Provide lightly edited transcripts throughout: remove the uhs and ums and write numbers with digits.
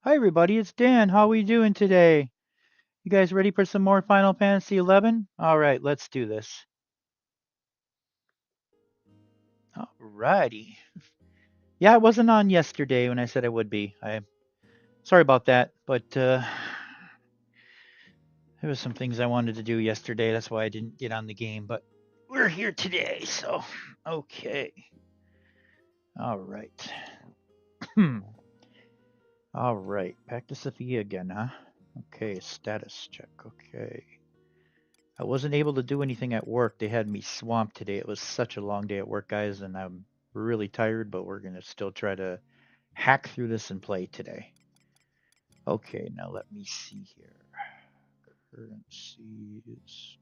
Hi everybody, it's Dan. How are we doing today? You guys ready for some more Final Fantasy 11? All right, let's do this. Alrighty. Yeah, I wasn't on yesterday when I said I would be. I sorry about that, but there was some things I wanted to do yesterday. That's why I didn't get on the game. But we're here today, so okay. All right. All right. Back to Sophia again, huh? Okay, status check. Okay. I wasn't able to do anything at work. They had me swamped today. It was such a long day at work, guys, and I'm really tired, but we're going to still try to hack through this and play today. Okay, now let me see here. Currencies.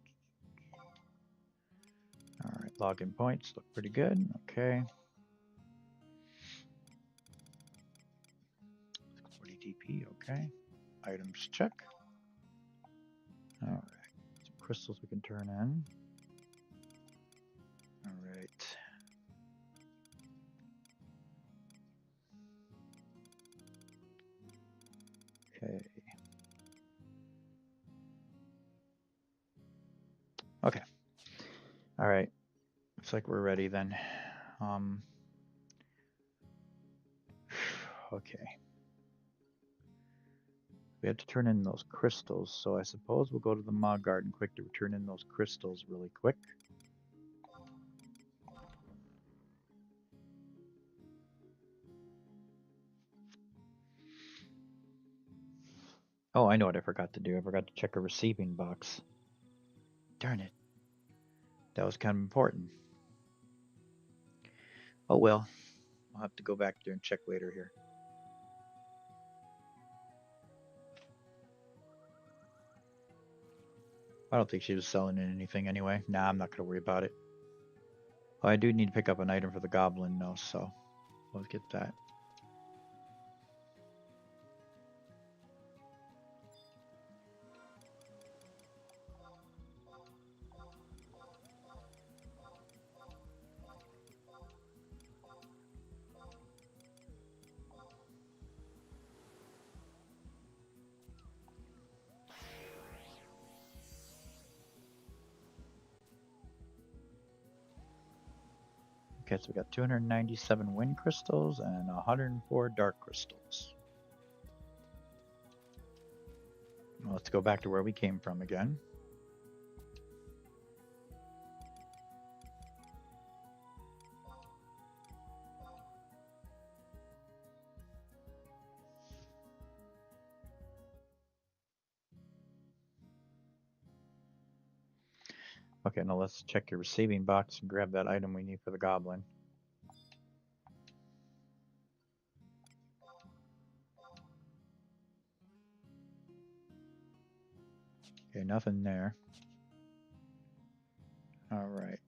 All right, login points look pretty good. Okay. 40 DP, okay. Items check. All right. Some crystals we can turn in. All right. Okay. Okay. All right. Looks like we're ready then. Okay. We have to turn in those crystals, so I suppose we'll go to the Mog Garden quick to turn in those crystals really quick. Oh, I know what I forgot to do. I forgot to check a receiving box. Darn it. That was kind of important. Oh well. I'll have to go back there and check later here. I don't think she was selling anything anyway. Nah, I'm not going to worry about it. Oh, I do need to pick up an item for the goblin, though, so let's get that. Okay, so we got 297 wind crystals and 104 dark crystals. Well, let's go back to where we came from again. Okay, now let's check your receiving box and grab that item we need for the goblin. Okay, nothing there. All right.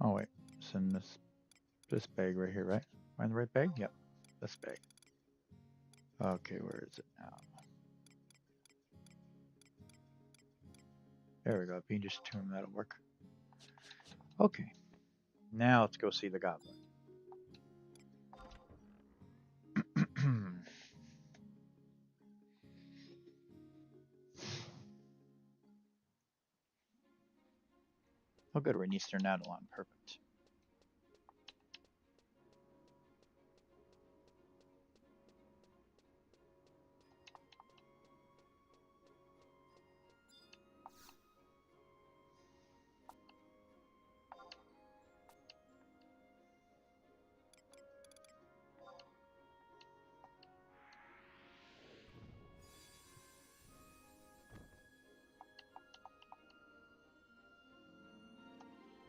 Oh wait, it's in this bag right here, right? Am I in the right bag? Yep, this bag. Okay, where is it now? There we go. Fiendish Tomb, that'll work. Okay, now let's go see the goblin. Oh good, we're in Eastern Adelon, perfect.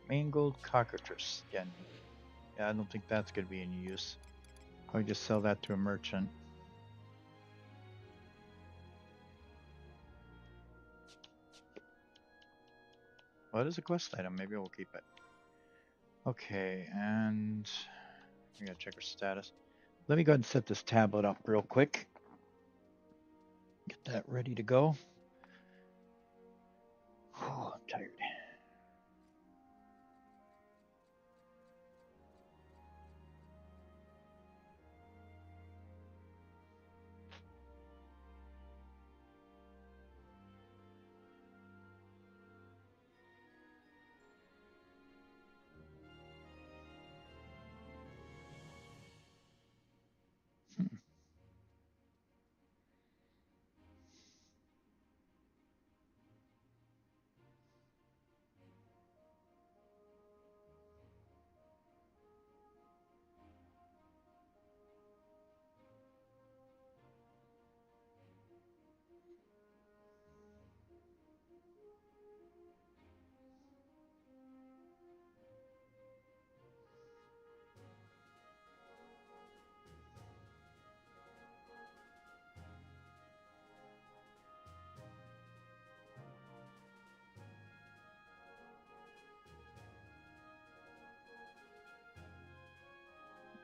Mangled cockatrice again. Yeah, I don't think that's gonna be any use. I'll just sell that to a merchant. Well, it is a quest item. Maybe we'll keep it. Okay, and We gotta check our status. Let me go ahead and set this tablet up real quick. Get that ready to go. Oh, I'm tired.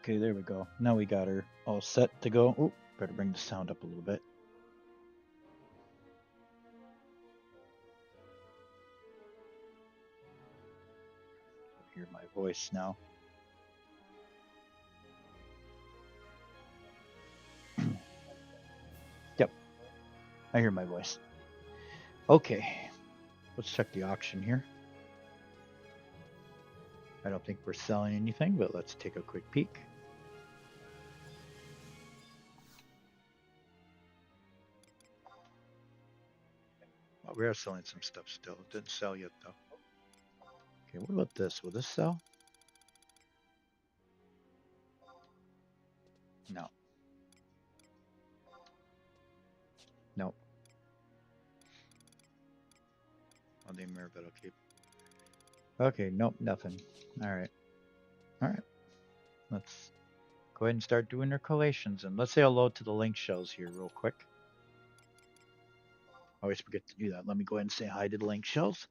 Okay, there we go. Now we got her all set to go. Oh, better bring the sound up a little bit. Hear my voice now. Yep, I hear my voice. Okay, let's check the auction here. I don't think we're selling anything, but let's take a quick peek. Well, we are selling some stuff still. It didn't sell yet, though. Okay, what about this? Will this sell? No. Nope. Oh, the mirror, but I'll keep. Okay, nope, nothing. All right. All right. Let's go ahead and start doing our collations. And let's say hello to the link shells here real quick. I always forget to do that. Let me go ahead and say hi to the link shells.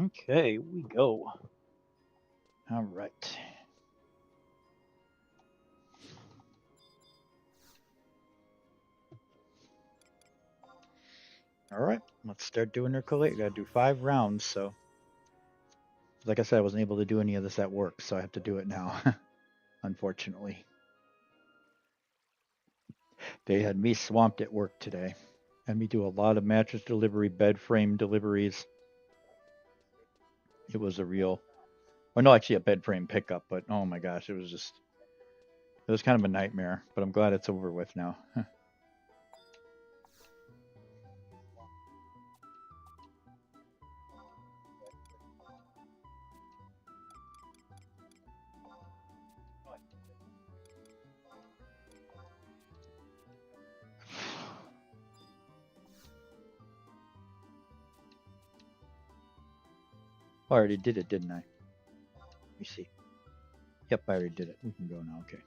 Okay, we go. All right. All right, let's start doing our collate. Got to do 5 rounds. So, like I said, I wasn't able to do any of this at work, so I have to do it now. Unfortunately, they had me swamped at work today, and me do a lot of mattress delivery, bed frame deliveries. It was a real, or no, actually a bed frame pickup. But oh my gosh, it was kind of a nightmare. But I'm glad it's over with now. I already did it, didn't I? Let me see. Yep, I already did it. We can go now. Okay.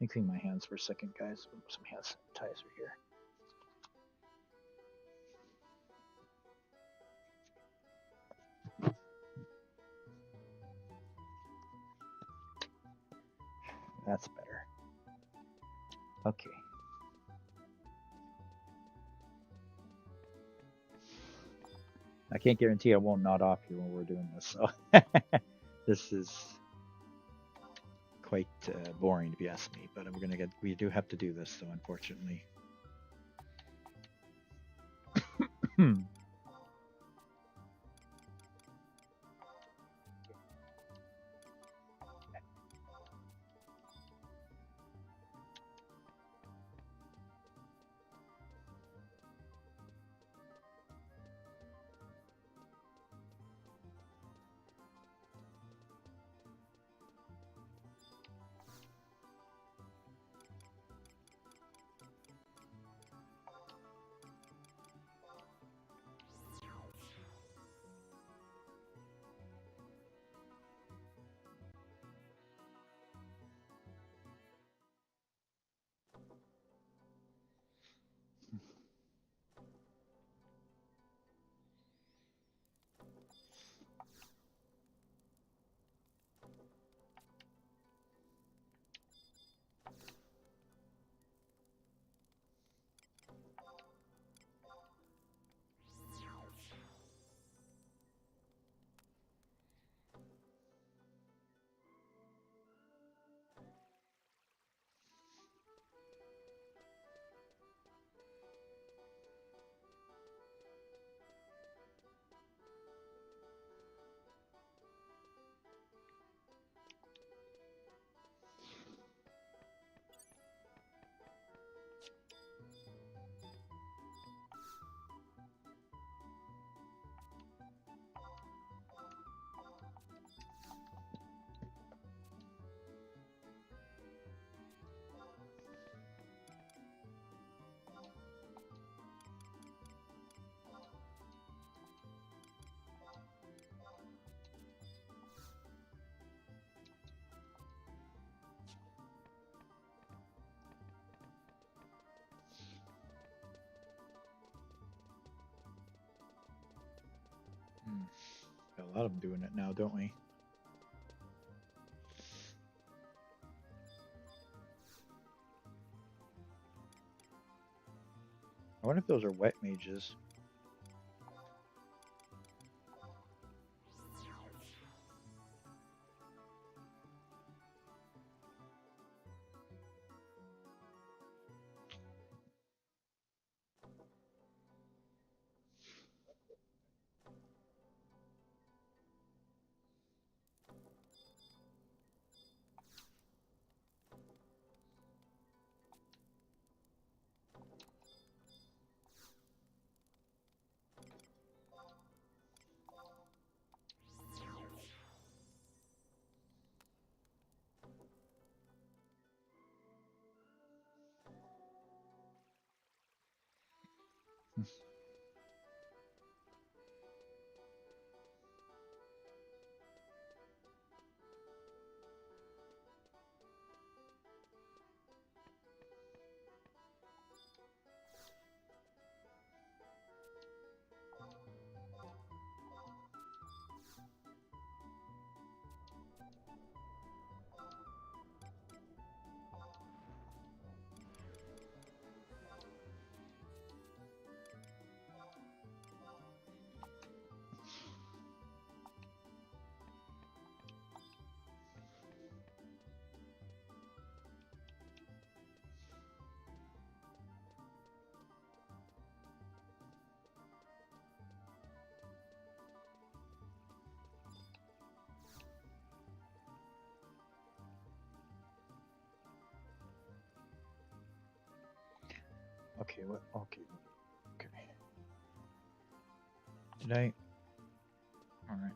Let me clean my hands for a second, guys. Put some hand sanitizer here. That's better. Okay. I can't guarantee I won't nod off here when we're doing this, so this is quite boring if you ask me. But we do have to do this, so unfortunately. Got a lot of them doing it now, don't we? I wonder if those are wet mages. Okay, what? Okay. Okay. Did I? Alright.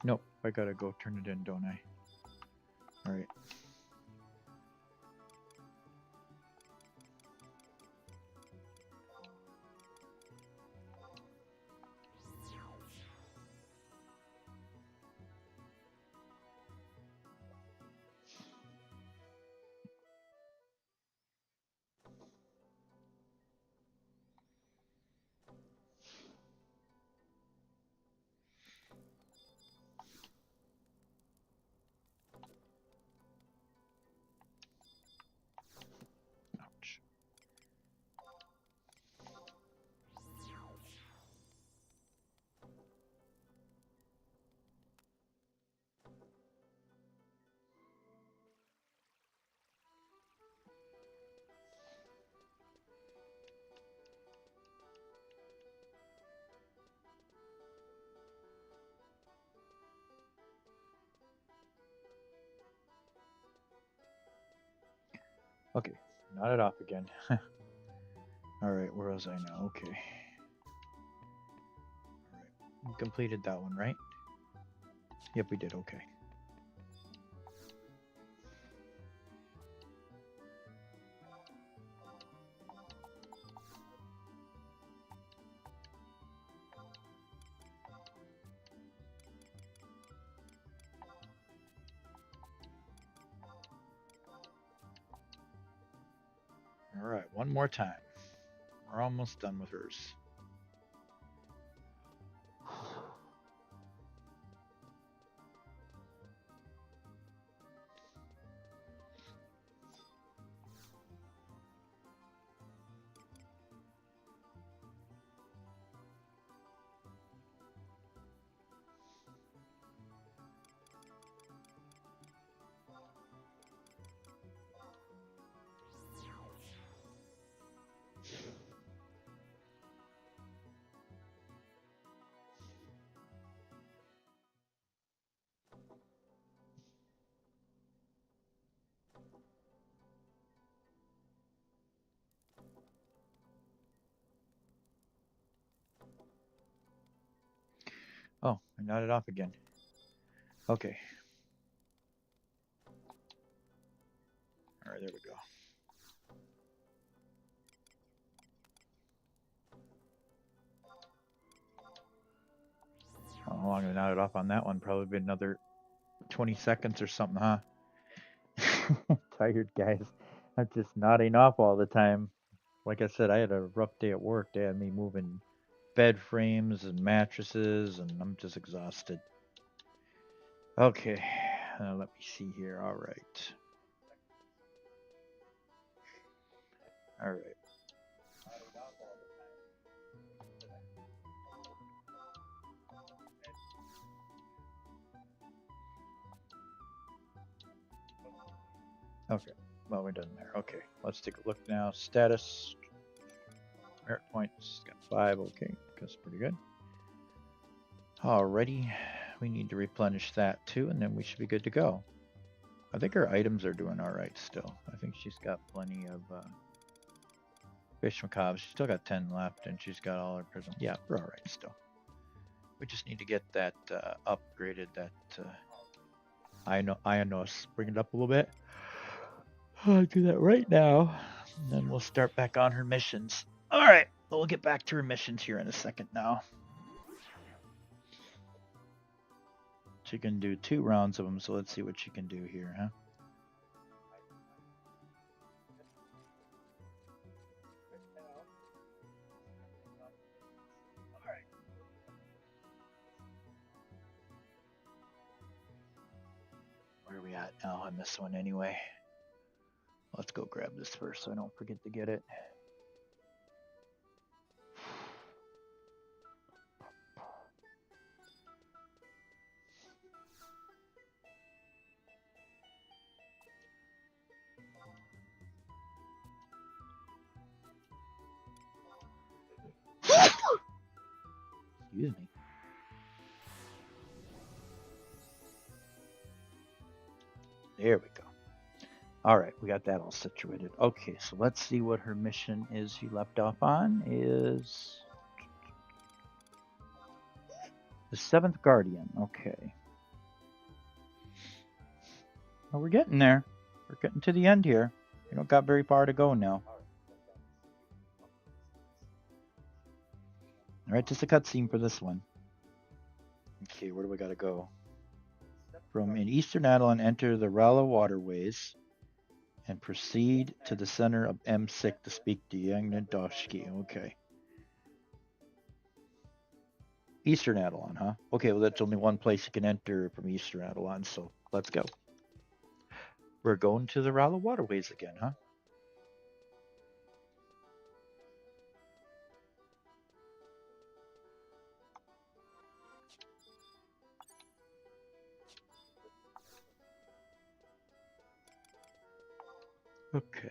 Nope, I gotta go turn it in, don't I? Alright. Okay, not it off again. Alright, where was I now? Okay. Alright, we completed that one, right? Yep, we did, okay. Alright, one more time. We're almost done with hers. Oh, I nodded off again. Okay. Alright, there we go. How long I nodded off on that one? Probably been another 20 seconds or something, huh? Tired guys. I'm just nodding off all the time. Like I said, I had a rough day at work. They had me moving bed frames and mattresses, and I'm just exhausted. Okay, let me see here. All right. All right. Okay. Well, we're done there. Okay. Let's take a look now. Status. Merit points. Got 5. Okay. That's pretty good. Alrighty. We need to replenish that too, and then we should be good to go. I think her items are doing alright still. I think she's got plenty of fish macabre. She's still got 10 left, and she's got all her prism. Yeah, we're alright still. We just need to get that upgraded, that Ionos. Bring it up a little bit. I'll do that right now. And then we'll start back on her missions. Alright, we'll get back to her missions here in a second now. She can do 2 rounds of them, so let's see what she can do here, huh? Where are we at now on this one anyway? Let's go grab this first so I don't forget to get it. Excuse me. There we go. All right, we got that all situated. Okay, so let's see what her mission is. She left off on is the 7th Guardian. Okay. Well, we're getting there. We're getting to the end here. We don't got very far to go now. All right, just a cutscene for this one. Okay, where do we gotta go? From in Eastern Adelan, enter the Rala waterways and proceed to the center of M6 to speak to Yagnadoshki. Okay. Eastern Adelan, huh? Okay, well, that's only one place you can enter from Eastern Adelan, so let's go. We're going to the Rala waterways again, huh? Okay.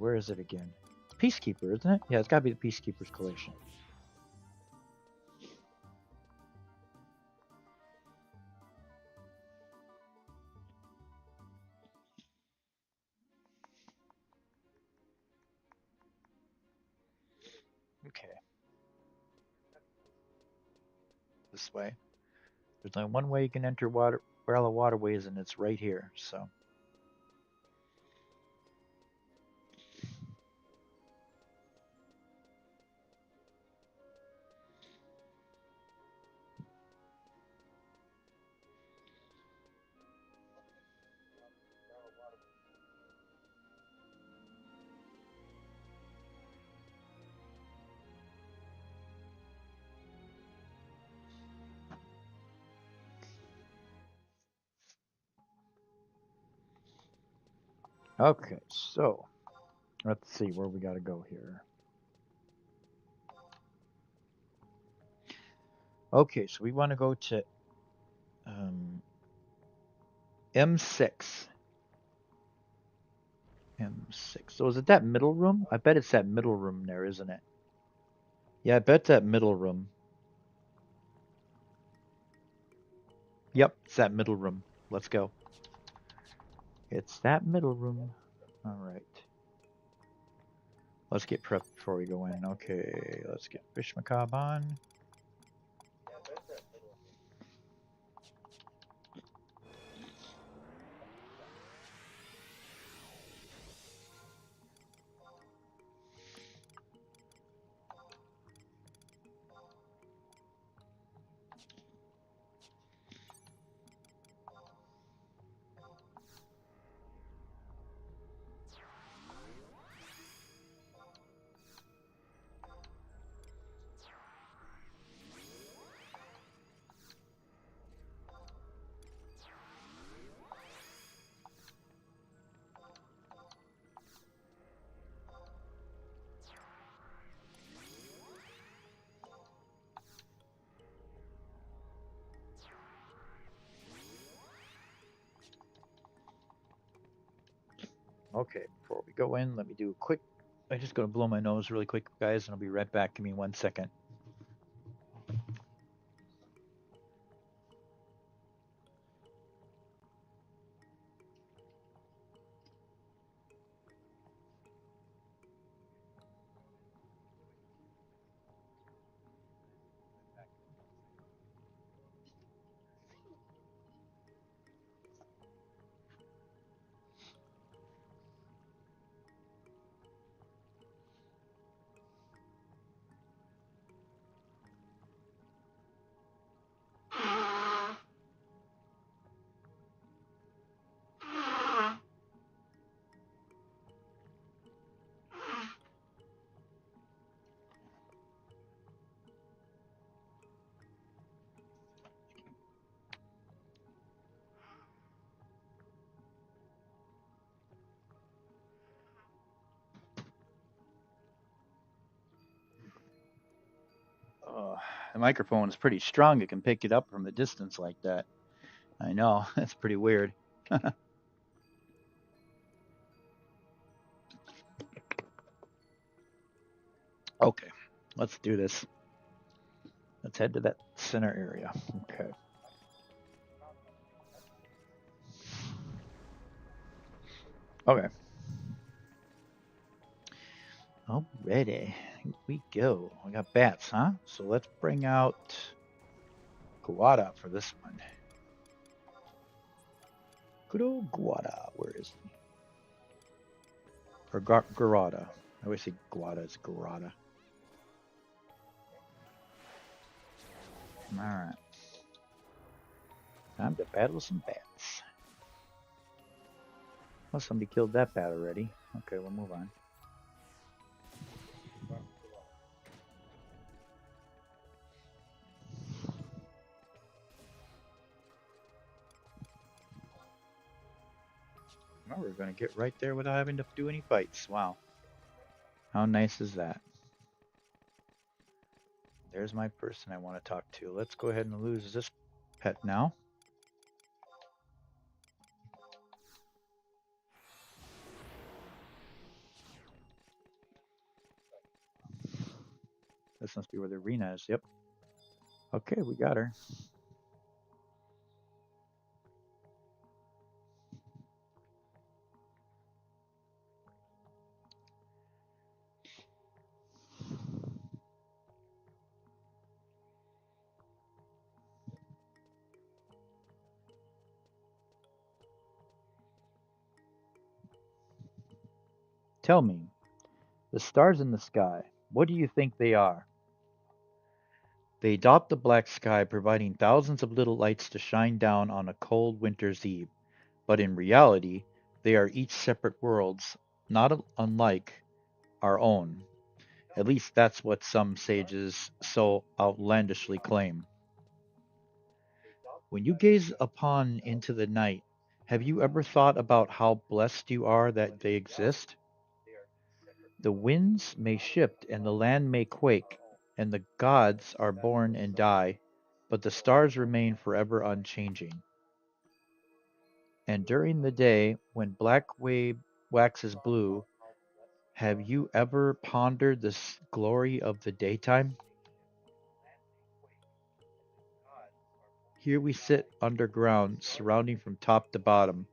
where is it again? It's Peacekeeper, isn't it? Yeah, it's got to be the Peacekeeper's Collation. Okay. This way. There's only one way you can enter Umbrella Waterways, and it's right here. So. Okay, so let's see where we got to go here. Okay, so we want to go to M6. M6. So is it that middle room? I bet it's that middle room there, isn't it? Yeah, I bet that middle room. Yep, it's that middle room. Let's go. It's that middle room. All right. Let's get prepped before we go in. Okay, let's get Fish Macabre on. Okay, before we go in, let me do a quick. I'm just going to blow my nose really quick, guys, and I'll be right back. Give me 1 second. The microphone is pretty strong. It can pick it up from the distance like that. I know. That's pretty weird. Okay, let's do this. Let's head to that center area. Okay. Okay. Alrighty. Here we go. We got bats, huh? So let's bring out Guada for this one. Good old Guada. Where is he? Or Garada. I always say Guada. It's Garada. Alright. Time to battle some bats. Well, somebody killed that bat already. Okay, we'll move on. Well, we're going to get right there without having to do any fights. Wow. How nice is that? There's my person I want to talk to. Let's go ahead and lose this pet now. This must be where the arena is. Yep. Okay, we got her. Tell me, the stars in the sky, what do you think they are? They dot the black sky, providing thousands of little lights to shine down on a cold winter's eve. But in reality, they are each separate worlds, not unlike our own. At least that's what some sages so outlandishly claim. When you gaze upon into the night, have you ever thought about how blessed you are that they exist? The winds may shift and the land may quake, and the gods are born and die, but the stars remain forever unchanging. And during the day, when black wave waxes blue, have you ever pondered the glory of the daytime? Here we sit underground, surrounding from top to bottom,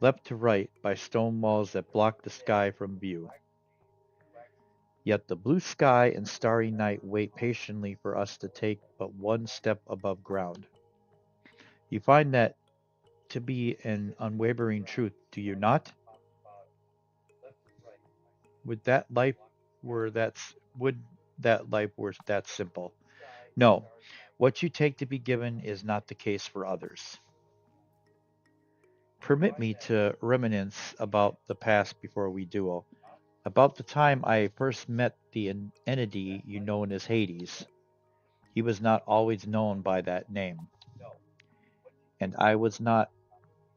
left to right by stone walls that block the sky from view. Yet the blue sky and starry night wait patiently for us to take but one step above ground. You find that to be an unwavering truth, do you not? Would that life would that life were that simple? No. What you take to be given is not the case for others. Permit me to reminisce about the past before we duel. About the time I first met the entity you know as Hades. He was not always known by that name, and I was not,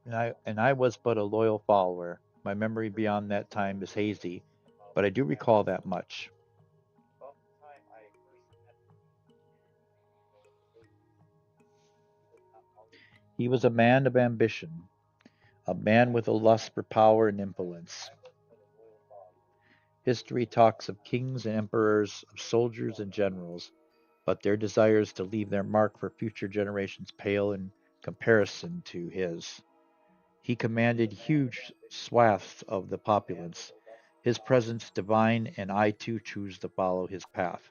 and I was but a loyal follower. My memory beyond that time is hazy, but I do recall that much. He was a man of ambition, a man with a lust for power and influence. History talks of kings and emperors, of soldiers and generals, but their desires to leave their mark for future generations pale in comparison to his. He commanded huge swaths of the populace, his presence divine, and I too choose to follow his path.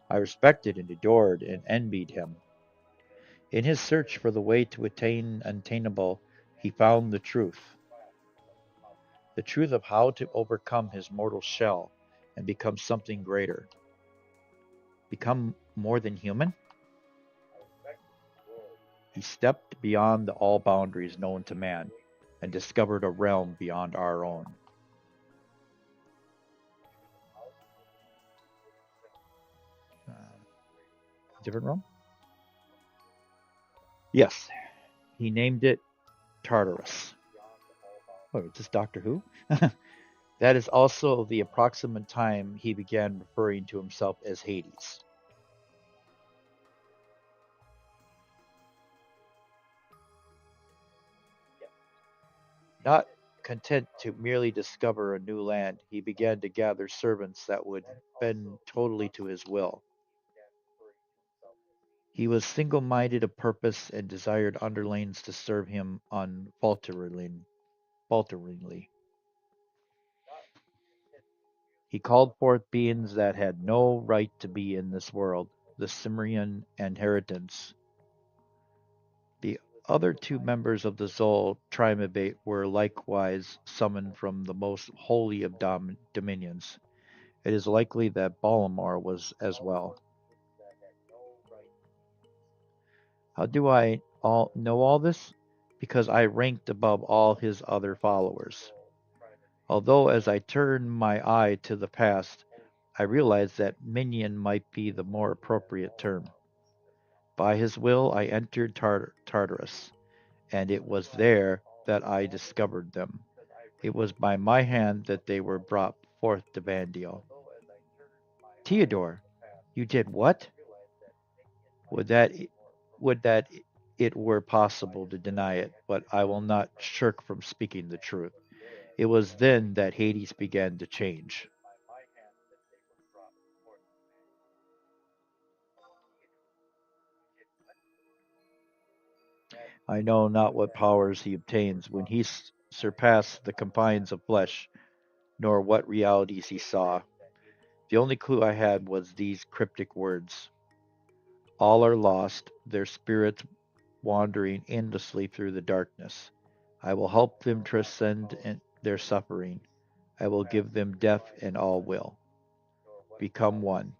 I respected and adored and envied him. In his search for the way to attain unattainable, he found the truth of how to overcome his mortal shell and become something greater, become more than human. He stepped beyond the all boundaries known to man and discovered a realm beyond our own. Different realm? Yes, he named it Tartarus. Oh, is this Doctor Who? That is also the approximate time he began referring to himself as Hades. Not content to merely discover a new land, he began to gather servants that would bend totally to his will. He was single-minded of purpose and desired underlings to serve him falteringly. He called forth beings that had no right to be in this world, the Cimmerian inheritance. The other two members of the Zol triumvirate were likewise summoned from the most holy of dominions. It is likely that Balamar was as well. How do I all know all this? Because I ranked above all his other followers. Although as I turned my eye to the past, I realized that minion might be the more appropriate term. By his will I entered Tartarus, and it was there that I discovered them. It was by my hand that they were brought forth to Vandiel. Theodore, you did what? Would that would that it were possible to deny it, but I will not shirk from speaking the truth. It was then that Hades began to change. I know not what powers he obtains when he surpassed the confines of flesh, nor what realities he saw. The only clue I had was these cryptic words: all are lost, their spirits wandering endlessly through the darkness. I will help them transcend their suffering. I will give them death and all will become one.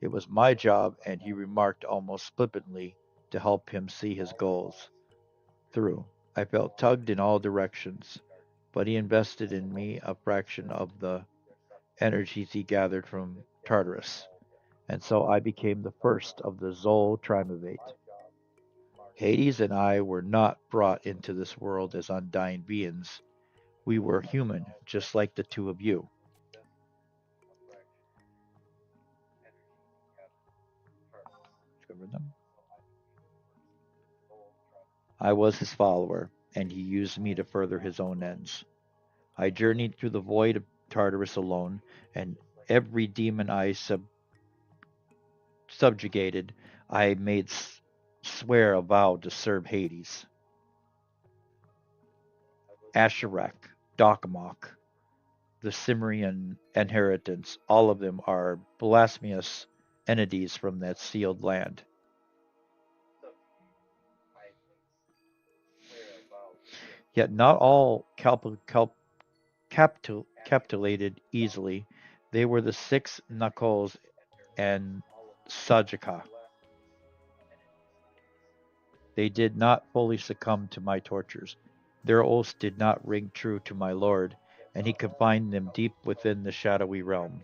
It was my job, and he remarked almost flippantly, to help him see his goals through. I felt tugged in all directions, but he invested in me a fraction of the energies he gathered from Tartarus, and so I became the first of the Zol Triumvirate. Hades and I were not brought into this world as undying beings. We were human, just like the two of you. Remember them? I was his follower, and he used me to further his own ends. I journeyed through the void of Tartarus alone, and every demon I subjugated, I made swear a vow to serve Hades. Asherak, Dokmok, the Cimmerian inheritance, all of them are blasphemous entities from that sealed land. Yet not all capitulated easily. They were the six Knuckles and Sajika. They did not fully succumb to my tortures. Their oaths did not ring true to my lord, and he confined them deep within the shadowy realm.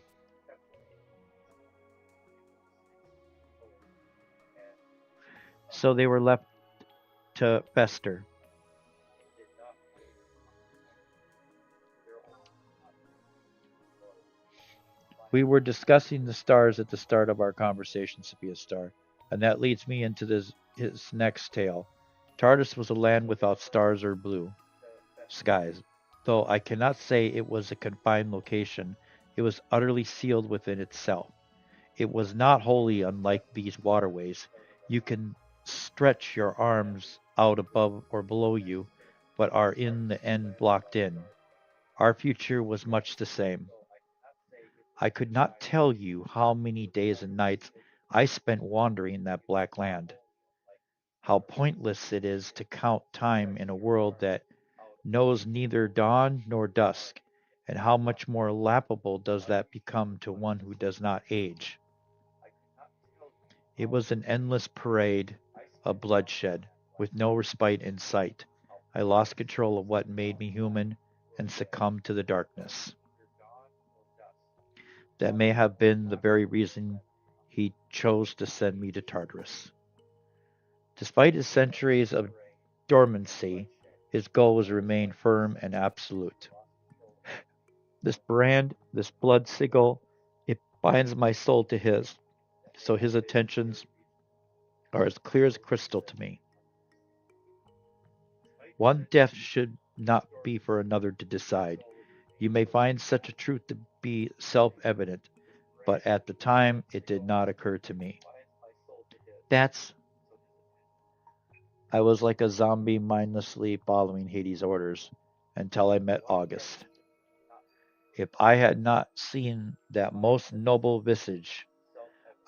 So they were left to fester. We were discussing the stars at the start of our conversation, Sophia Star, and that leads me into his next tale. Tartarus was a land without stars or blue skies, though I cannot say it was a confined location. It was utterly sealed within itself. It was not wholly unlike these waterways. You can stretch your arms out above or below you, but are in the end blocked in. Our future was much the same. I could not tell you how many days and nights I spent wandering that black land. How pointless it is to count time in a world that knows neither dawn nor dusk, and how much more laughable does that become to one who does not age. It was an endless parade of bloodshed, with no respite in sight. I lost control of what made me human and succumbed to the darkness. That may have been the very reason he chose to send me to Tartarus. Despite his centuries of dormancy, his goal was to remain firm and absolute. This brand, this blood sigil, it binds my soul to his, so his attentions are as clear as crystal to me. One death should not be for another to decide. You may find such a truth to be self evident, but at the time it did not occur to me. That's I was like a zombie mindlessly following Hades' orders until I met August. If I had not seen that most noble visage,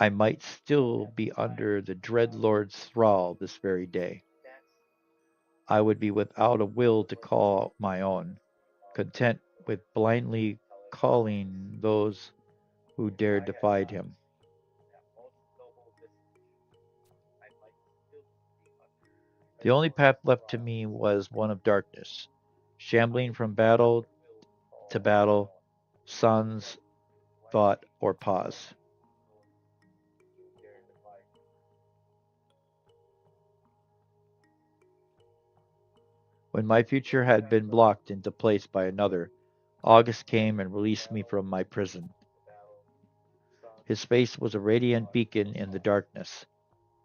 I might still be under the dread Lord's thrall this very day. I would be without a will to call my own, content with blindly calling those who dared defy him. The only path left to me was one of darkness, shambling from battle to battle, sans thought or pause. When my future had been blocked into place by another, August came and released me from my prison. His face was a radiant beacon in the darkness,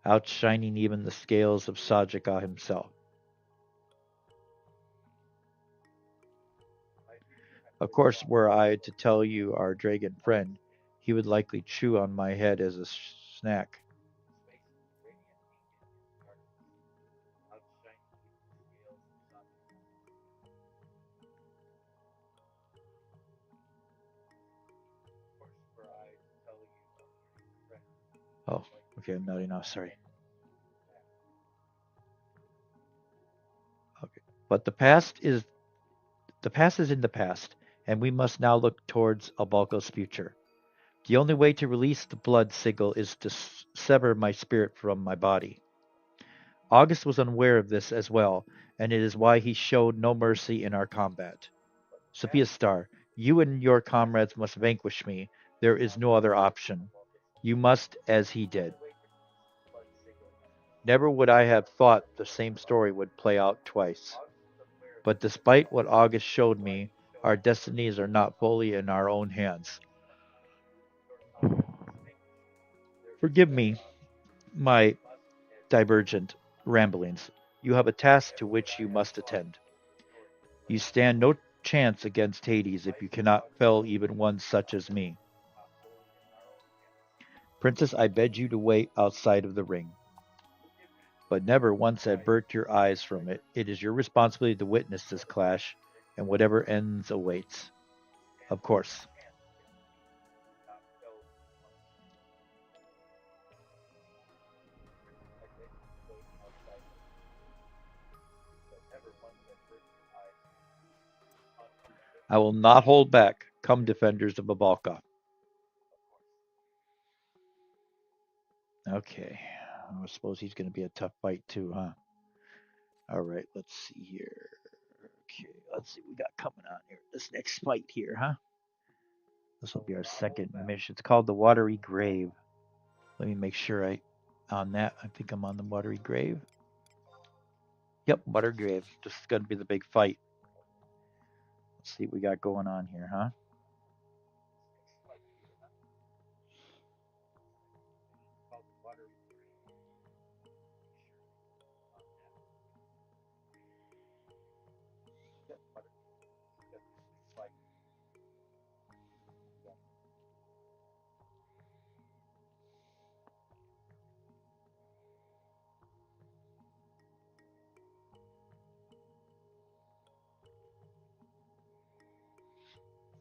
outshining even the scales of Sajika himself. Of course, were I to tell you our dragon friend, he would likely chew on my head as a snack. Oh, okay, I'm nodding off. Sorry. Okay, but the past is in the past, and we must now look towards Abalco's future. The only way to release the blood sigil is to sever my spirit from my body. August was unaware of this as well, and it is why he showed no mercy in our combat. Sophia Star, you and your comrades must vanquish me. There is no other option. You must as he did. Never would I have thought the same story would play out twice. But despite what August showed me, our destinies are not fully in our own hands. Forgive me my divergent ramblings. You have a task to which you must attend. You stand no chance against Hades if you cannot fell even one such as me. Princess, I beg you to wait outside of the ring, but never once avert your eyes from it. It is your responsibility to witness this clash, and whatever ends awaits. Of course. I will not hold back. Come, defenders of Abalka. Okay. I suppose he's going to be a tough fight too, huh? All right, let's see here. Okay, let's see what we got coming on here. This next fight here, huh? This will be our second mission. It's called the Watery Grave. Let me make sure on that. I think I'm on the Watery Grave. Yep, Watery Grave. This is going to be the big fight. Let's see what we got going on here, huh?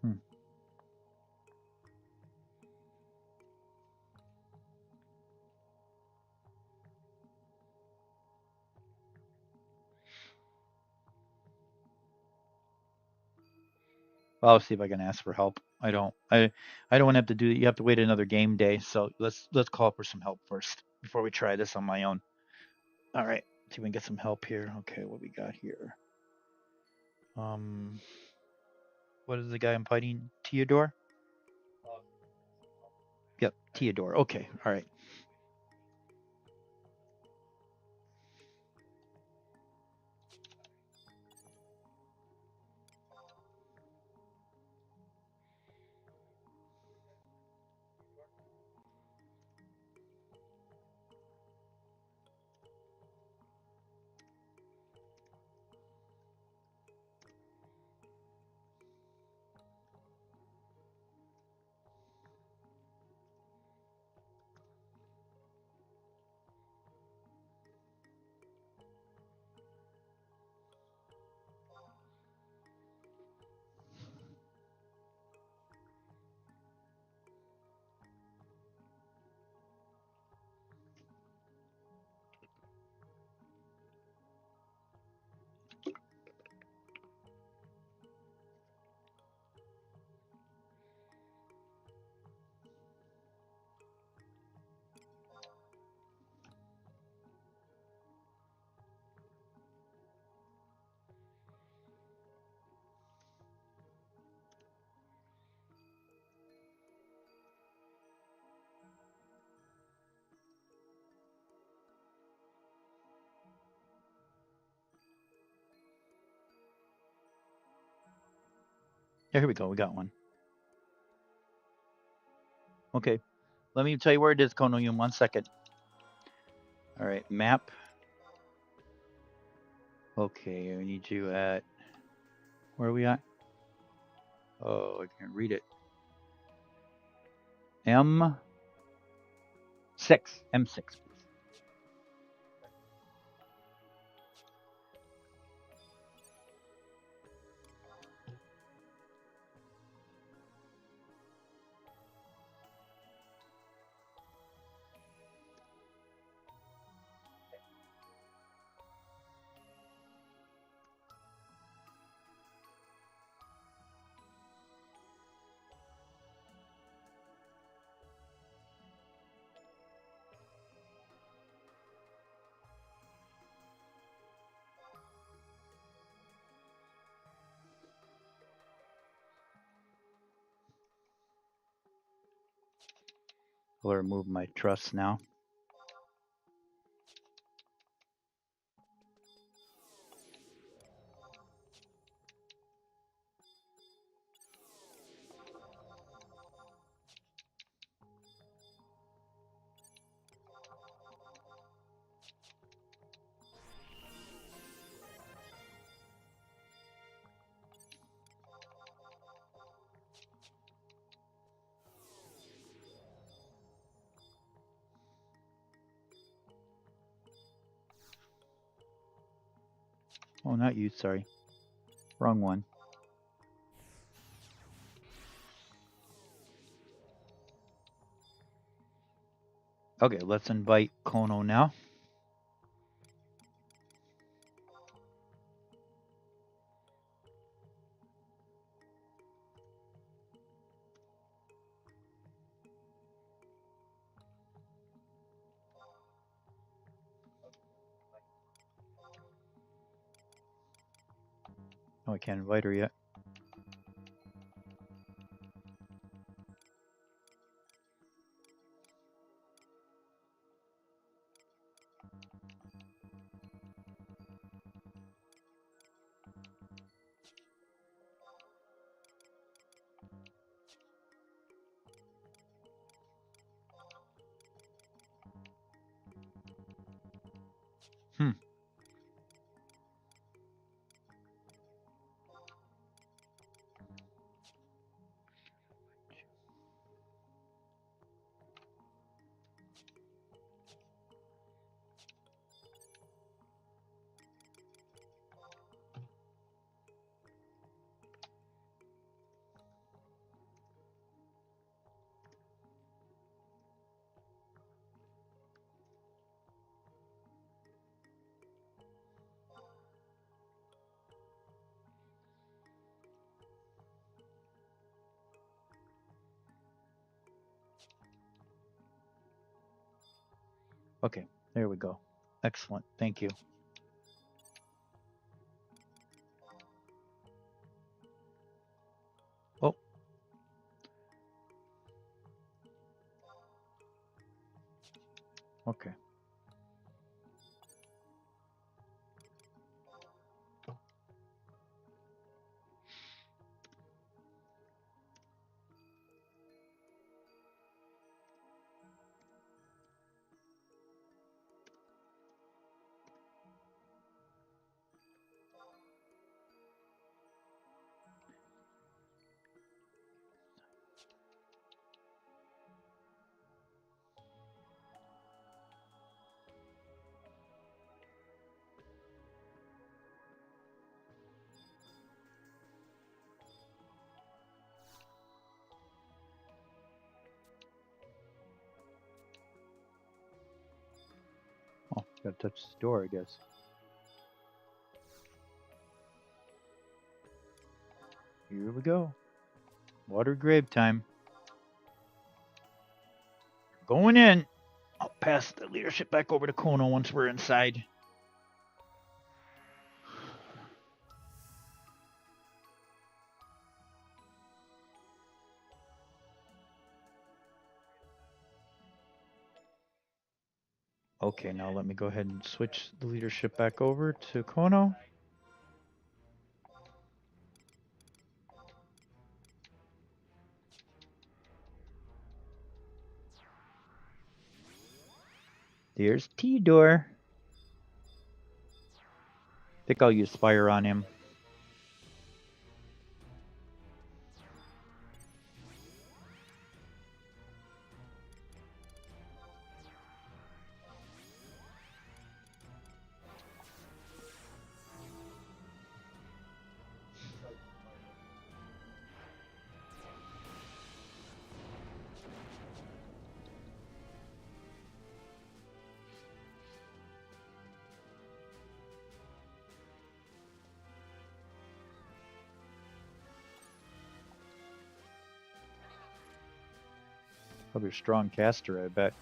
Hmm. Well, I'll see if I can ask for help. I don't want to have to do. You have to wait another game day. So let's call for some help first before we try this on my own. All right. See if we can get some help here. Okay, what we got here? Um, what is the guy I'm fighting? Theodore? Yep, Theodore. Okay, all right. Yeah, here we go. We got one. Okay, let me tell you where it is, Kono, in 1 second. All right, map. Okay, I need you at where are we at? Oh, I can't read it. M6. M6. I'll remove my truss now. Oh, not you, sorry. Wrong one. Okay, let's invite Kono now. Oh, I can't invite her yet. Okay, there we go. Excellent, thank you. Oh. Okay. Oh, gotta touch the door, I guess. Here we go. Water grave time. Going in. I'll pass the leadership back over to Kono once we're inside. Okay, now let me go ahead and switch the leadership back over to Kono. There's T-Door. I think I'll use Fire on him. Probably a strong caster, I bet.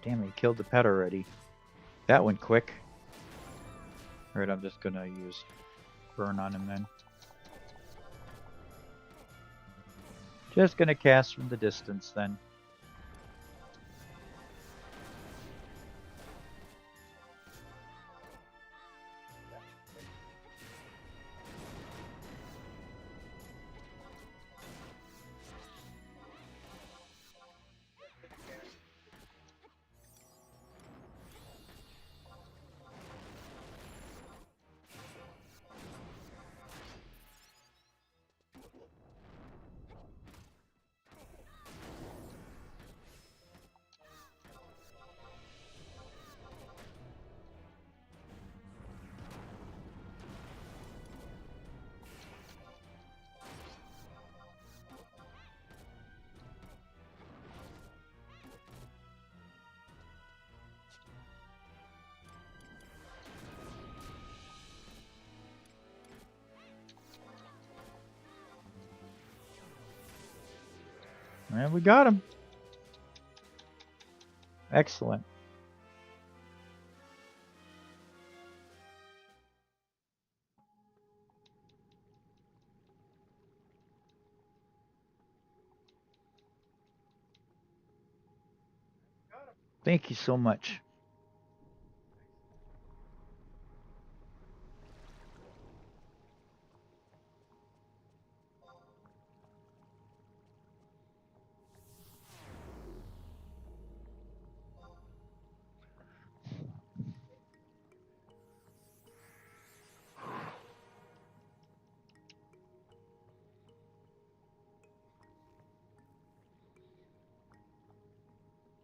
Damn, he killed the pet already. That went quick. Alright, I'm just gonna use burn on him then. Just gonna cast from the distance then. And we got him. Excellent. Thank you so much.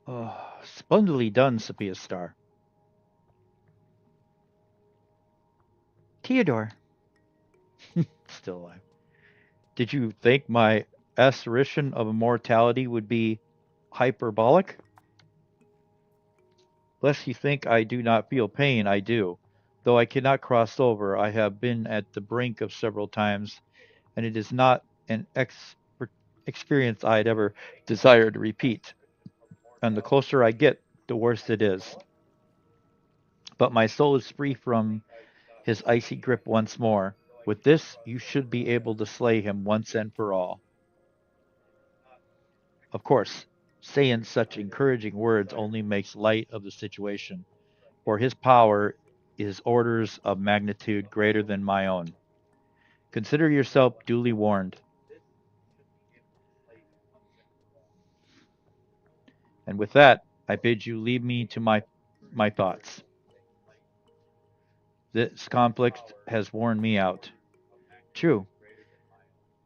Oh, splendidly done, Sophia Star. Theodore. Still alive. Did you think my assertion of immortality would be hyperbolic? Lest you think I do not feel pain, I do. Though I cannot cross over, I have been at the brink of several times, and it is not an experience I'd ever desire to repeat. And the closer I get, the worse it is. But my soul is free from his icy grip once more. With this, you should be able to slay him once and for all. Of course, saying such encouraging words only makes light of the situation, for his power is orders of magnitude greater than my own. Consider yourself duly warned. And with that, I bid you leave me to my thoughts. This conflict has worn me out. True,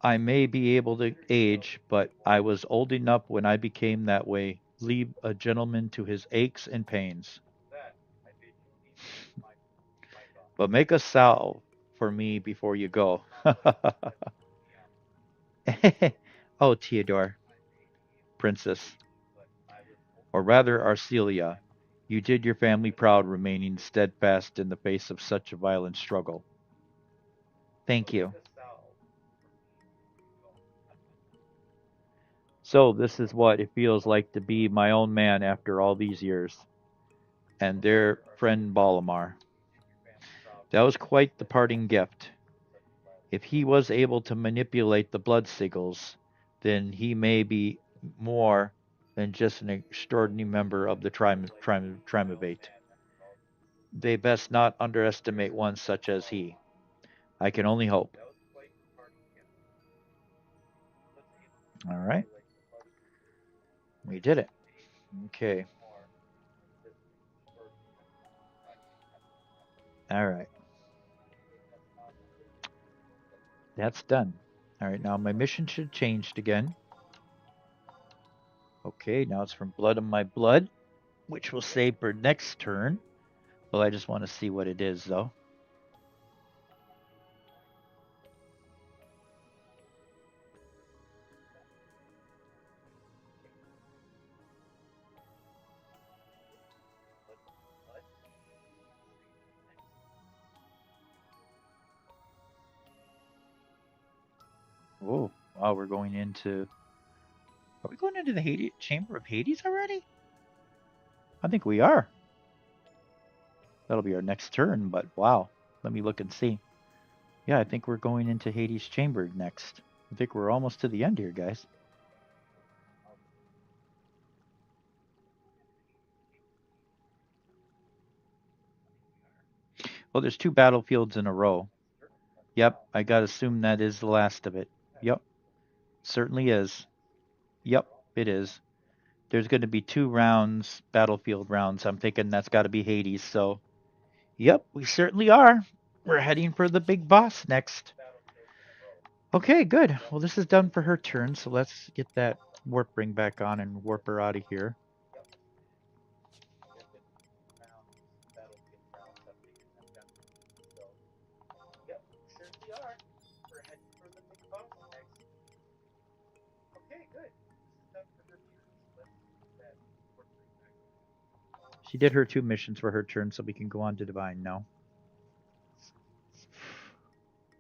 I may be able to age, but I was old enough when I became that way. Leave a gentleman to his aches and pains. But make a salve for me before you go. Oh, Theodore, princess, or rather Arcelia, you did your family proud remaining steadfast in the face of such a violent struggle. Thank you. So this is what it feels like to be my own man after all these years. And their friend Balamar. That was quite the parting gift. If he was able to manipulate the blood sigils, then he may be more than just an extraordinary member of the Trimivate. They best not underestimate one such as he. I can only hope. All right, we did it. Okay, all right, that's done. All right, now my mission should have changed again. Okay, now it's from Blood of My Blood, which we'll save for next turn. Well, I just want to see what it is, though. Oh, wow, we're going into. Are we going into the Chamber of Hades already? I think we are. That'll be our next turn, but wow. Let me look and see. Yeah, I think we're going into Hades' chamber next. I think we're almost to the end here, guys. Well, there's 2 battlefields in a row. Yep, I gotta assume that is the last of it. Yep, certainly is. Yep, it is. There's going to be 2 rounds, battlefield rounds. I'm thinking that's got to be Hades. So, yep, we certainly are. We're heading for the big boss next. Okay, good. Well, this is done for her turn, so let's get that warp ring back on and warp her out of here. She did her 2 missions for her turn, so we can go on to Divine now.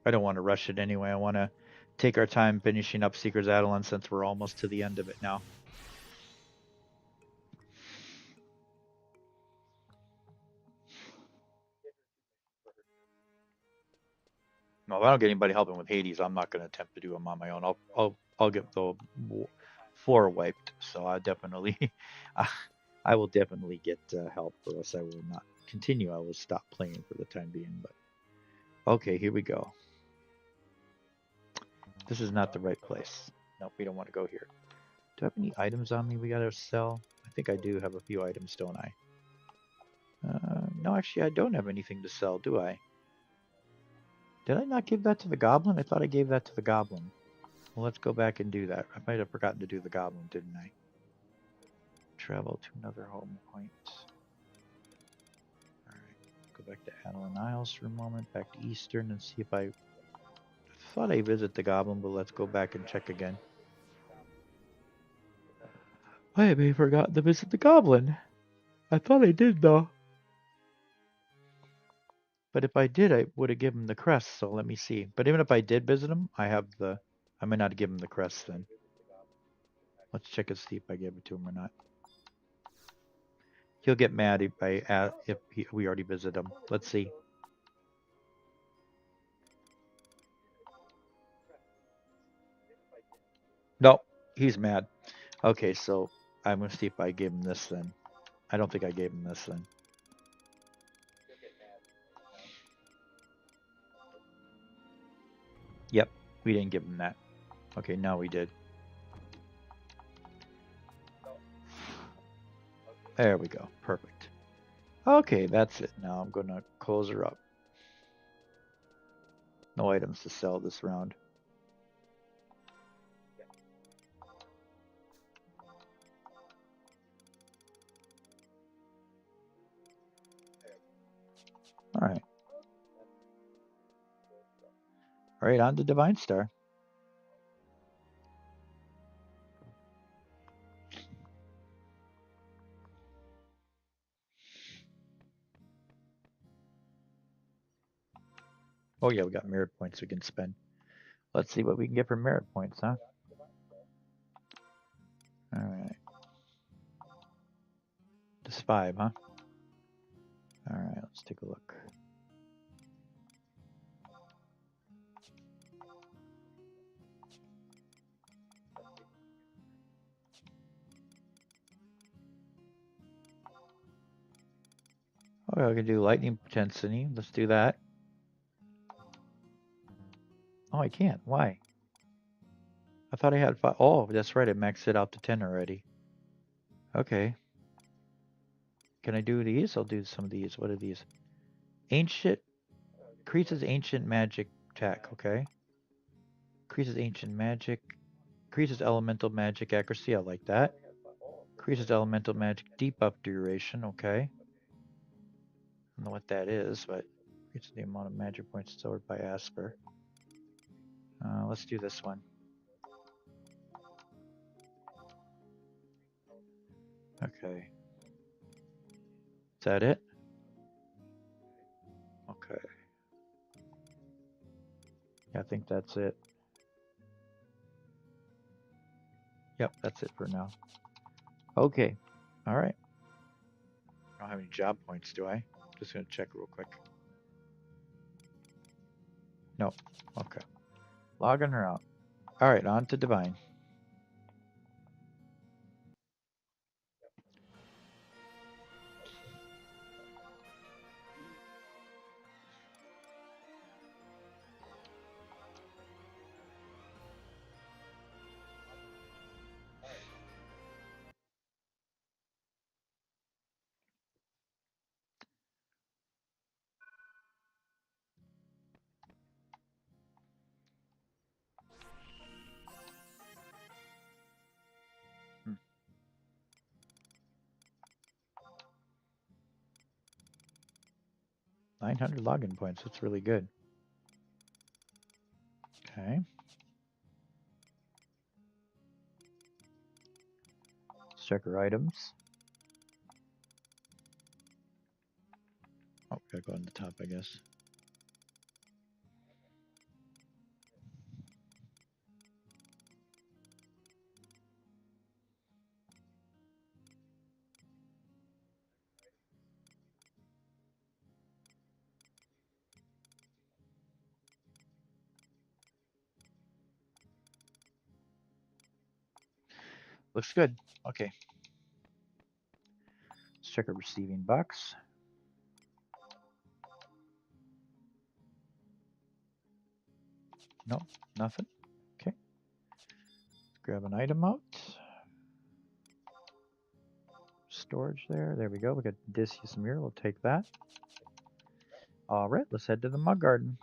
I don't want to rush it anyway. I want to take our time finishing up Seeker's Adelan since we're almost to the end of it now. No, if I don't get anybody helping with Hades, I'm not going to attempt to do them on my own. I'll get the floor wiped. So I definitely, I will definitely get help, or else I will not continue. I will stop playing for the time being. But okay, here we go. This is not the right place. Nope, we don't want to go here. Do I have any items on me we gotta sell? I think I do have a few items, don't I? No, actually, I don't have anything to sell, do I? Did I not give that to the goblin? I thought I gave that to the goblin. Well, let's go back and do that. I might have forgotten to do the goblin, didn't I? Travel to another home point. Alright, go back to Adelan Isles for a moment, back to Eastern, and see if I thought I visit the goblin, but let's go back and check again. I may have forgotten to visit the goblin. I thought I did, though. But if I did, I would have given him the crest, so let me see. But even if I did visit him, I might not give him the crest then. Let's check and see if I gave it to him or not. He'll get mad if we already visit him. Let's see. No, he's mad. Okay, so I'm going to see if I gave him this then. I don't think I gave him this then. Yep, we didn't give him that. Okay, now we did. There we go. Perfect. Okay, that's it. Now I'm going to close her up. No items to sell this round. All right. All right, on to Divine Star. Oh yeah, we got merit points we can spend. Let's see what we can get for merit points, huh? All right. Just 5, huh? All right, let's take a look. Okay, I can do lightning intensity. Let's do that. Oh, I can't. Why? I thought I had 5. Oh, that's right. I maxed it out to 10 already. Okay. Can I do these? I'll do some of these. What are these? Ancient. Increases ancient magic attack. Okay. Increases ancient magic. Increases elemental magic accuracy. I like that. Increases elemental magic debuff duration. Okay. I don't know what that is, but increases the amount of magic points stored by Asper. Let's do this one. Okay. Is that it? Okay. Yeah, I think that's it. Yep, that's it for now. Okay. All right. I don't have any job points, do I? Just gonna check real quick. No. Okay. Logging her out. All right, on to Divine. Hmm. 900 login points. That's really good. Okay. Let's check her items. Oh, gotta go on the top, I guess. Looks good. Okay. Let's check a receiving box. Nope, nothing. Okay. Let's grab an item out. Storage there. There we go. We got Odysseus Mirror. We'll take that. All right, let's head to the Mug Garden.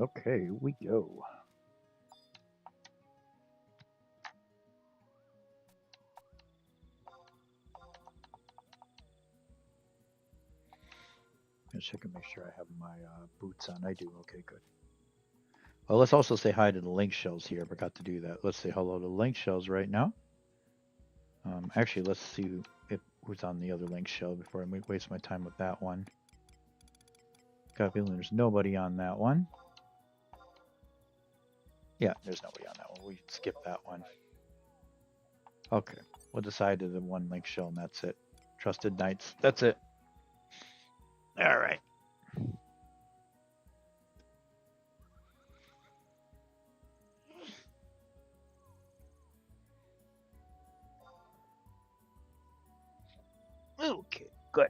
Okay, here we go. Let's check and make sure I have my boots on. I do. Okay, good. Well, let's also say hi to the link shells here. I forgot to do that. Let's say hello to the link shells right now. Actually, let's see if who's on the other link shell before I waste my time with that one. Got a feeling there's nobody on that one. Yeah, there's nobody on that one. We skip that one. Okay, we'll decide to the one link shell, and that's it. Trusted Knights. That's it. All right. Okay, good.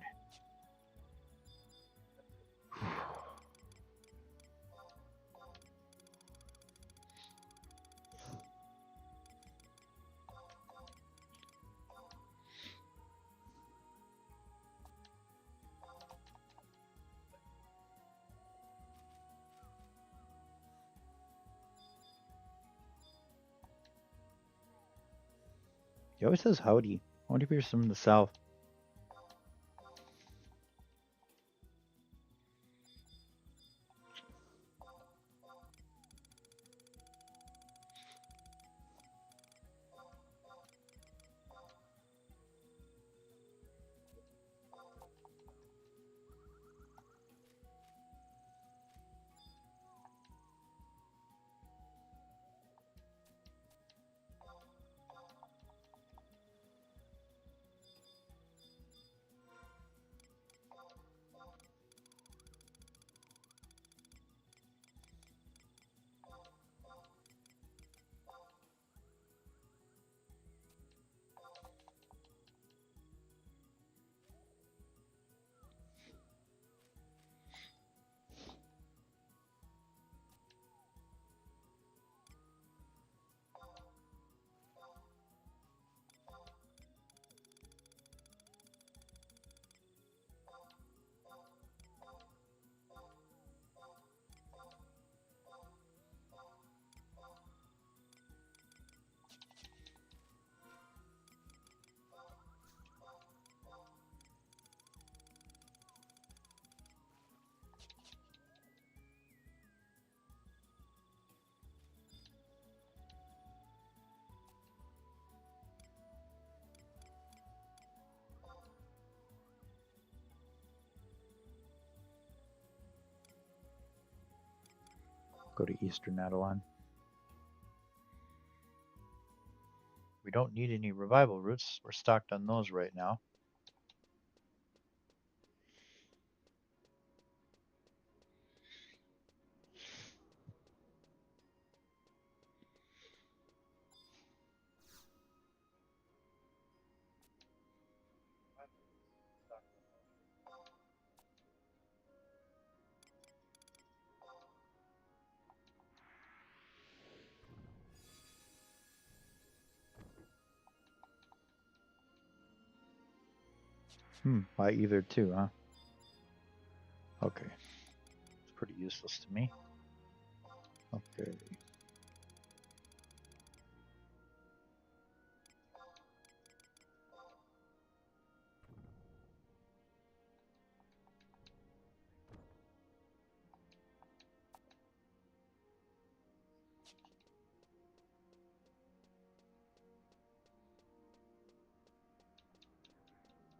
He always says howdy. I wonder if he's from the south. Go to Eastern Adelon. We don't need any revival roots. We're stocked on those right now. By either two, huh? Okay. It's pretty useless to me. Okay.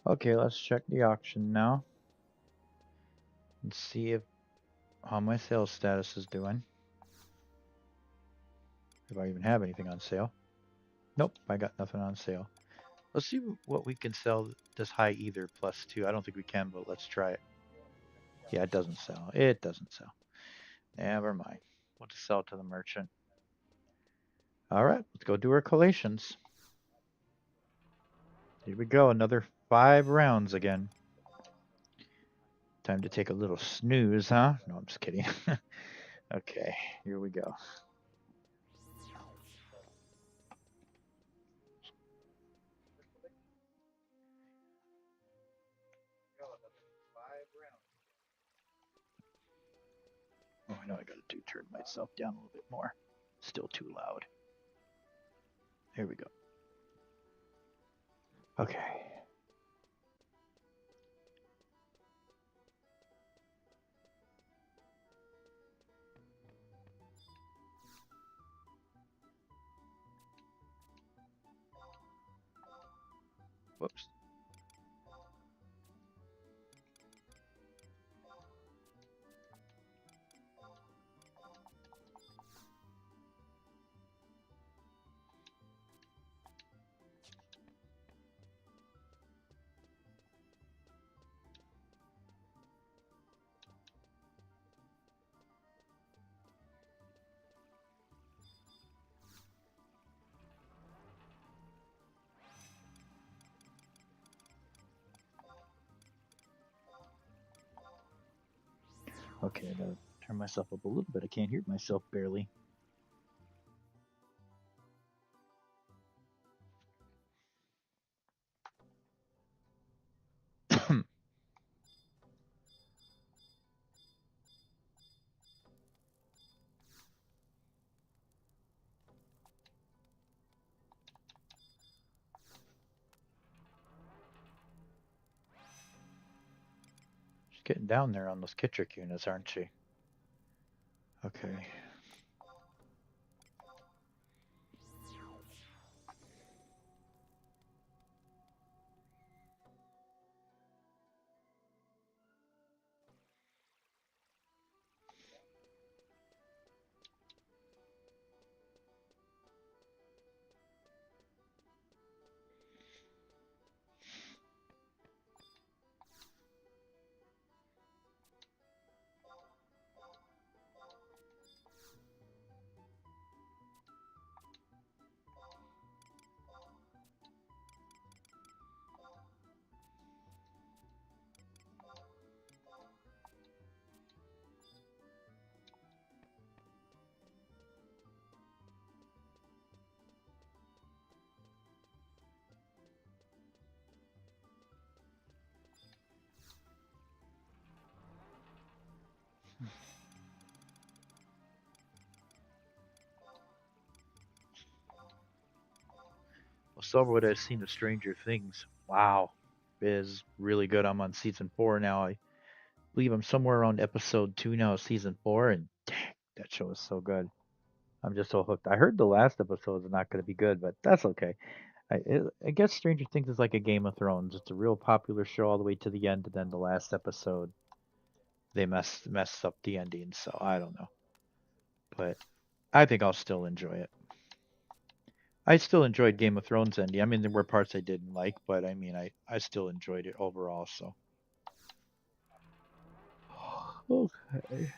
Okay, let's check the auction now and see how my sales status is doing. If I even have anything on sale. Nope, I got nothing on sale. Let's see what we can sell this high either +2. I don't think we can, but let's try it. Yeah, it doesn't sell. It doesn't sell. Never mind. We'll just sell it to the merchant. All right, let's go do our collations. Here we go, another 5 rounds again. Time to take a little snooze, huh? No, I'm just kidding. Okay, here we go. Oh, I know I gotta turn myself down a little bit more. Still too loud. Here we go. Okay. Whoops. Okay, I gotta turn myself up a little bit. I can't hear myself barely. She's getting down there on those Kittrick units, aren't she? Okay. Well, Silverwood has seen of Stranger Things. Wow. Is really good. I'm on season 4 now. I believe I'm somewhere around episode 2 now of season 4, and dang, that show is so good. I'm just so hooked. I heard the last episode is not going to be good, but that's okay. I guess Stranger Things is like a Game of Thrones. It's a real popular show all the way to the end, and then the last episode they mess up the ending. So I don't know, but I think I'll still enjoy it. I still enjoyed Game of Thrones ending. I mean, there were parts I didn't like, but I mean, I still enjoyed it overall. So okay,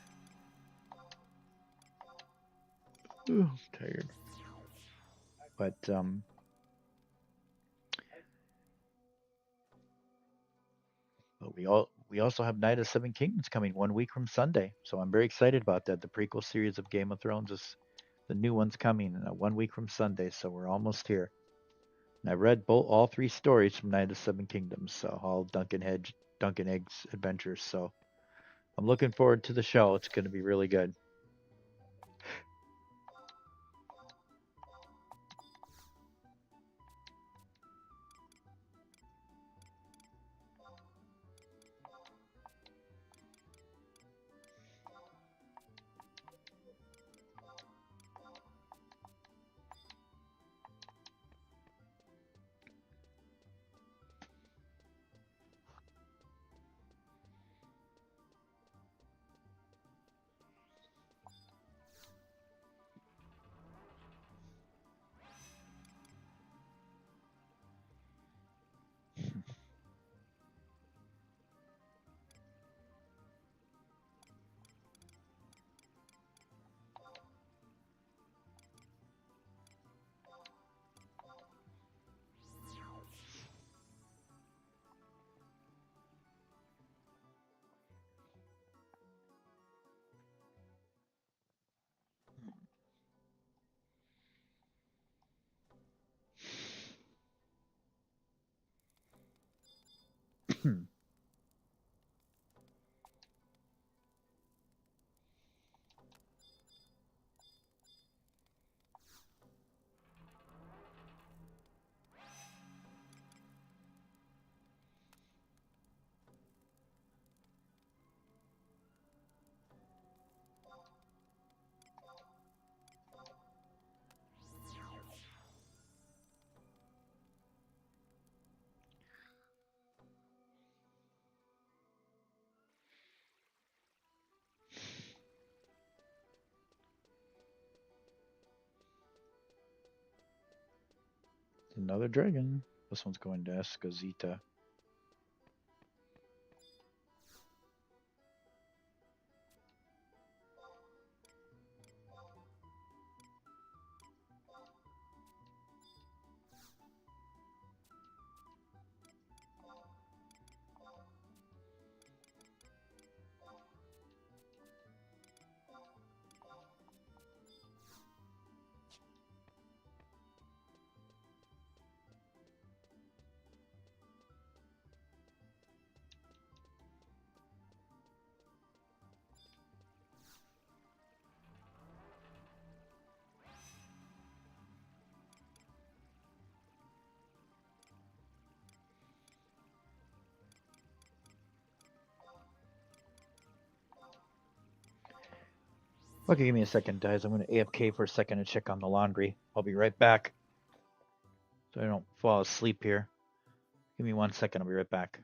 tired. But we also have Night of Seven Kingdoms coming 1 week from Sunday, so I'm very excited about that. The prequel series of Game of Thrones is the new one's coming 1 week from Sunday, so we're almost here. And I read all three stories from Night of Seven Kingdoms, so all Duncan Eggs adventures. So I'm looking forward to the show. It's going to be really good. Another dragon. This one's going to Escazita. Okay, give me a second, guys. I'm going to AFK for a second to check on the laundry. I'll be right back. So I don't fall asleep here. Give me 1 second. I'll be right back.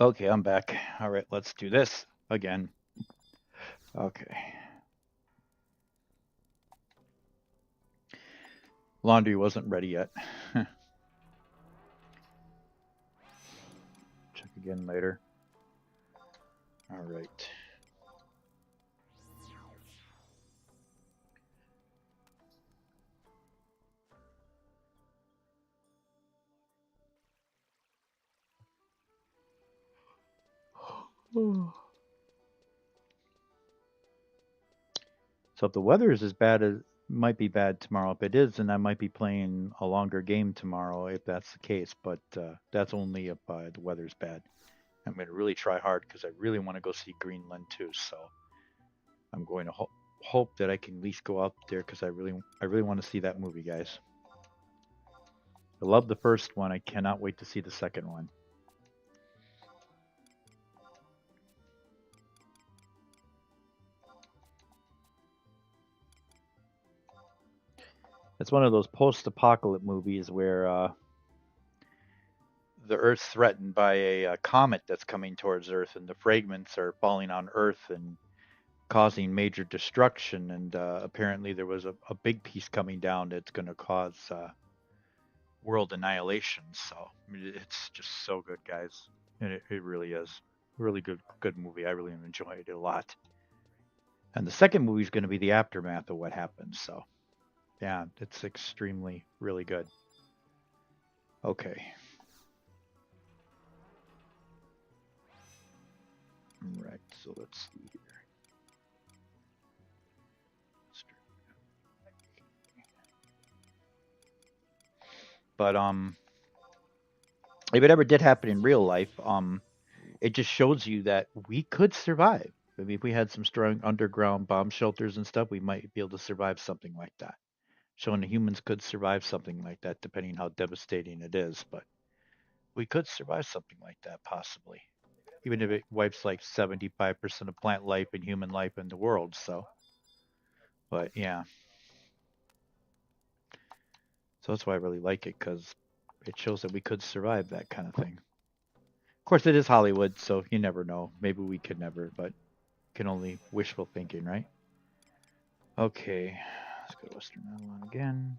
Okay, I'm back. All right, let's do this again. Okay. Laundry wasn't ready yet. Check again later. All right. So if the weather is as bad as might be bad tomorrow, if it is, then I might be playing a longer game tomorrow if that's the case. But that's only if the weather's bad. I'm going to really try hard because I really want to go see Greenland too. So I'm going to hope that I can at least go out there because I really want to see that movie, guys. I love the first one. I cannot wait to see the second one. It's one of those post-apocalypse movies where the Earth's threatened by a comet that's coming towards Earth, and the fragments are falling on Earth and causing major destruction. And apparently, there was a big piece coming down that's going to cause world annihilation. So I mean, it's just so good, guys, and it really is really good movie. I really enjoyed it a lot. And the second movie is going to be the aftermath of what happened. So yeah, it's extremely really good. Okay. Right. So let's see here. But if it ever did happen in real life, it just shows you that we could survive. I mean, if we had some strong underground bomb shelters and stuff, we might be able to survive something like that. Showing the humans could survive something like that, depending how devastating it is. But we could survive something like that, possibly, even if it wipes like 75% of plant life and human life in the world. So, but yeah, so that's why I really like it because it shows that we could survive that kind of thing. Of course, it is Hollywood, so you never know. Maybe we could never, but can only wishful thinking, right? Okay, let's go to Western Avalon again.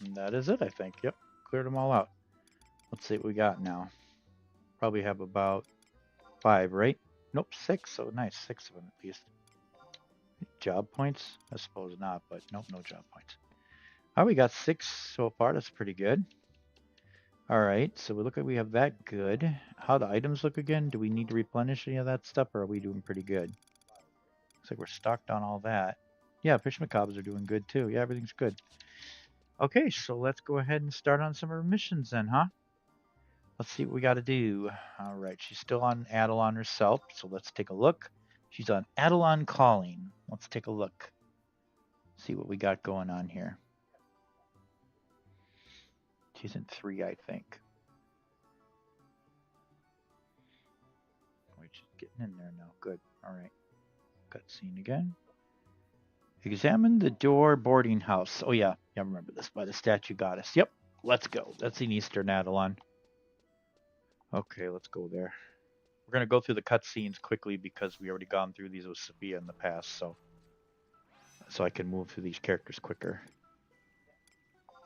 And that is it, I think. Yep, cleared them all out. Let's see what we got now. Probably have about 5, right? Nope, 6. So nice, 6 of them at least. Job points? I suppose not, but nope, no job points. Oh, we got 6 so far. That's pretty good. All right, so we look like we have that good. How the items look again? Do we need to replenish any of that stuff, or are we doing pretty good? Looks like we're stocked on all that. Yeah, fish macabres are doing good too. Yeah, everything's good. Okay, so let's go ahead and start on some of our missions then, huh? Let's see what we got to do. All right, she's still on Adelon herself, so let's take a look. She's on Adelon calling. Let's take a look. See what we got going on here. She's in 3, I think. Wait, she's getting in there now. Good. All right. Cutscene again. Examine the door boarding house. Oh, yeah. Yeah, I remember this by the statue goddess. Yep. Let's go. That's in Eastern Adelon. Okay, let's go there. We're going to go through the cutscenes quickly because we already gone through these with Sophia in the past, so I can move through these characters quicker.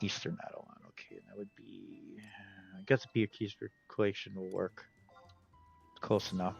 Eastern Adelon. Okay, that would be. I guess a P keys for collation will work. It's close enough.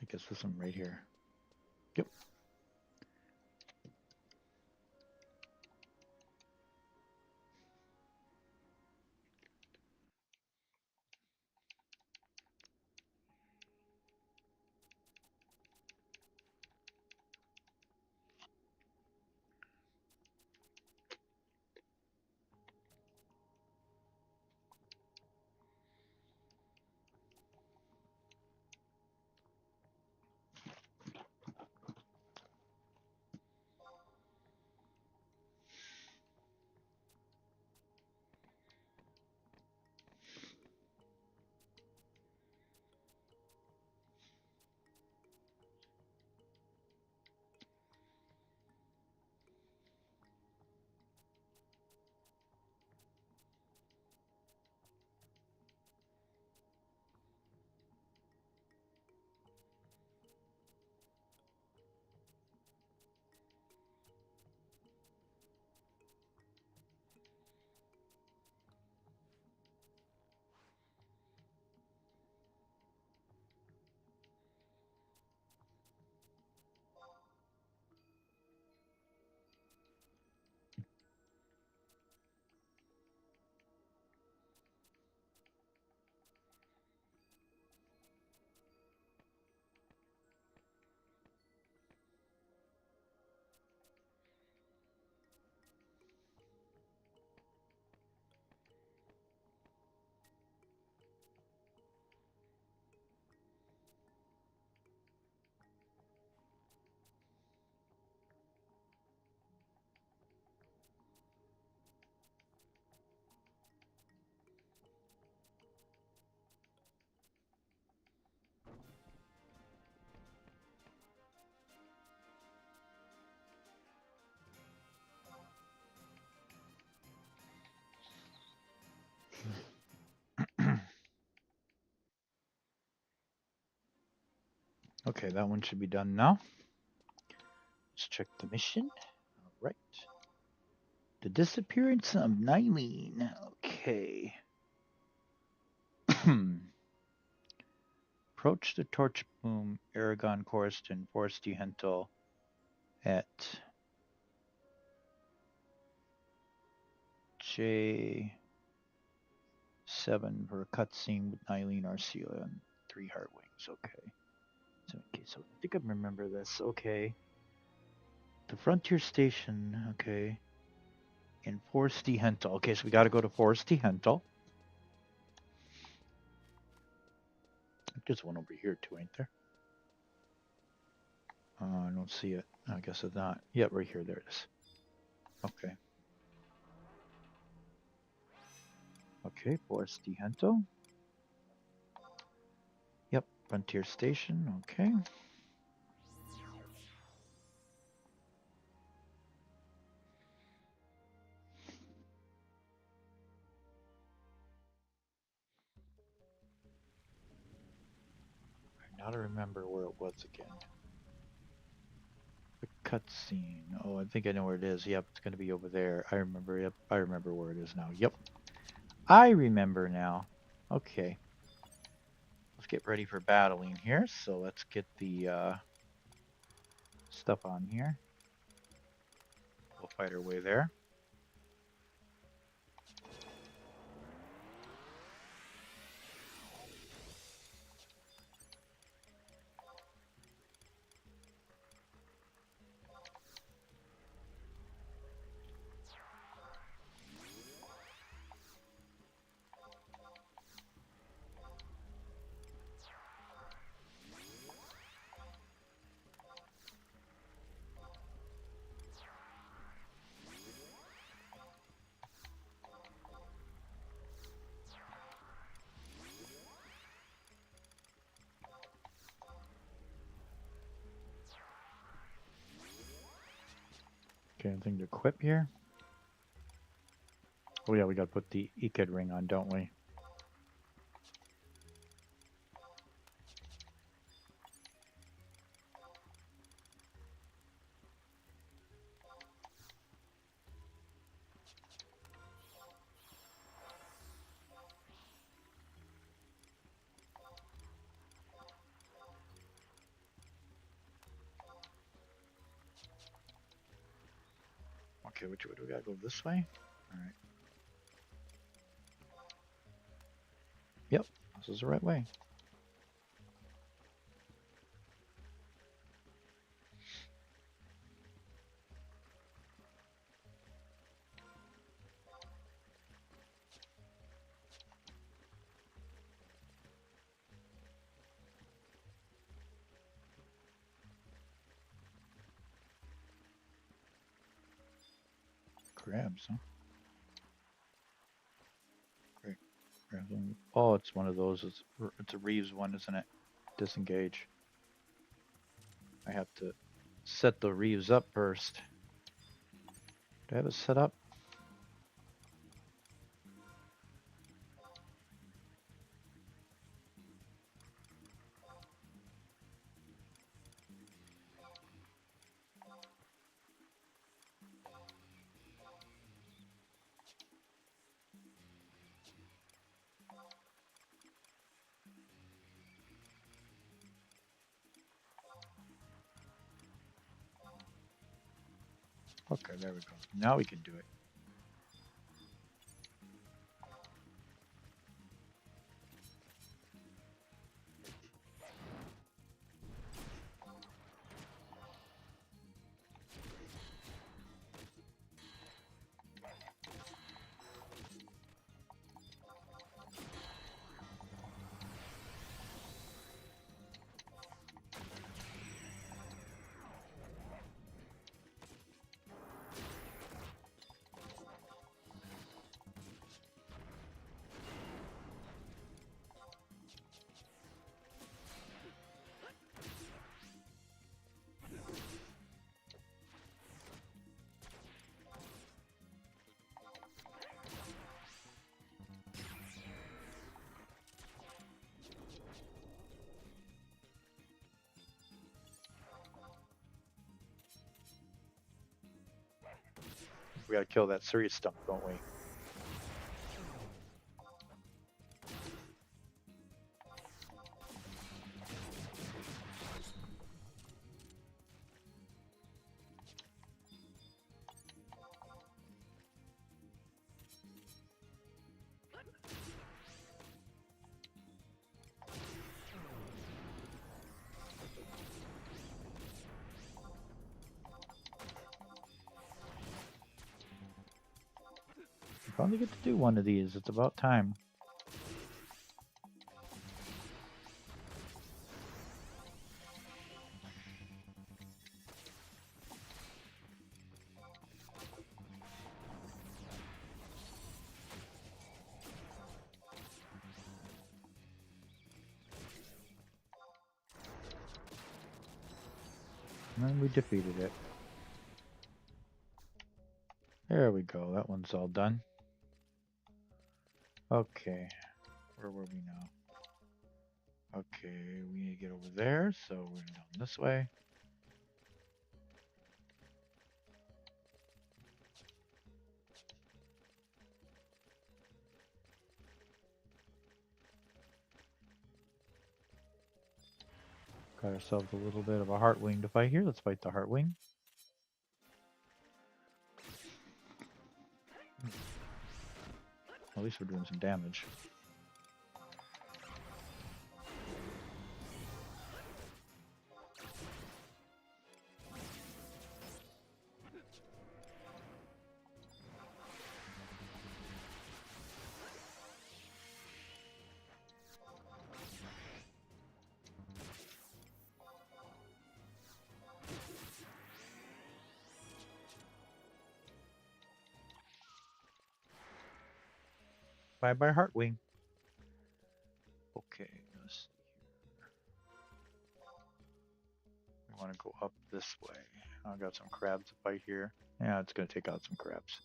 I guess this one right here. Yep. Okay, that one should be done now. Let's check the mission. All right. The disappearance of Nylene. Okay. Approach the torch boom, Aragon Coriston, Foresty Hentel at J7 for a cutscene with Nylene Arcia and 3 Heart Wings. Okay. So I think I remember this. Okay. The Frontier Station. Okay. In Foresty Hentel. Okay, so we got to go to Foresty Hentel. There's one over here too, ain't there? I don't see it. I guess it's not. Yeah, right here. There it is. Okay. Okay, Foresty Hentel. Yep, Frontier Station. Okay. Now to remember where it was again. The cutscene. Oh, I think I know where it is. Yep, it's going to be over there. I remember. Yep, I remember where it is now. Yep. I remember now. Okay. Let's get ready for battling here. So let's get the stuff on here. We'll fight our way there. Okay, anything to equip here? Oh yeah, we got to put the Ekid ring on, don't we? Okay, which way do we gotta go? This way? Alright. Yep, this is the right way. Crabs, huh? Great. Crabs. Oh, it's one of those. It's a Reeves one, isn't it? Disengage. I have to set the Reeves up first. Do I have it set up? Okay, there we go. Now we can do it. We gotta kill that serious stump, don't we? We finally get to do one of these. It's about time. And then we defeated it. There we go. That one's all done. Okay. Where were we now? Okay, we need to get over there, so we're going down this way. Got ourselves a little bit of a Heartwing to fight here. Let's fight the Heartwing. At least we're doing some damage. Bye bye Heartwing. Okay, let's see here. We want to go up this way. I got some crabs to fight here. Yeah, it's going to take out some crabs.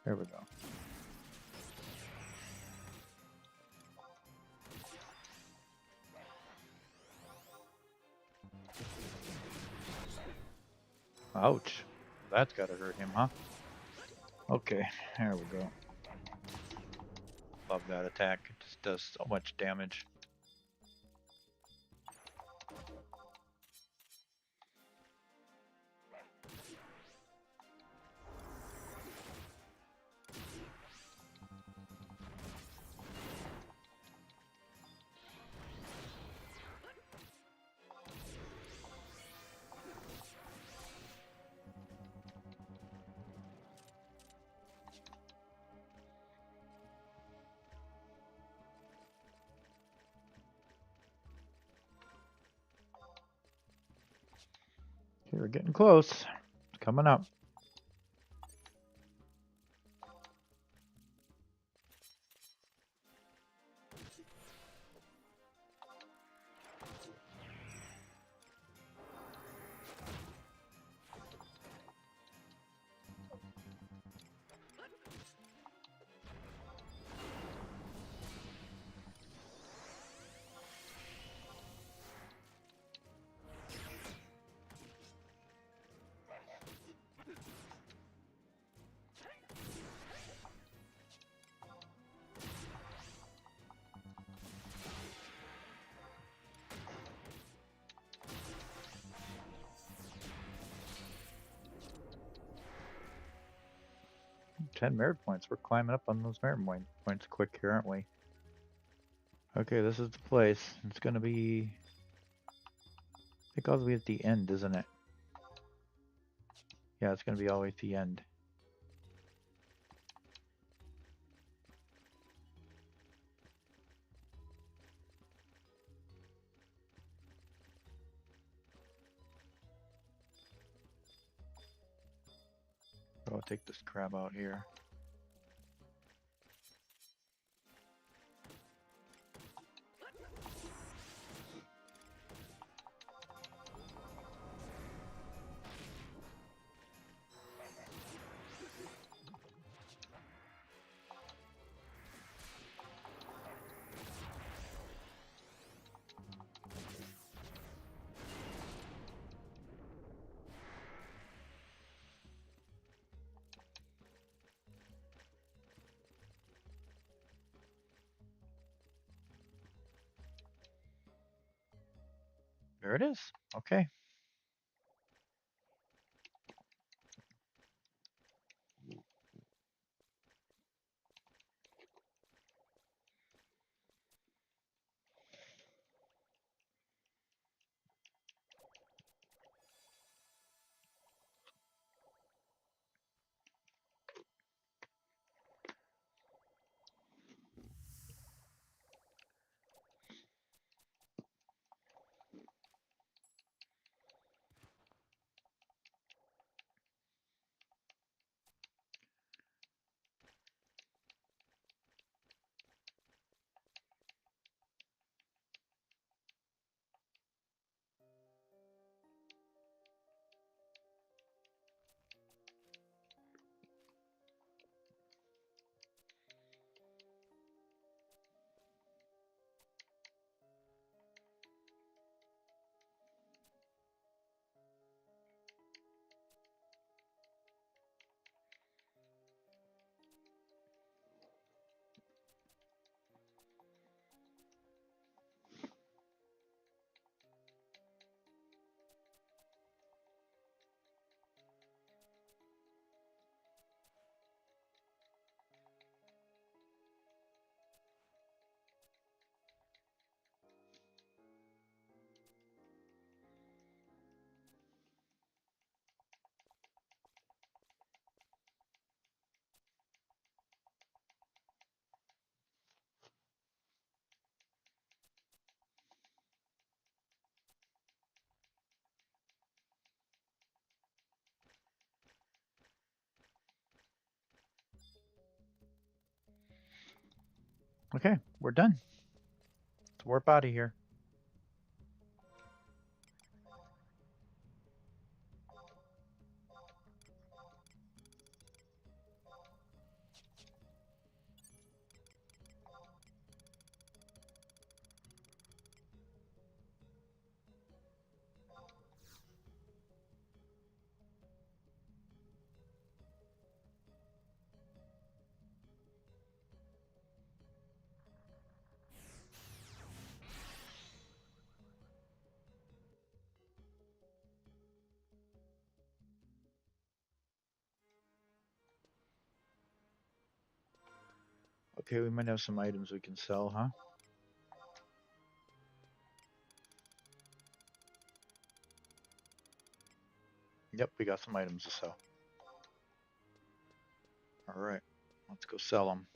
There we go. Ouch. That's gotta hurt him, huh? Okay, there we go. Love that attack. It just does so much damage. We're getting close. It's coming up. Ten merit points. We're climbing up on those merit points quick here, aren't we? Okay, this is the place. It's gonna be, I think, all the way at the end, isn't it? Yeah, it's gonna be all the way at the end. I'll take this crab out here. There it is. Okay. Okay, we're done. Let's warp out of here. Okay, we might have some items we can sell, huh? Yep, we got some items to sell. All right, let's go sell them.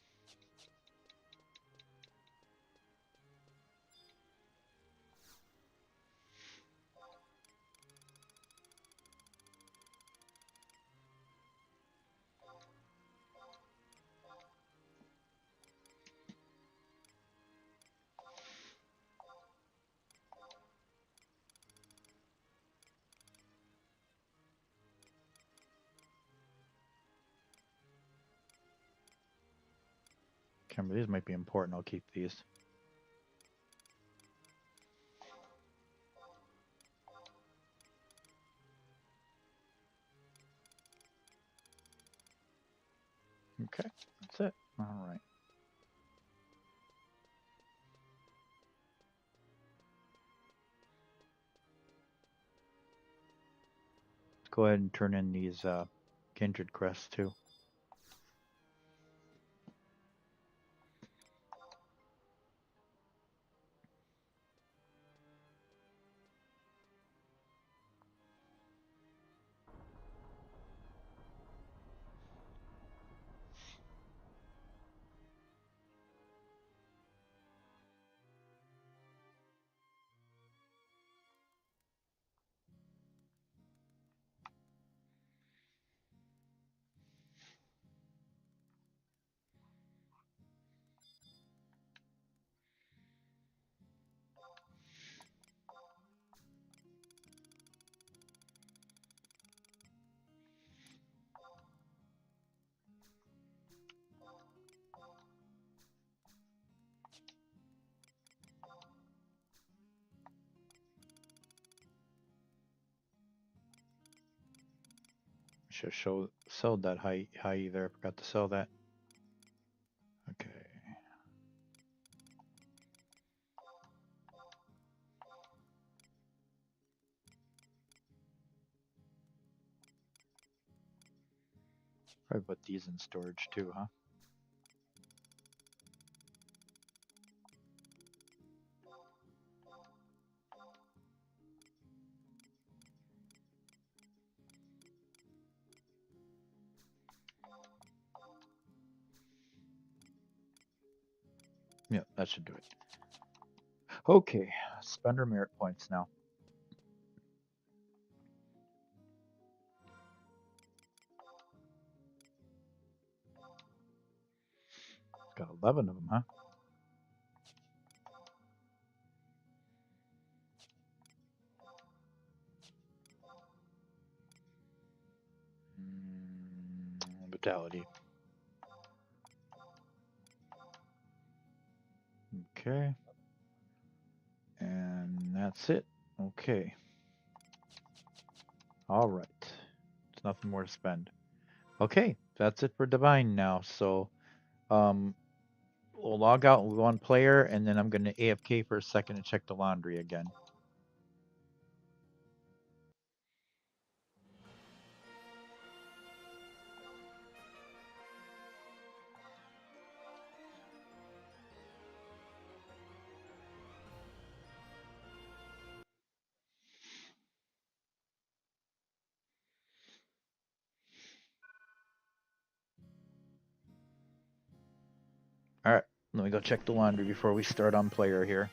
Remember, these might be important. I'll keep these. Okay, that's it. All right. Let's go ahead and turn in these kindred crests too. Should have sold that high there. Forgot to sell that. Okay. Probably put these in storage too, huh? Yeah, that should do it. Okay, spend our merit points now. Got 11 of them, huh? Vitality. Okay. And that's it. Okay. All right. There's nothing more to spend. Okay, that's it for Divine now. So, we'll log out and we'll go on player, and then I'm going to AFK for a second and check the laundry again. All right, let me go check the laundry before we start on player here.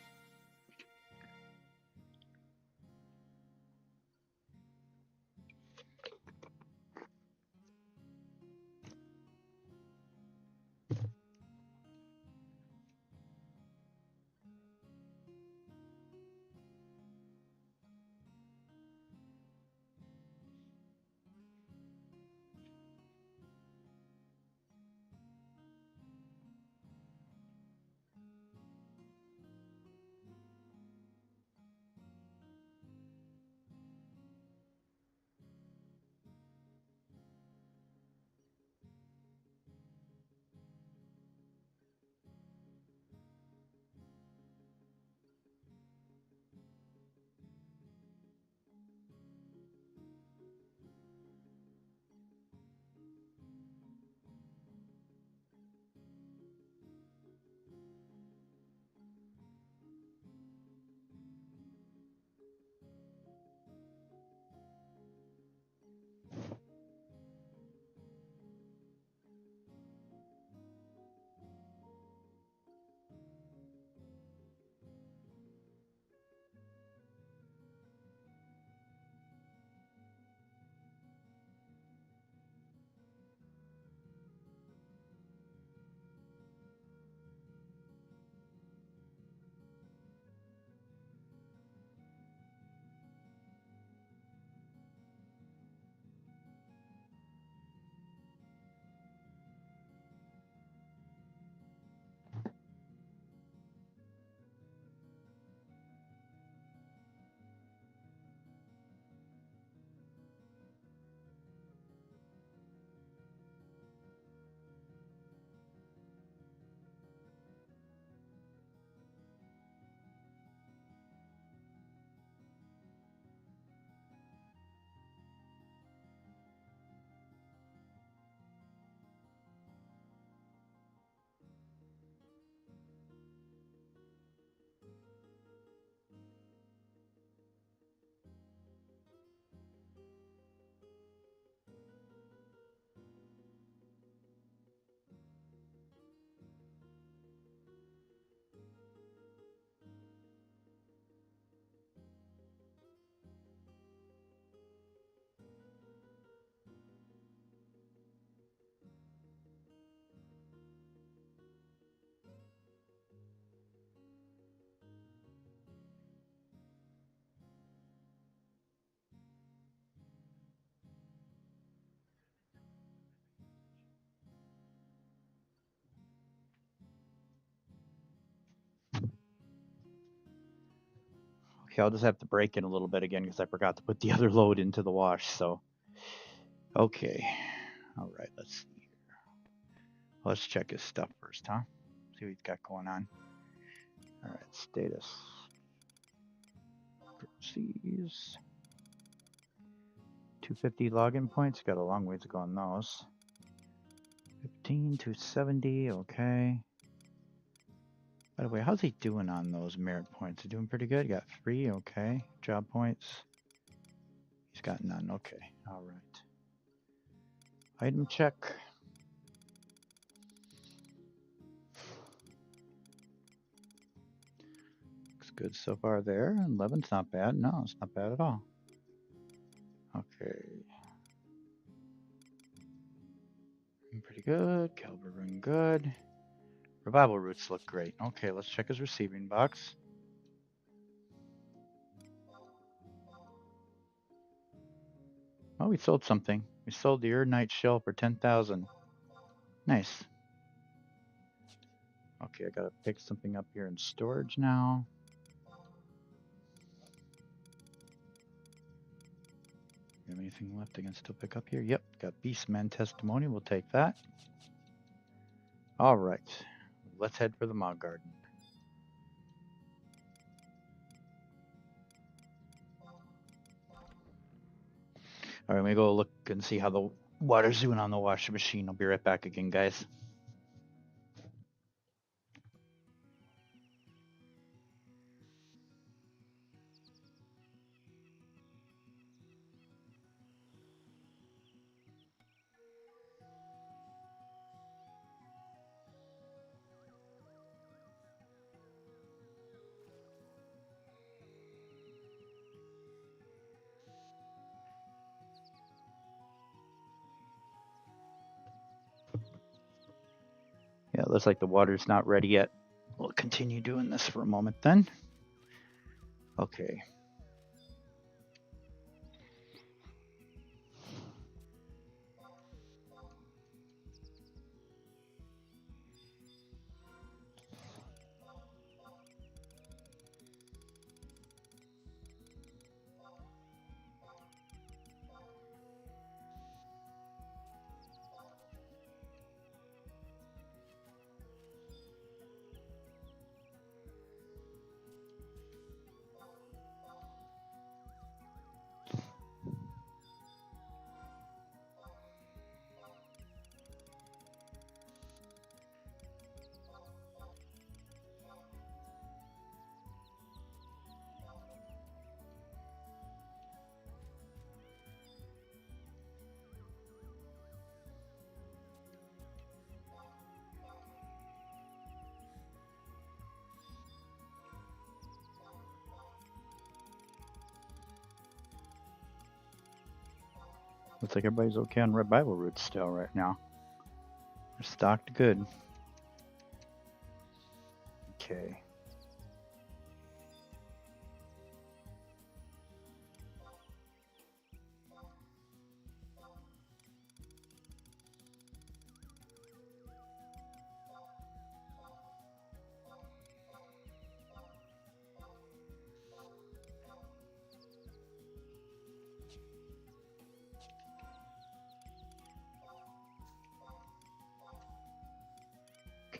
Okay, I'll just have to break in a little bit again because I forgot to put the other load into the wash. So, okay. All right, let's see here. Let's check his stuff first, huh? See what he's got going on. All right, status. Proceeds. 250 login points. Got a long way to go on those. 15 to 70. Okay. By the way, how's he doing on those merit points? He's doing pretty good. Got 3. Okay. Job points. He's got none. Okay. All right. Item check. Looks good so far there. 11's not bad. No, it's not bad at all. Okay. Pretty good. Caliber rune good. Revival roots look great. Okay, let's check his receiving box. Oh, we sold something. We sold the Urdnite shell for 10,000. Nice. Okay, I gotta pick something up here in storage now. You have anything left I can still pick up here? Yep, got Beastman testimony. We'll take that. All right, let's head for the Mog Garden. All right, let me go look and see how the water's doing on the washing machine. I'll be right back again, guys. Yeah, it looks like the water's not ready yet. We'll continue doing this for a moment then. Okay. Looks like everybody's okay on revival roots still right now. They're stocked good. Okay.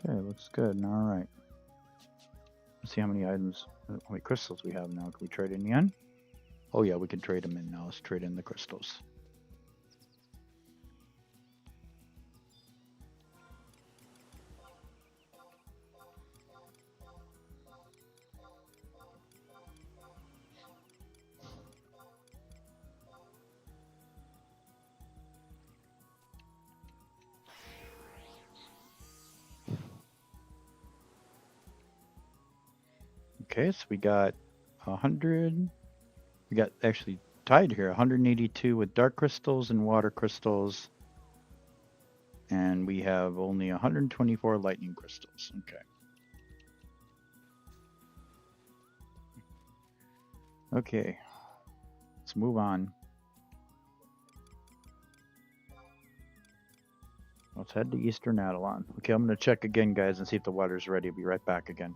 Okay, looks good. All right. Let's see how many items, how many crystals we have now. Can we trade in the end? Oh yeah, we can trade them in now. Let's trade in the crystals. Okay, so we got 100. We got actually tied here, 182 with dark crystals and water crystals. And we have only 124 lightning crystals. Okay. Okay. Let's move on. Let's head to Eastern Adelon. Okay, I'm going to check again, guys, and see if the water's ready. I'll be right back again.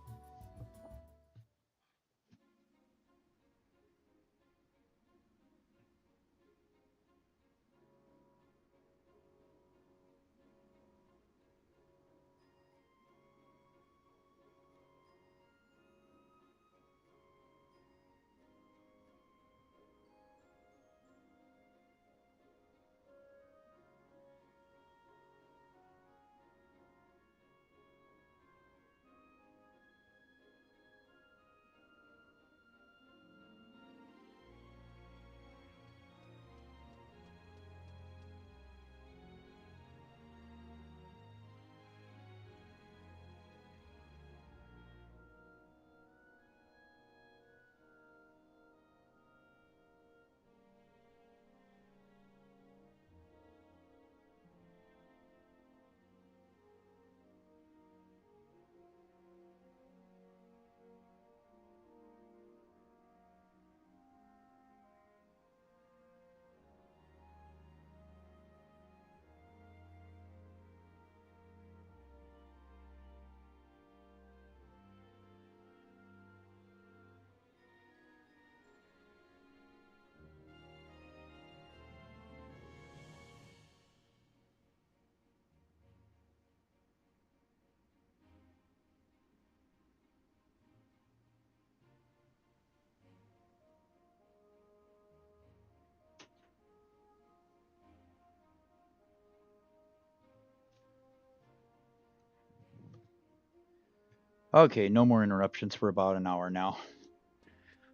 Okay, no more interruptions for about an hour now.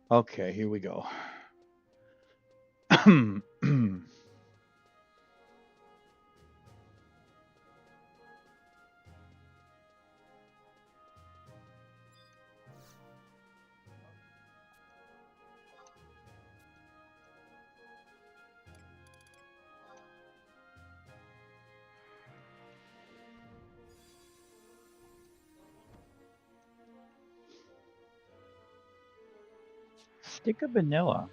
Okay, here we go. Stick of vanilla.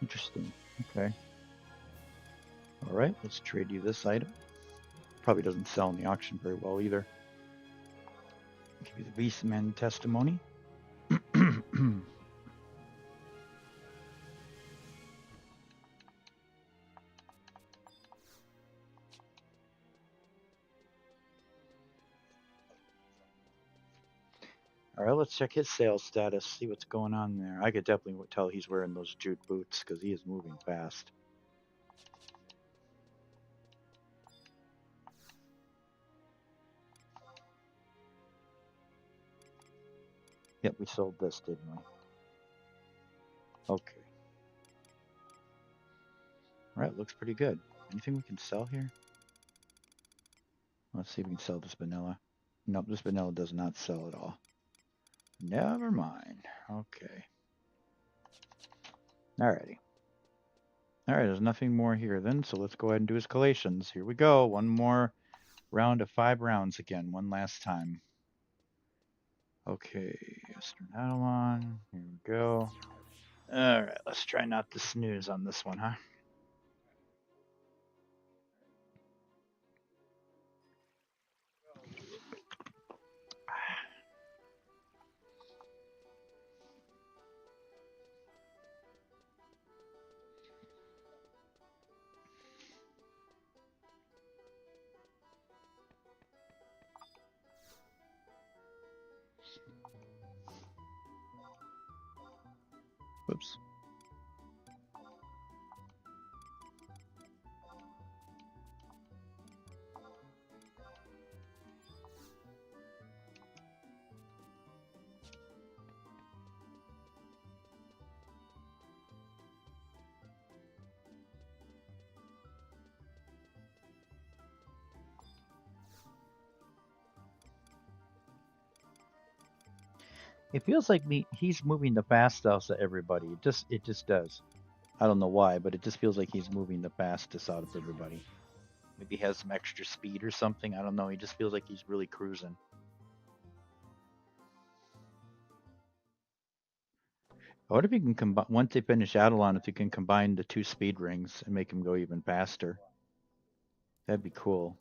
Interesting. Okay. All right, let's trade you this item. Probably doesn't sell in the auction very well either. Give you the Beastman testimony. All right, let's check his sales status, see what's going on there. I could definitely tell he's wearing those jute boots because he is moving fast. Yep, we sold this, didn't we? Okay. All right, looks pretty good. Anything we can sell here? Let's see if we can sell this vanilla. Nope, this vanilla does not sell at all. Never mind. Okay. Alrighty. Alright, there's nothing more here then, so let's go ahead and do his collations. Here we go. One more round of 5 rounds again, one last time. Okay, Eastern Adelon. Here we go. Alright, let's try not to snooze on this one, huh? Whoops. It feels like he's moving the fastest out of everybody. It just does. I don't know why, but it just feels like he's moving the fastest out of everybody. Maybe he has some extra speed or something. I don't know. He just feels like he's really cruising. I wonder if you can combine once they finish Adelon, if you can combine the 2 speed rings and make him go even faster. That'd be cool.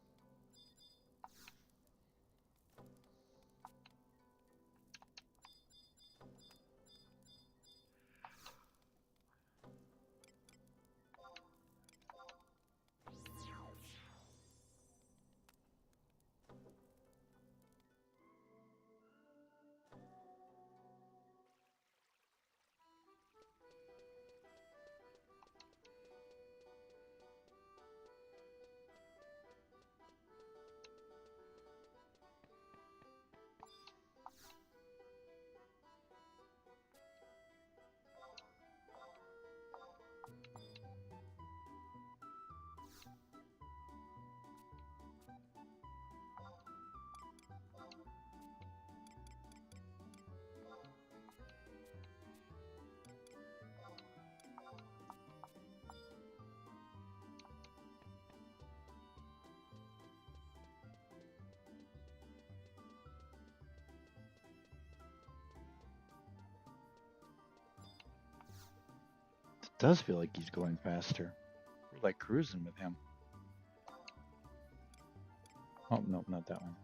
It does feel like he's going faster. We're like cruising with him. Oh, no, not that one.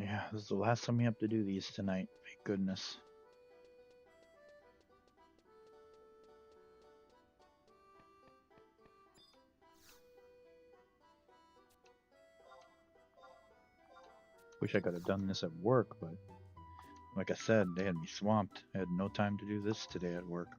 Yeah, this is the last time we have to do these tonight. Thank goodness. Wish I could have done this at work, but like I said, they had me swamped. I had no time to do this today at work.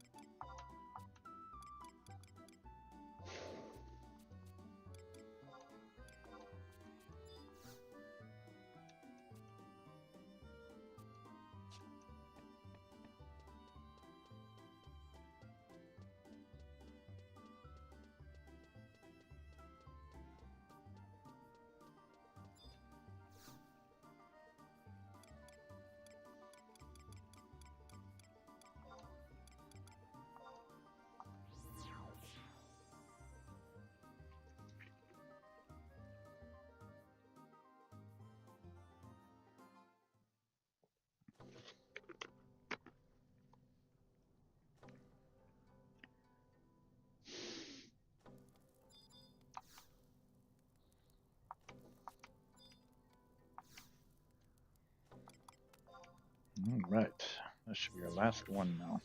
All right, that should be our last one now.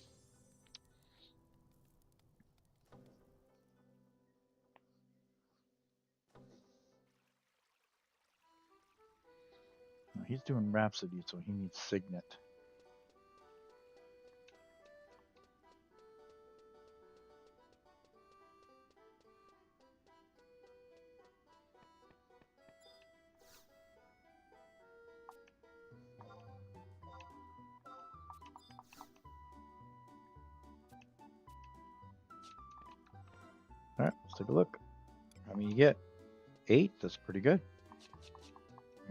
He's doing Rhapsody, so he needs Signet. All right, let's take a look. How many you get? 8. That's pretty good.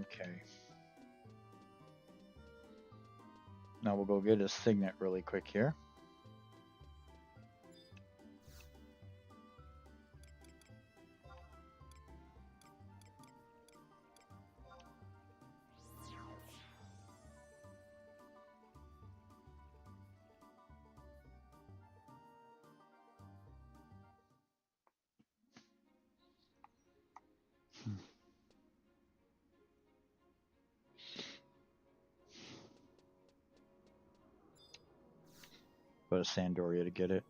Okay. Now we'll go get his Signet really quick here. Go to Sandoria to get it.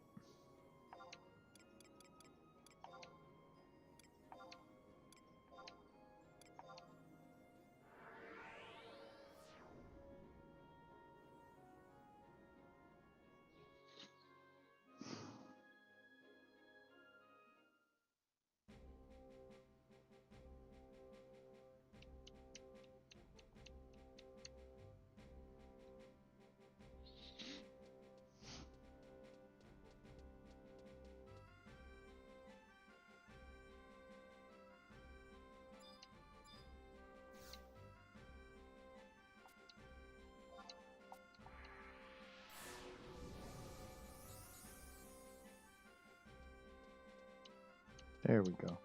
There we go.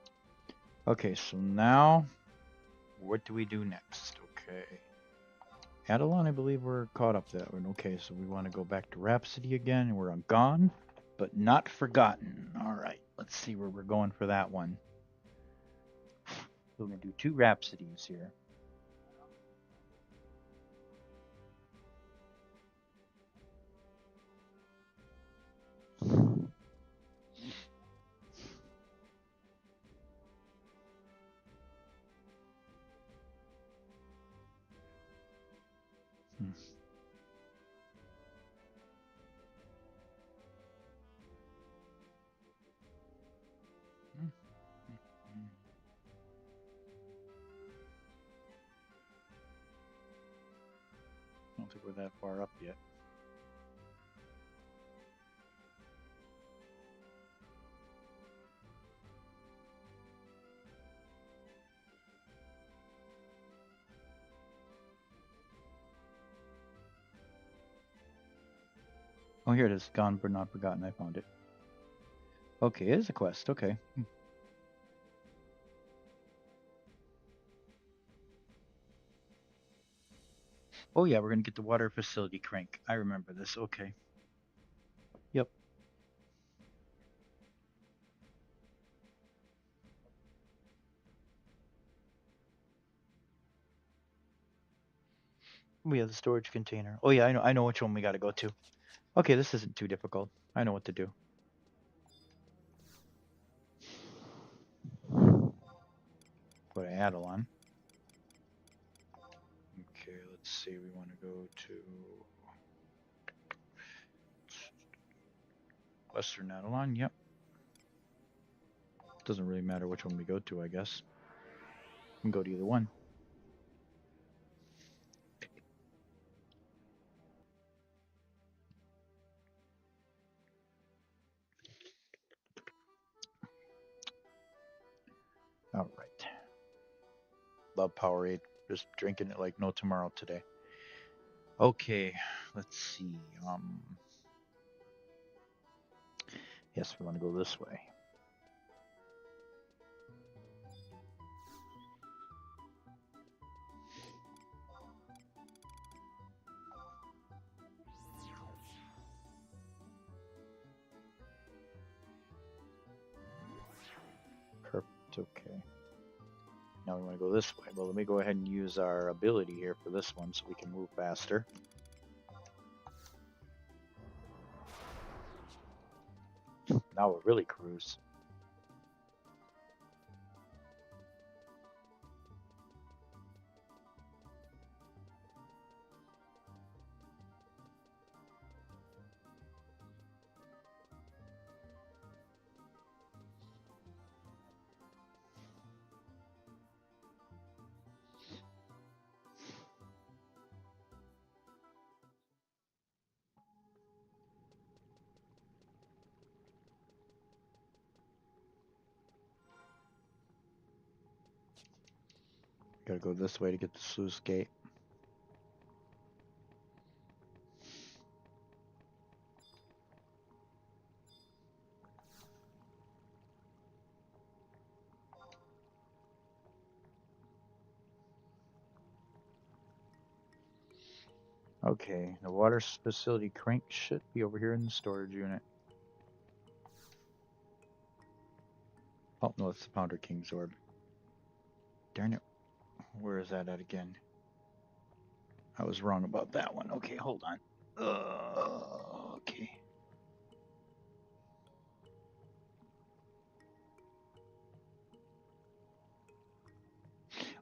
Okay, so now what do we do next? Okay. Adelon, I believe we're caught up that one. Okay, so we want to go back to Rhapsody again. We're on Gone, but not forgotten. All right, let's see where we're going for that one. We're going to do 2 Rhapsodies here. I don't think we're that far up yet. Oh, here it is. Gone but not forgotten. I found it. Okay, it is a quest. Okay. Oh yeah, we're gonna get the water facility crank. I remember this. Okay. Yep. We have the storage container. Oh yeah, I know which one we got to go to. Okay, this isn't too difficult. I know what to do. Go to Adelon. Okay, let's see. We want to go to Western Adelon. Yep. Doesn't really matter which one we go to, I guess. We can go to either one. All right. Love Powerade. Just drinking it like no tomorrow today. Okay, let's see. Yes, we want to go this way. Perfect. Okay. Now we want to go this way. Well, let me go ahead and use our ability here for this one so we can move faster. Now we'll really cruise. Gotta go this way to get the sluice gate. Okay, the water facility crank should be over here in the storage unit. Oh, no, it's the Pounder King's orb. Darn it. Where is that at again? I was wrong about that one. Okay, hold on. Okay.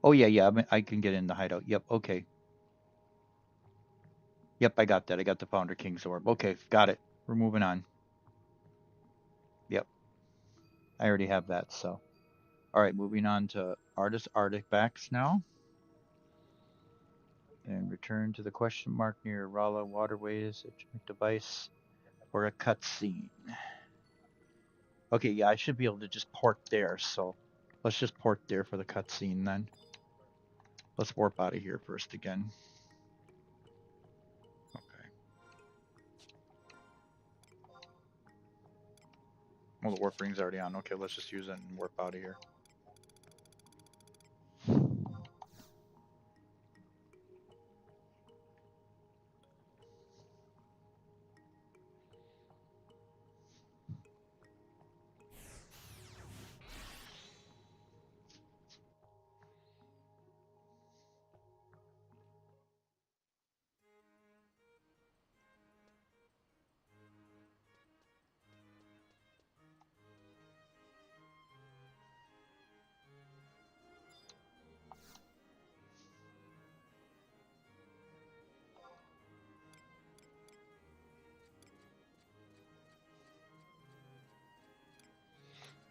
Oh, yeah, I can get in the hideout. Yep, okay. Yep, I got that. I got the Founder King's orb. Okay, got it. We're moving on. Yep. I already have that, so. All right, moving on to artist artifacts now. And return to the question mark near Rala Waterways, a device, or a cutscene. Okay, yeah, I should be able to just port there, so let's just port there for the cutscene then. Let's warp out of here first again. Okay. Well, the warp ring's already on. Okay, let's just use it and warp out of here.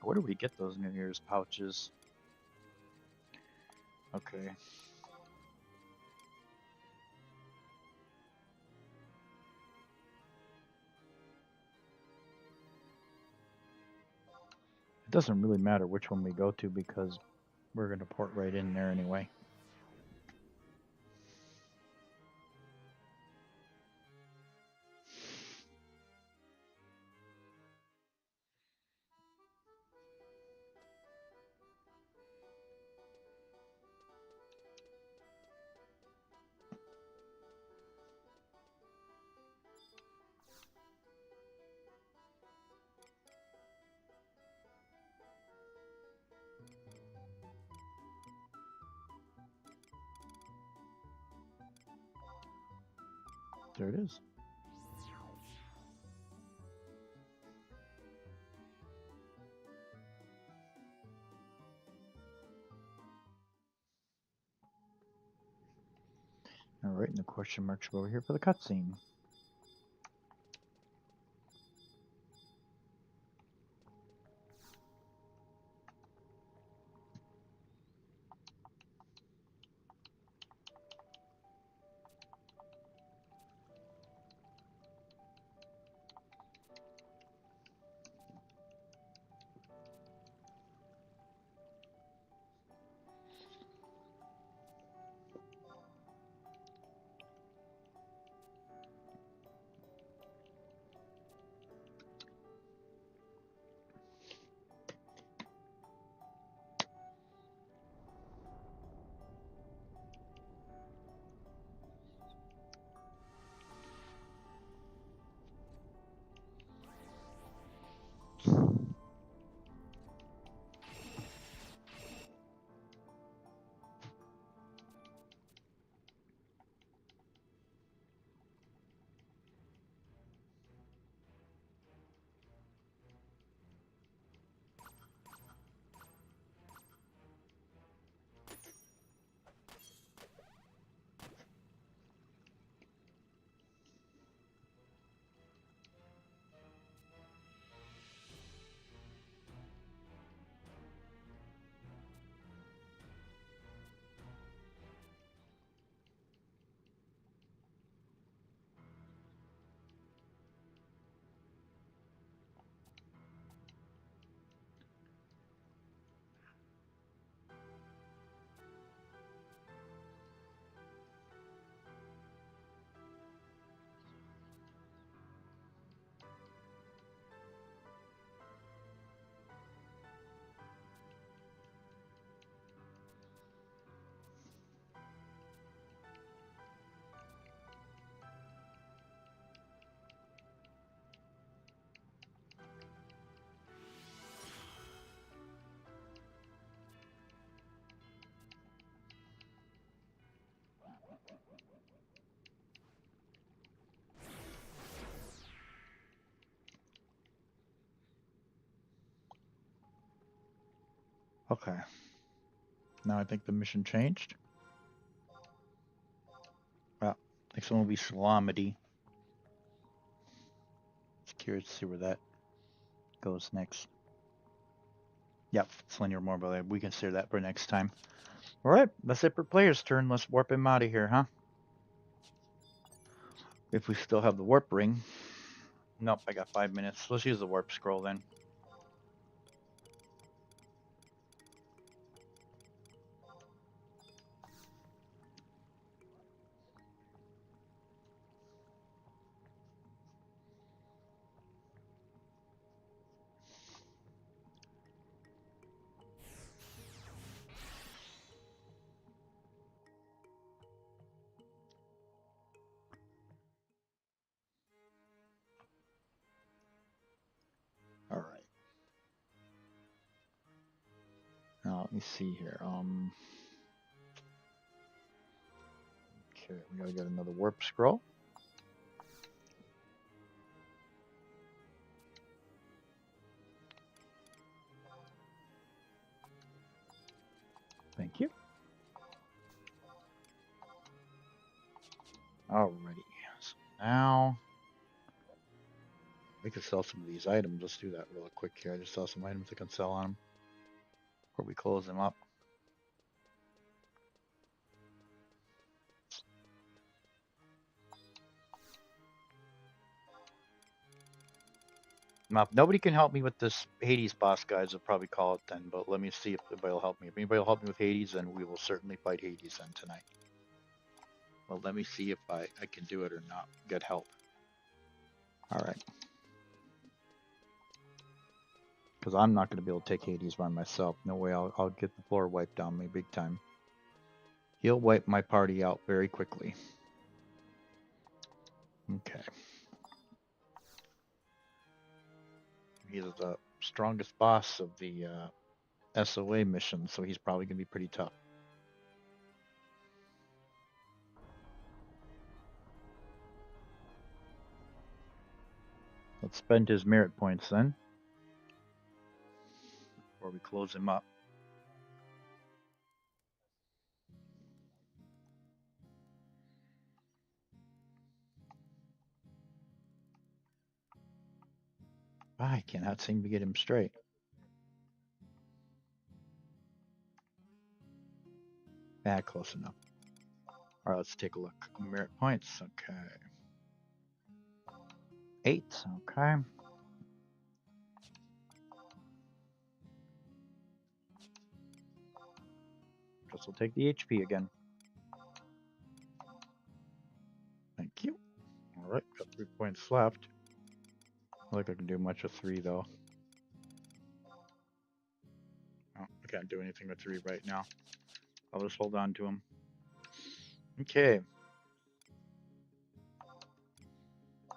Where do we get those New Year's pouches? Okay. It doesn't really matter which one we go to because we're going to port right in there anyway. There it is. All right, and the question mark should go over here for the cutscene. Okay. Now I think the mission changed. Well, next one will be Salamity. Just curious to see where that goes next. Yep, it's linear more, but we can consider that for next time. All right, that's it for player's turn. Let's warp him out of here, huh? If we still have the warp ring. Nope, I got 5 minutes. Let's use the warp scroll then. All right. Now let me see here. Okay, we gotta get another warp scroll. Thank you. Alrighty. So now we could sell some of these items. Let's do that real quick here. I just saw some items I can sell on them before we close them up. Now, if nobody can help me with this Hades boss, guys, I'll probably call it then. But let me see if anybody will help me. If anybody will help me with Hades, then we will certainly fight Hades then tonight. Well, let me see if I can do it or not. Get help. All right. Because I'm not going to be able to take Hades by myself. No way. I'll get the floor wiped on me big time. He'll wipe my party out very quickly. Okay. He's the strongest boss of the SOA mission, so he's probably going to be pretty tough. Let's spend his merit points then, before we close him up. I cannot seem to get him straight. Close enough. All right, let's take a look. Merit points. Okay. 8. Okay. Guess we'll take the HP again. Thank you. All right, got 3 points left. I like I can do much with 3 though. Oh, I can't do anything with 3 right now. I'll just hold on to him. Okay.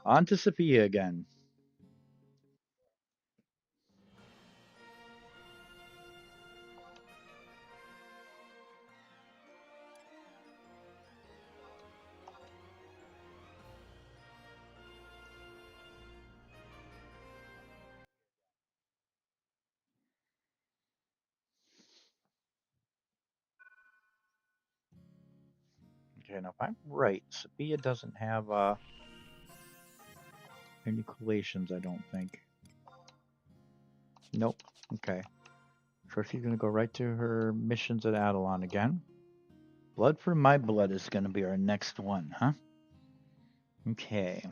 On to Sophia again. Okay, now if I'm right, Sophia doesn't have any collations, I don't think. Nope. Okay. So she's gonna go right to her missions at Adelon again. Blood for My Blood is gonna be our next one, huh? Okay.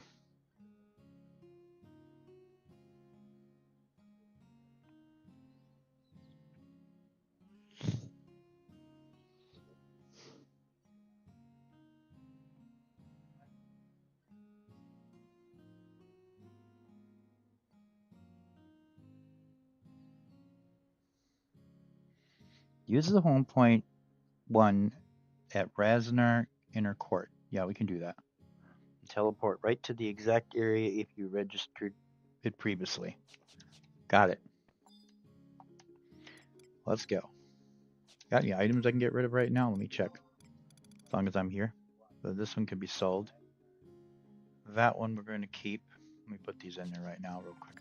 Use the home point 1 at Rasnar Inner Court. Yeah, we can do that. Teleport right to the exact area if you registered it previously. Got it. Let's go. Got any items I can get rid of right now? Let me check. As long as I'm here. So this one can be sold. That one we're going to keep. Let me put these in there right now real quick.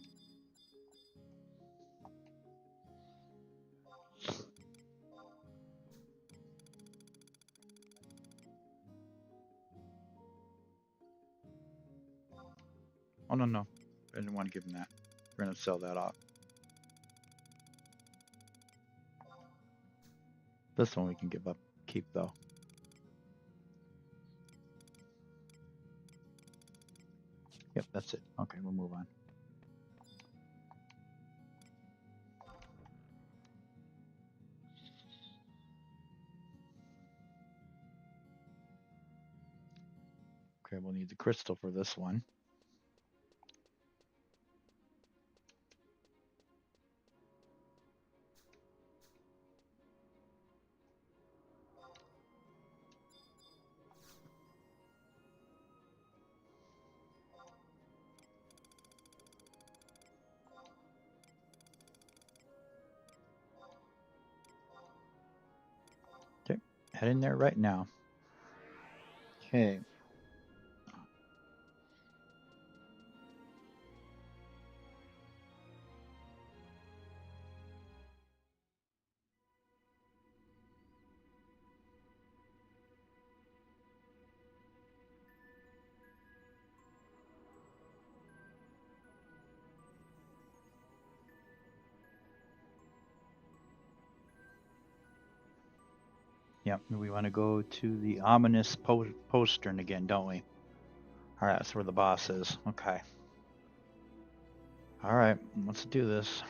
Oh, no. I didn't want to give him that. We're going to sell that off. This one we can keep though. Yep, that's it. Okay, we'll move on. Okay, we'll need the crystal for this one. Okay, head in there right now. Okay. Yep, we want to go to the ominous postern again, don't we? Alright, that's where the boss is. Okay. Alright, let's do this.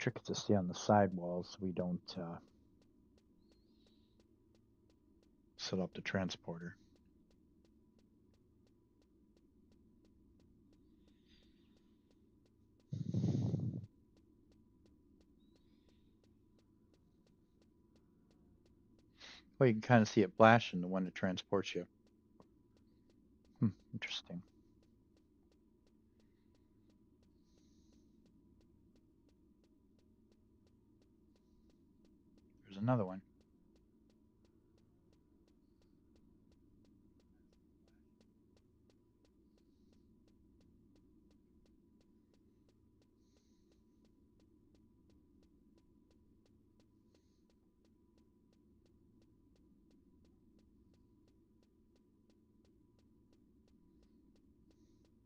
trick is to stay on the side walls so we don't set up the transporter. Well, you can kind of see it flashing the one that transports you. Interesting. There's another one.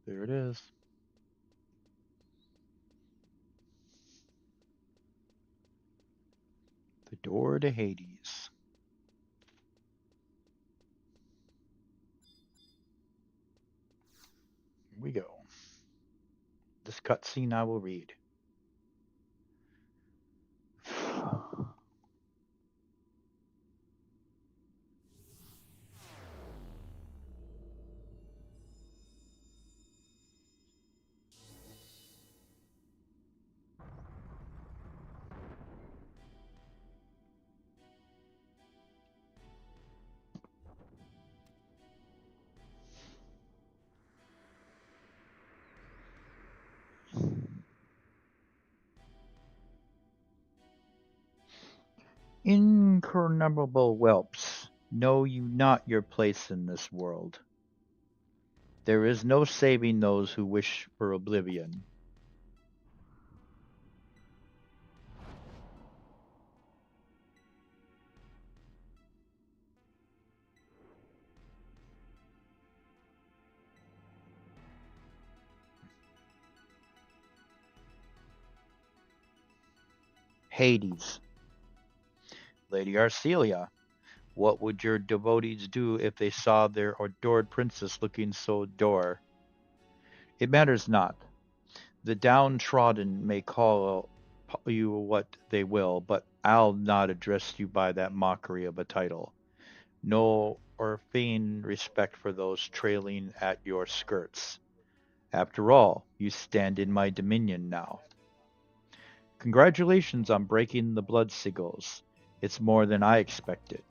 There it is. The door to Hades. Here we go. This cutscene I will read. Incornable whelps, know you not your place in this world. There is no saving those who wish for oblivion. Hades. Lady Arcelia, what would your devotees do if they saw their adored princess looking so dour? It matters not. The downtrodden may call you what they will, but I'll not address you by that mockery of a title. No, or feign respect for those trailing at your skirts. After all, you stand in my dominion now. Congratulations on breaking the blood sigils. It's more than I expected.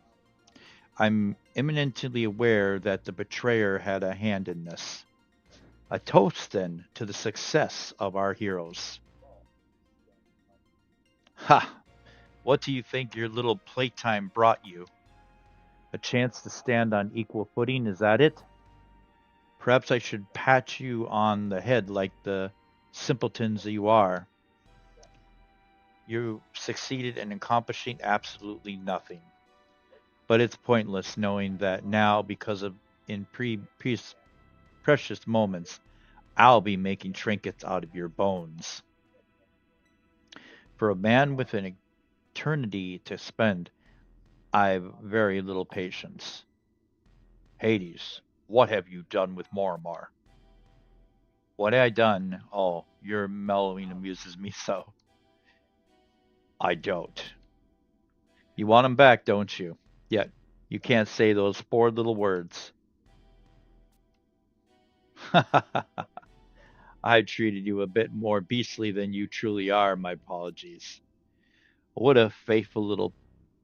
I'm eminently aware that the betrayer had a hand in this. A toast, then, to the success of our heroes. Ha! What do you think your little playtime brought you? A chance to stand on equal footing, is that it? Perhaps I should pat you on the head like the simpletons you are. You succeeded in accomplishing absolutely nothing. But it's pointless knowing that now, because of in precious moments, I'll be making trinkets out of your bones. For a man with an eternity to spend, I've very little patience. Hades, what have you done with Moramar? What have I done? Oh, your mellowing amuses me so. I don't. You want him back, don't you? Yet, you can't say those four little words. I treated you a bit more beastly than you truly are, my apologies. What a faithful little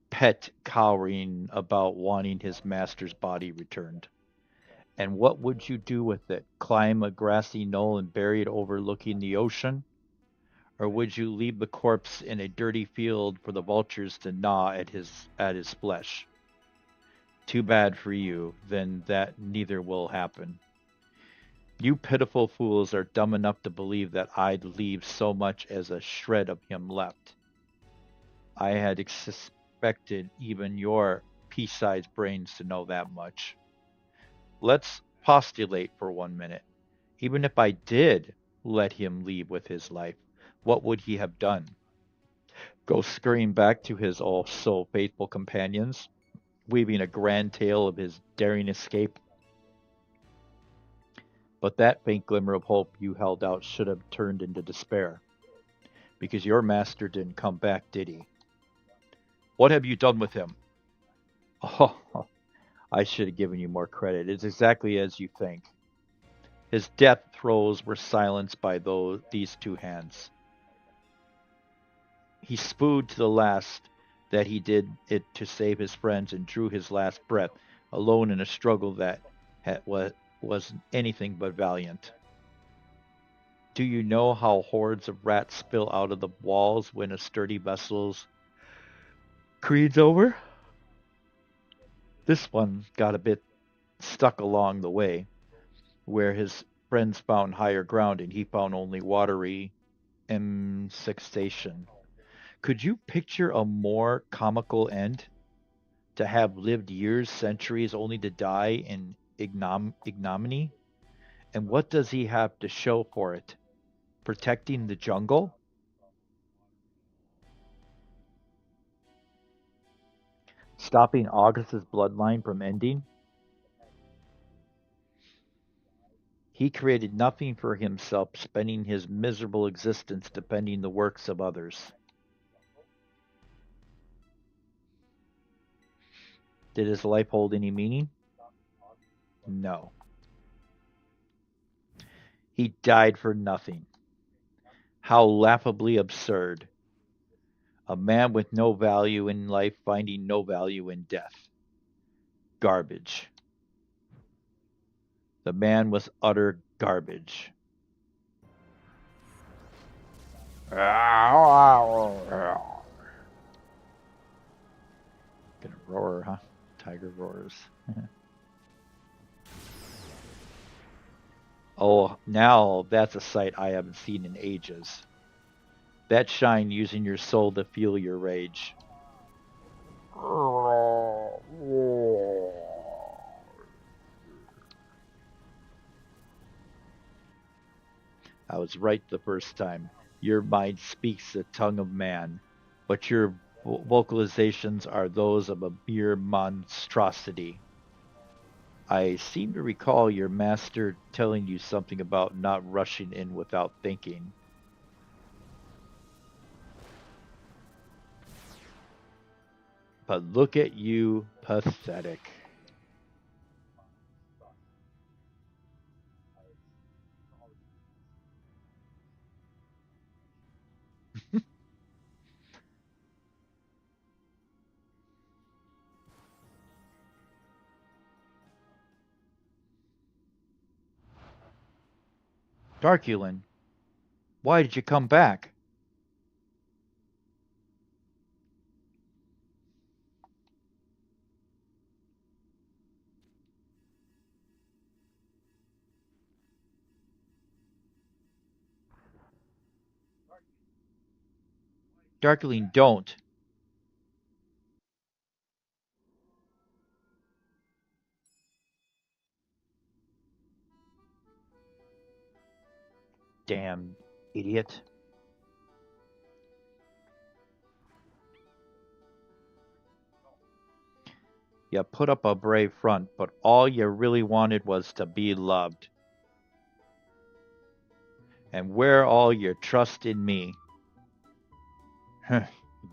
pet cowering about wanting his master's body returned. And what would you do with it? Climb a grassy knoll and bury it overlooking the ocean? Or would you leave the corpse in a dirty field for the vultures to gnaw at his flesh? Too bad for you, then that neither will happen. You pitiful fools are dumb enough to believe that I'd leave so much as a shred of him left. I had suspected even your pea-sized brains to know that much. Let's postulate for 1 minute. Even if I did let him leave with his life, what would he have done? Go scurrying back to his oh so faithful companions, weaving a grand tale of his daring escape? But that faint glimmer of hope you held out should have turned into despair. Because your master didn't come back, did he? What have you done with him? Oh, I should have given you more credit. It's exactly as you think. His death throes were silenced by these two hands. He spooed to the last that he did it to save his friends and drew his last breath, alone in a struggle that was anything but valiant. Do you know how hordes of rats spill out of the walls when a sturdy vessel's creeds over? This one got a bit stuck along the way, where his friends found higher ground and he found only watery station. Could you picture a more comical end? To have lived years, centuries, only to die in ignominy? And what does he have to show for it? Protecting the jungle? Stopping August's bloodline from ending? He created nothing for himself, spending his miserable existence defending the works of others. Did his life hold any meaning? No. He died for nothing. How laughably absurd. A man with no value in life finding no value in death. Garbage. The man was utter garbage. Gonna roar, huh? Tiger roars. Oh, now that's a sight I haven't seen in ages. That shine using your soul to fuel your rage. I was right the first time. Your mind speaks the tongue of man, but your vocalizations are those of a mere monstrosity. I seem to recall your master telling you something about not rushing in without thinking. But look at you, pathetic. Darkulin, why did you come back? Darkulin, don't. Damn idiot. You put up a brave front, but all you really wanted was to be loved. And where all your trust in me?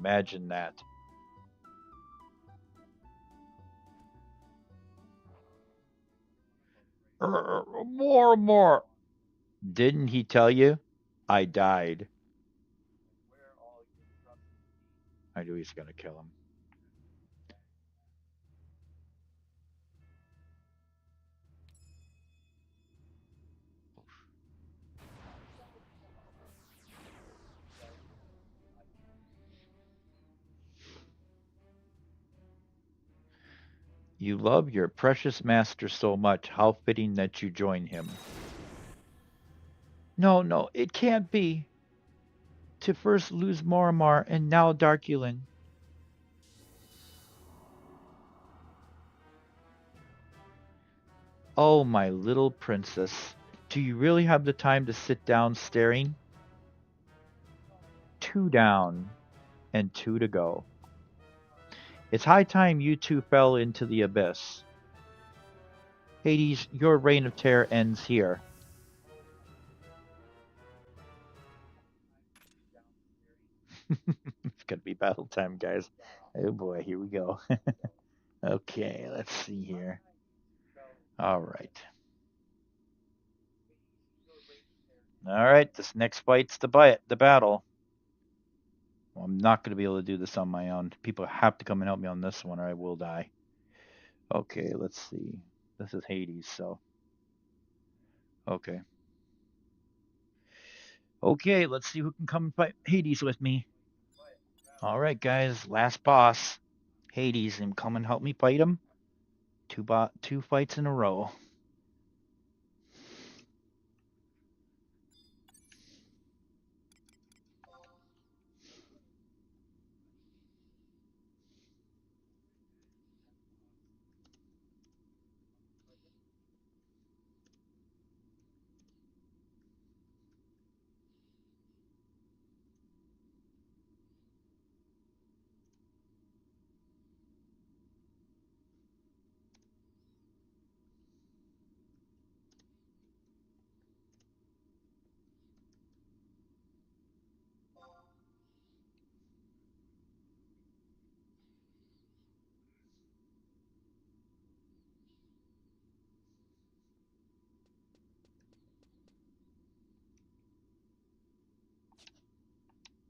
Imagine that. More. Didn't he tell you? I died. I knew he's gonna kill him. You love your precious master so much, how fitting that you join him. No, it can't be. To first lose Moramar and now Darkulin. Oh, my little princess. Do you really have the time to sit down staring? 2 down and 2 to go. It's high time you two fell into the abyss. Hades, your reign of terror ends here. It's gonna be battle time, guys. Oh boy, here we go. Okay, let's see here. All right. All right, this next fight's the battle. Well, I'm not going to be able to do this on my own. People have to come and help me on this one, or I will die. Okay, let's see. This is Hades, so okay. Okay, let's see who can come and fight Hades with me. All right, guys, last boss, Hades, and come and help me fight him. Two fights in a row.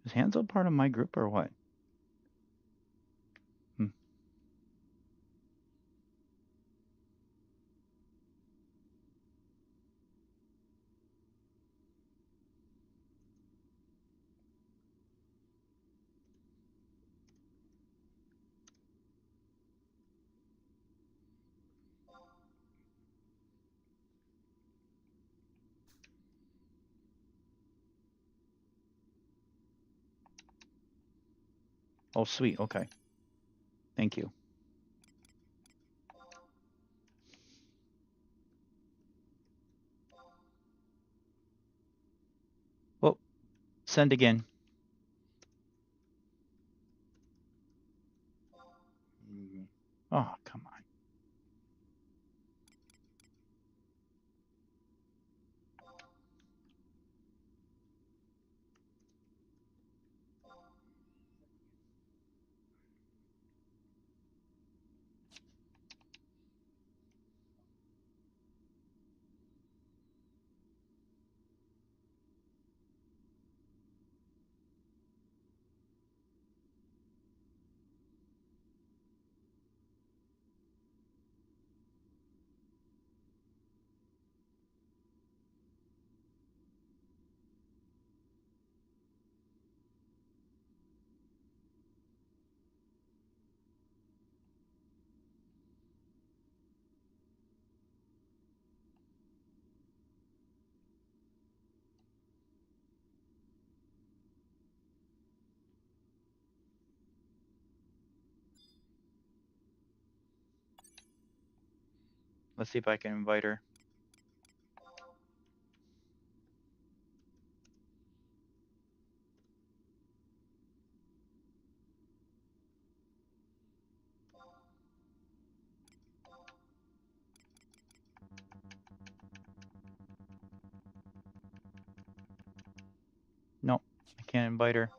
Is Hansel part of my group or what? Hmm. Oh, sweet. Okay. Thank you. Oh, send again. Oh, come on. Let's see if I can invite her. No, I can't invite her.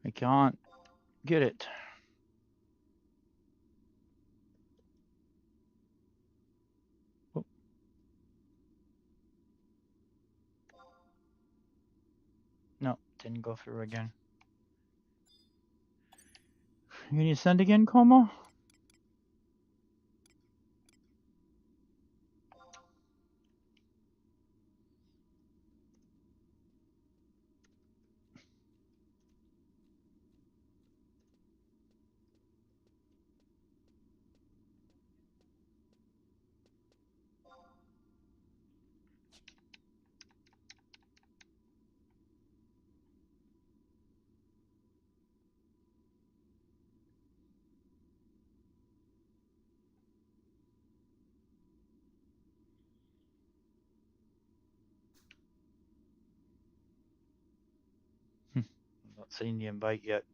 I can't get it. Oh. No, didn't go through again. Can you send again, Como? Not seeing the invite yet.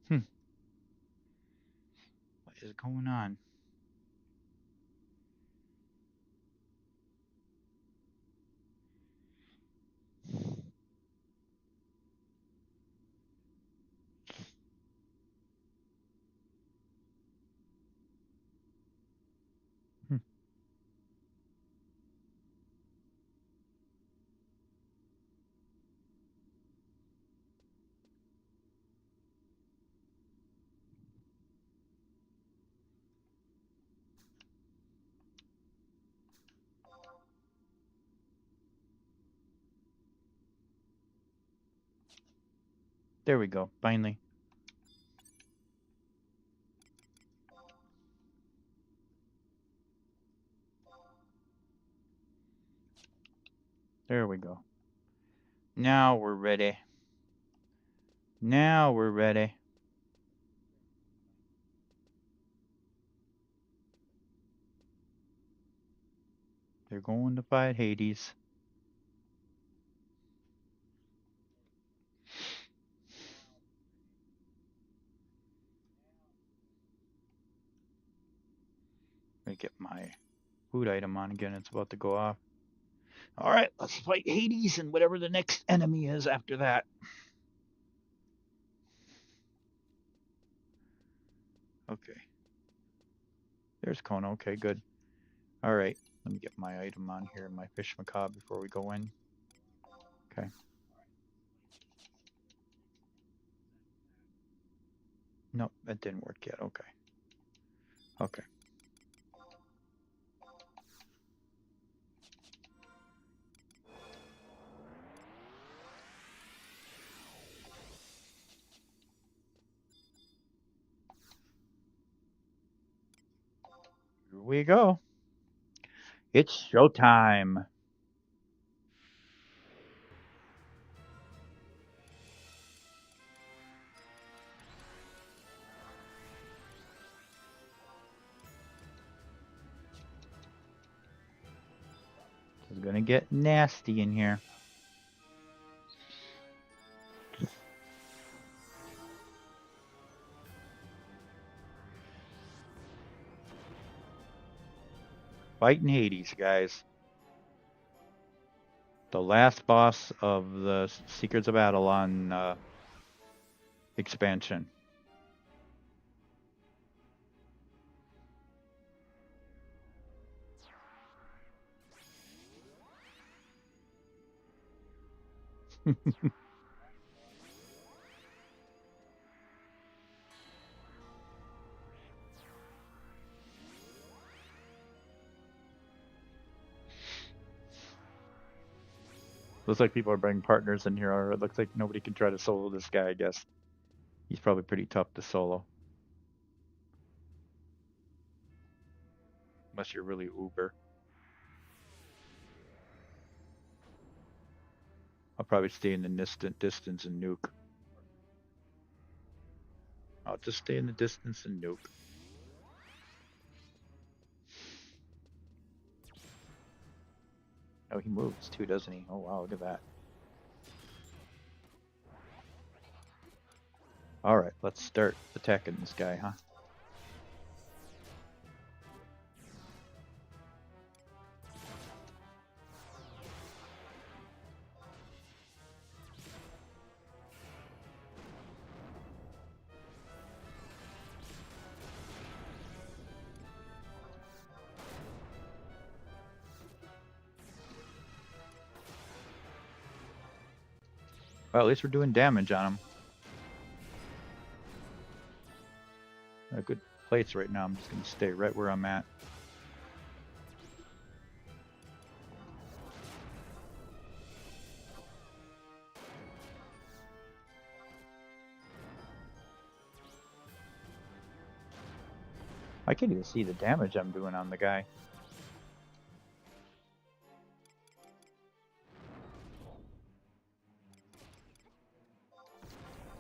What is going on? There we go. Finally. There we go. Now we're ready. Now we're ready. They're going to fight Hades. Let me get my food item on again. It's about to go off. All right, let's fight Hades and whatever the next enemy is after that. Okay. There's Kona. Okay, good. All right. Let me get my item on here, my fish macabre, before we go in. Okay. Nope, that didn't work yet. Okay. Okay. Here we go. It's showtime. It's gonna get nasty in here. Fighting Hades, guys. The last boss of the Secrets of Adelon expansion. Looks like people are bringing partners in here, or it looks like nobody can try to solo this guy, I guess. He's probably pretty tough to solo. Unless you're really uber. I'll probably stay in the distance and nuke. I'll just stay in the distance and nuke. Oh, he moves too, doesn't he? Oh, wow, look at that. Alright, let's start attacking this guy, huh? Well, at least we're doing damage on him. A good place right now. I'm just going to stay right where I'm at. I can't even see the damage I'm doing on the guy.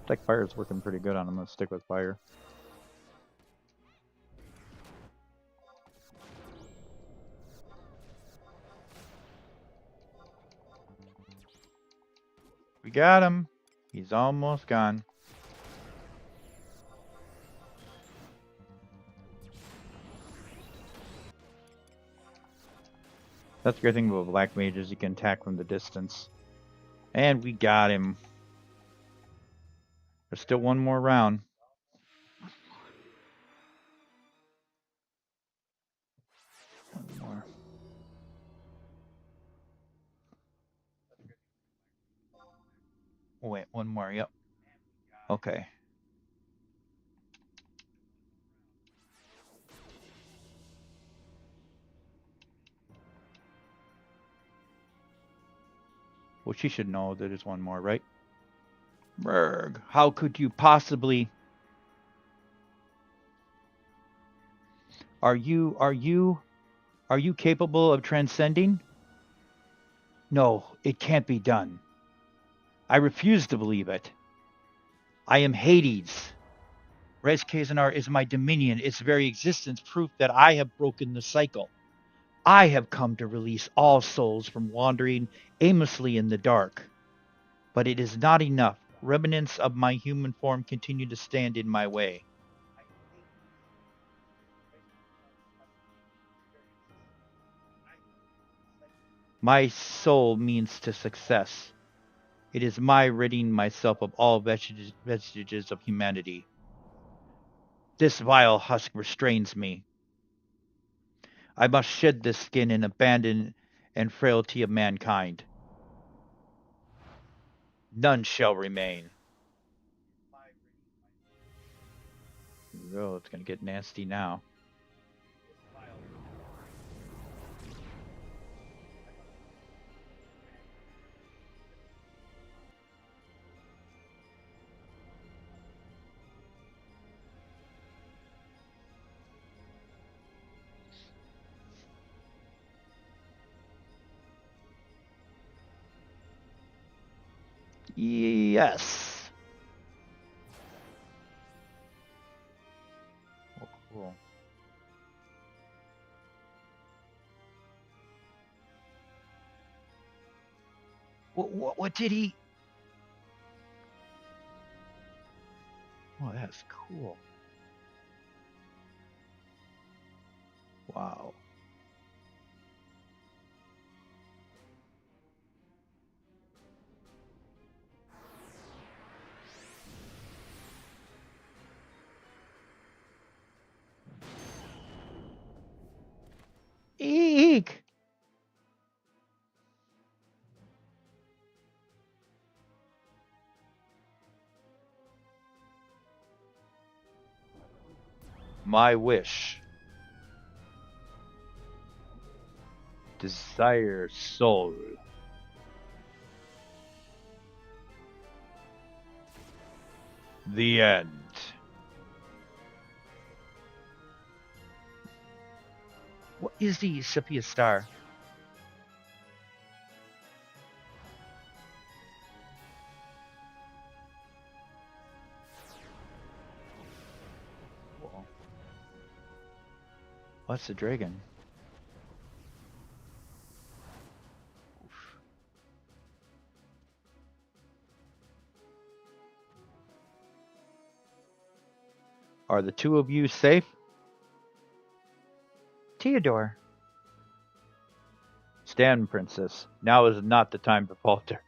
Like fire's working pretty good on him. Let's stick with fire. We got him. He's almost gone. That's the great thing about Black Mage is you can attack from the distance. And we got him. There's still one more round. One more. Oh, wait, one more. Yep. Okay. Well, she should know that there's one more, right? Berg, how could you possibly? Are you capable of transcending? No, it can't be done. I refuse to believe it. I am Hades. Res Kazanar is my dominion, its very existence proof that I have broken the cycle. I have come to release all souls from wandering aimlessly in the dark. But it is not enough. Remnants of my human form continue to stand in my way. My soul means to success. It is my ridding myself of all vestiges of humanity. This vile husk restrains me. I must shed this skin and abandon and frailty of mankind. None shall remain. Oh, it's gonna get nasty now. Yes. Oh, cool. What did he? Oh, that's cool. Wow. Eek. My wish. Desire soul. The end. What is the Sepia star? Whoa. What's the dragon? Oof. Are the two of you safe? Theodore. Stand, princess. Now is not the time to falter.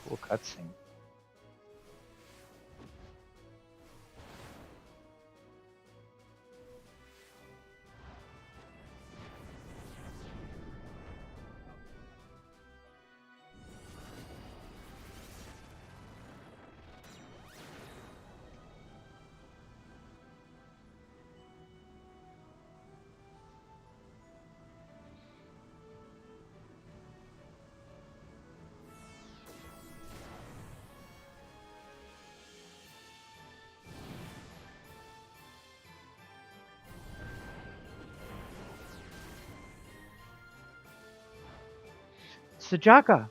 Cool cutscene. Sajaka.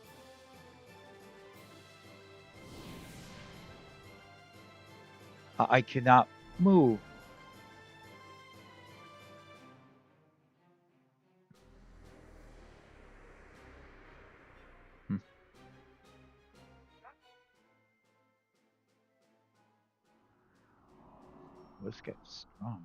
I cannot move. This guy's strong.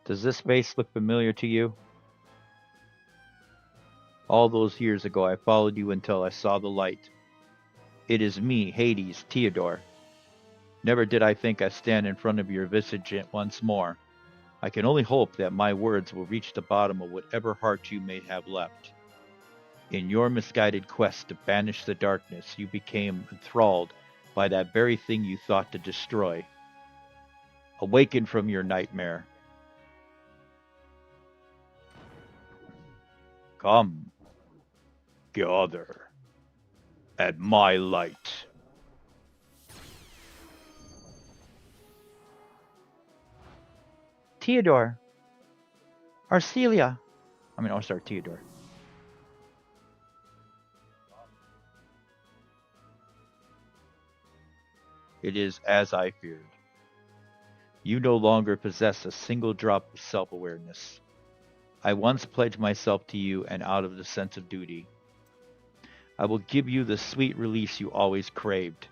Does this face look familiar to you? All those years ago, I followed you until I saw the light. It is me, Hades, Theodore. Never did I think I'd stand in front of your visage once more. I can only hope that my words will reach the bottom of whatever heart you may have left. In your misguided quest to banish the darkness, you became enthralled by that very thing you thought to destroy. Awaken from your nightmare. Come, gather at my light. Theodore. Arcelia. Sorry, Theodore. It is as I feared. You no longer possess a single drop of self-awareness. I once pledged myself to you, and out of the sense of duty, I will give you the sweet release you always craved.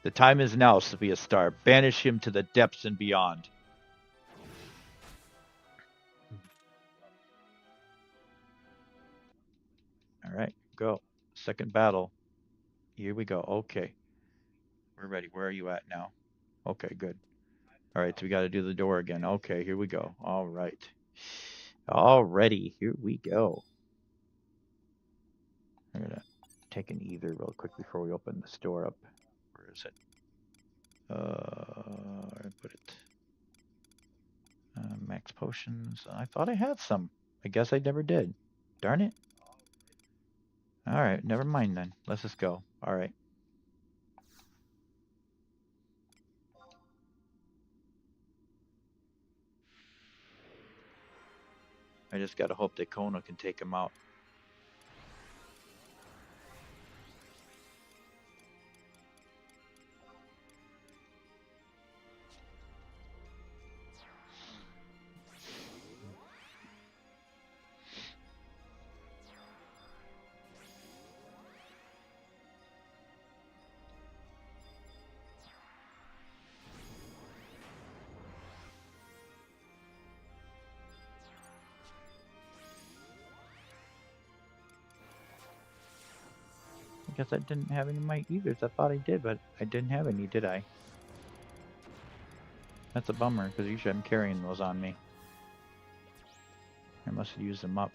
The time is now, Sophia Star. Banish him to the depths and beyond. All right, go. Second battle. Here we go. Okay. We're ready. Where are you at now? Okay, good. All right, so we got to do the door again. Okay, here we go. All right. Alrighty, here we go. I'm going to take an ether real quick before we open this door up. Where is it? I put it. Max potions. I thought I had some. I guess I never did. Darn it. Alright, never mind then. Let's just go. Alright. I just gotta hope that Kona can take him out. I guess I didn't have any of my ethers. I thought I did, but I didn't have any, did I? That's a bummer, because usually I'm carrying those on me. I must have used them up.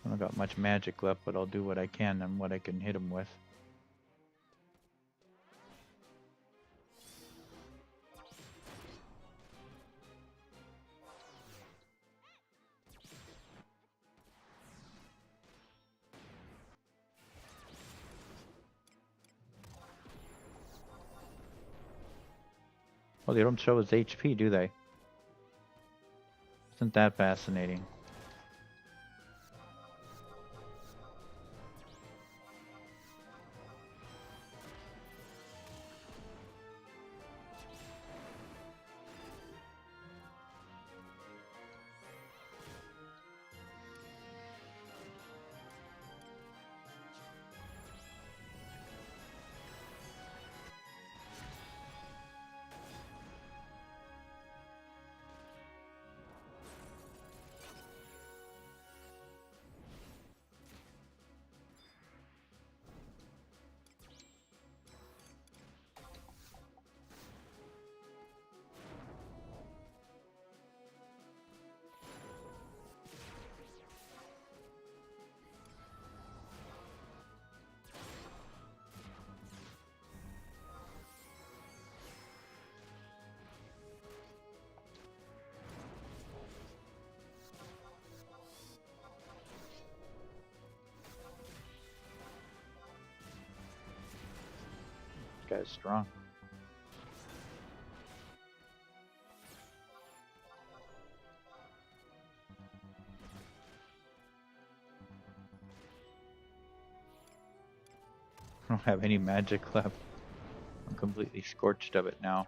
I don't got much magic left, but I'll do what I can and what I can hit them with. Oh, they don't show his HP, do they? Isn't that fascinating? This guy's strong. I don't have any magic left. I'm completely scorched of it now.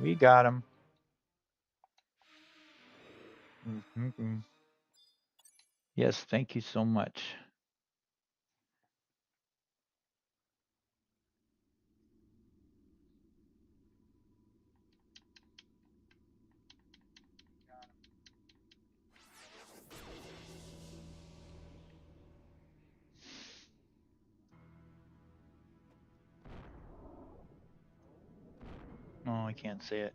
We got him. Mm-hmm. Yes, thank you so much. Oh, I can't say it.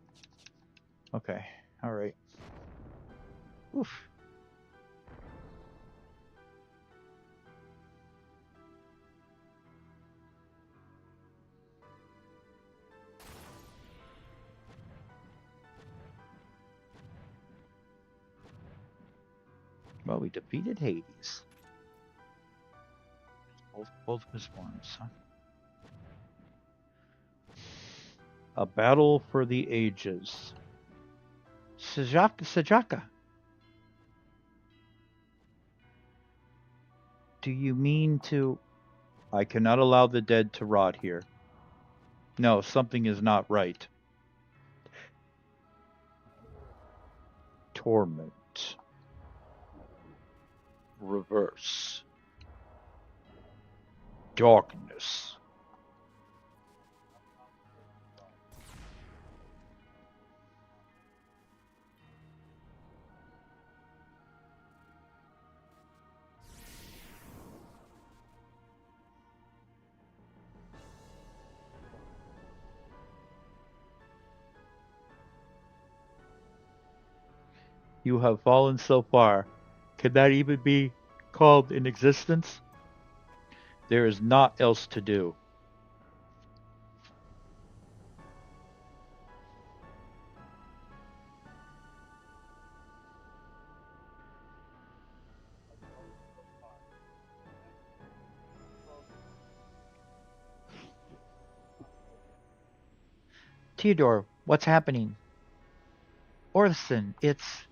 Okay. All right. Oof. Well, we defeated Hades. Both of his forms, huh? A battle for the ages. Sajaka. Do you mean to... I cannot allow the dead to rot here. No, something is not right. Torment. Reverse. Darkness. You have fallen so far. Can that even be called in existence? There is naught else to do. Theodore, what's happening? Orson, it's...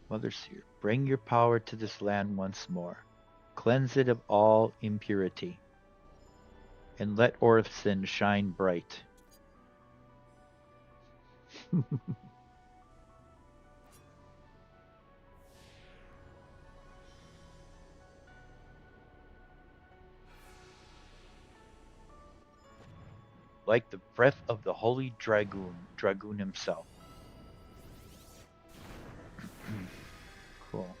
Mother Seer, bring your power to this land once more. Cleanse it of all impurity. And let Orson shine bright. Like the breath of the holy Dragoon himself. Cool.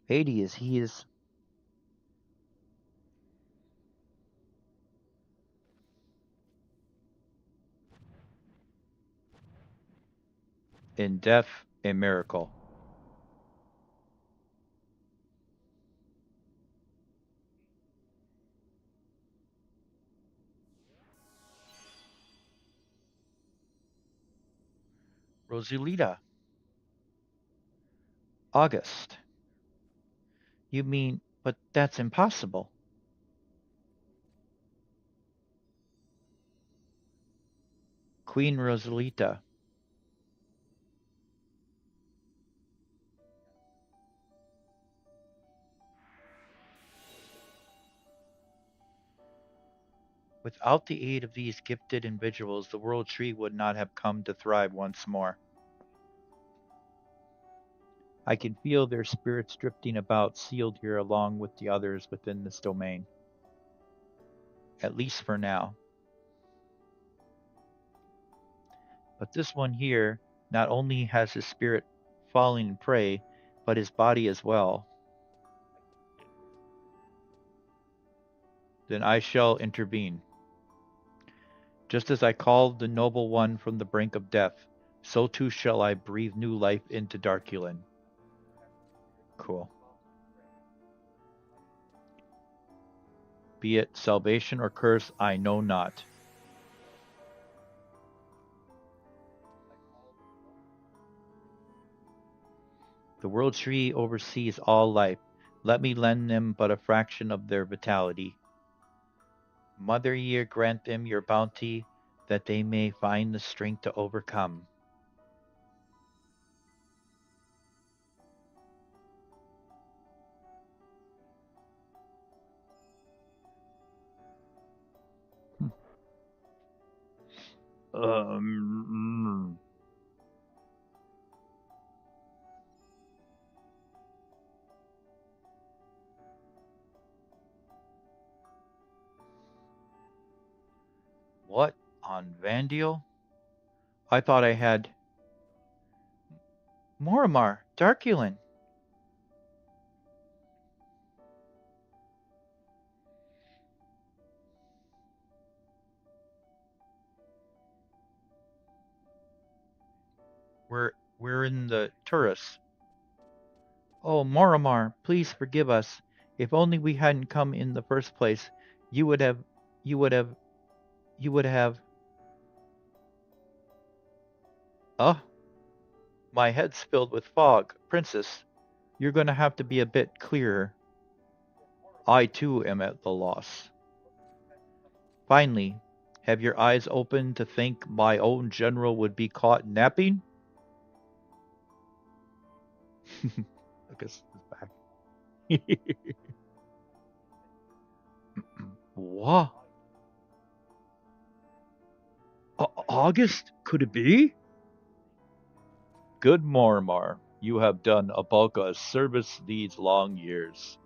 Hades, he is in death a miracle. Rosalita, August. You mean, but that's impossible. Queen Rosalita. Without the aid of these gifted individuals, the world tree would not have come to thrive once more. I can feel their spirits drifting about, sealed here along with the others within this domain. At least for now. But this one here not only has his spirit falling in prey, but his body as well. Then I shall intervene. Just as I called the noble one from the brink of death, so too shall I breathe new life into Darkulin. Cool. Be it salvation or curse, I know not. The world tree oversees all life. Let me lend them but a fraction of their vitality. Mother Year, grant them your bounty, that they may find the strength to overcome. Um, what? On Vandiel? I thought I had Moramar, Darkulin. We're in the Turris. Oh, Moramar, please forgive us. If only we hadn't come in the first place, you would have, you would have, you would have. Oh, my head's filled with fog. Princess, you're going to have to be a bit clearer. I too am at the loss. Finally, have your eyes open to think my own general would be caught napping? Lucas is back. What? August? Could it be? Good Mormar, you have done a bulk of service these long years.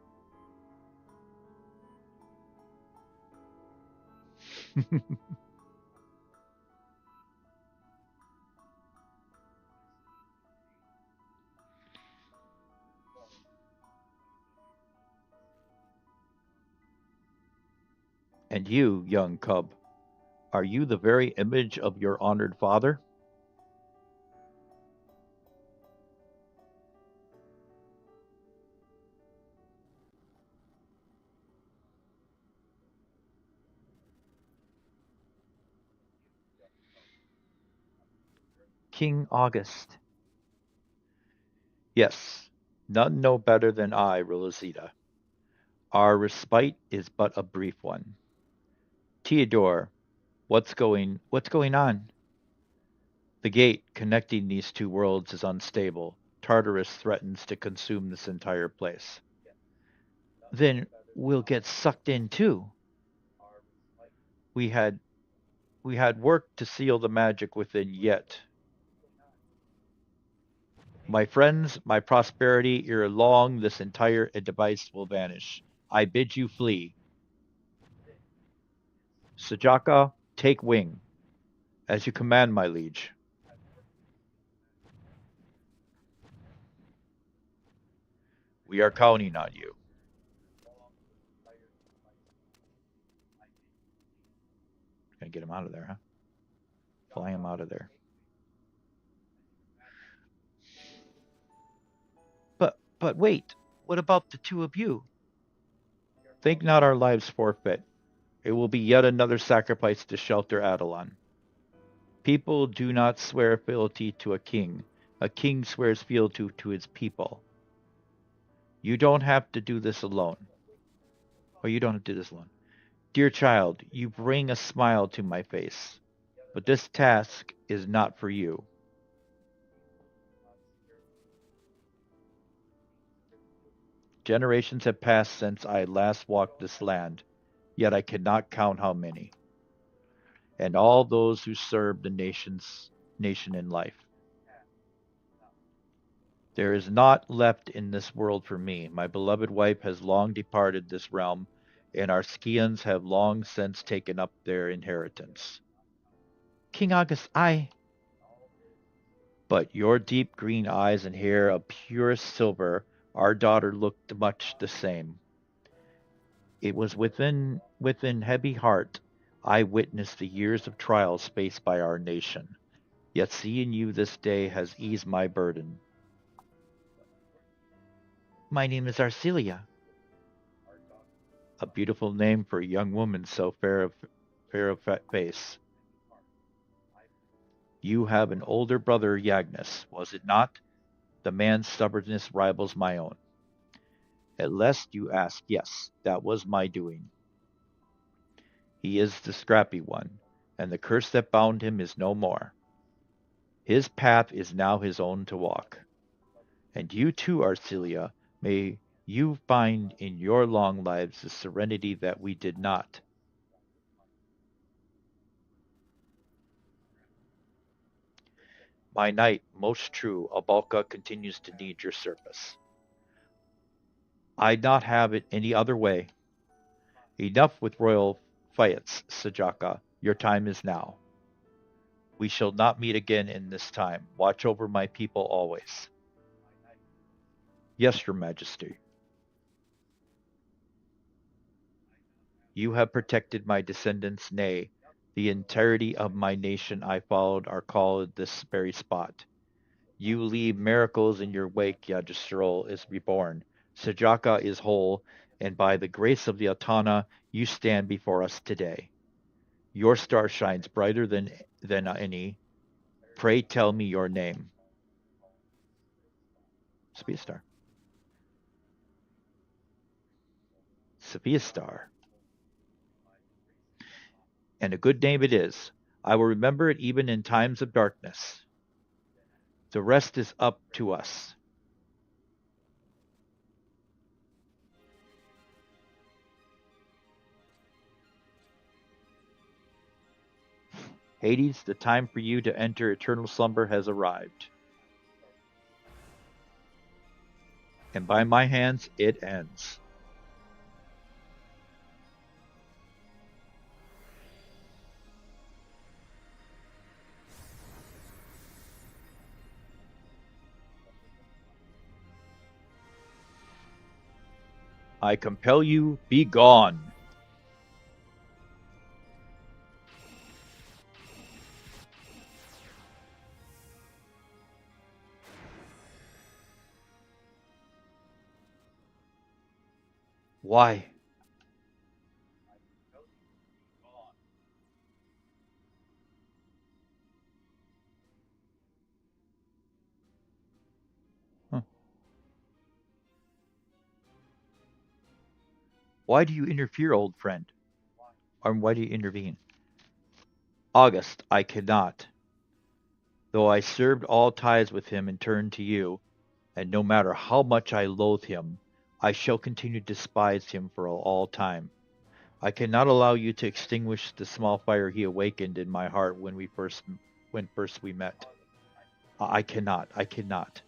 And you, young cub, are you the very image of your honored father? King August. Yes, none know better than I, Rosita. Our respite is but a brief one. Theodore, what's going on? The gate connecting these two worlds is unstable. Tartarus threatens to consume this entire place. Then we'll get sucked in too. We had we had work to seal the magic within yet. My friends, my prosperity, ere long this entire device will vanish. I bid you flee. Sajaka, take wing. As you command, my liege. We are counting on you. Gonna get him out of there, huh? Fly him out of there. But wait, what about the two of you? Think not our lives forfeit. It will be yet another sacrifice to shelter Adelon. People do not swear fealty to a king. A king swears fealty to his people. You don't have to do this alone. Or you don't have to do this alone. Dear child, you bring a smile to my face. But this task is not for you. Generations have passed since I last walked this land, yet I cannot count how many. And all those who served the nation in life. There is naught left in this world for me. My beloved wife has long departed this realm, and our scions have long since taken up their inheritance. King August, but your deep green eyes and hair of purest silver, our daughter looked much the same. It was within heavy heart I witnessed the years of trials faced by our nation. Yet seeing you this day has eased my burden. My name is Arcelia. A beautiful name for a young woman so fair of face. You have an older brother, Yagnes, was it not? The man's stubbornness rivals my own. At lest you ask, yes, that was my doing. He is the scrappy one, and the curse that bound him is no more. His path is now his own to walk. And you too, Arcelia, may you find in your long lives the serenity that we did not. My knight, most true, Abalka continues to need your service. I'd not have it any other way. Enough with royal fiats, Sajaka. Your time is now. We shall not meet again in this time. Watch over my people always. Yes, your majesty. You have protected my descendants, nay, the entirety of my nation I followed are called this very spot. You leave miracles in your wake, Yggdrasil is reborn. Sajaka is whole, and by the grace of the Atana, you stand before us today. Your star shines brighter than any. Pray tell me your name. Sophia Star. Sophia Star. And a good name it is. I will remember it even in times of darkness. The rest is up to us. Hades, the time for you to enter eternal slumber has arrived. And by my hands it ends. I compel you, be gone. Why? Huh. Why do you interfere, old friend? Or why do you intervene? August, I cannot. Though I severed all ties with him and turned to you, and no matter how much I loathe him, I shall continue to despise him for all time. I cannot allow you to extinguish the small fire he awakened in my heart when first we met. I cannot. I cannot.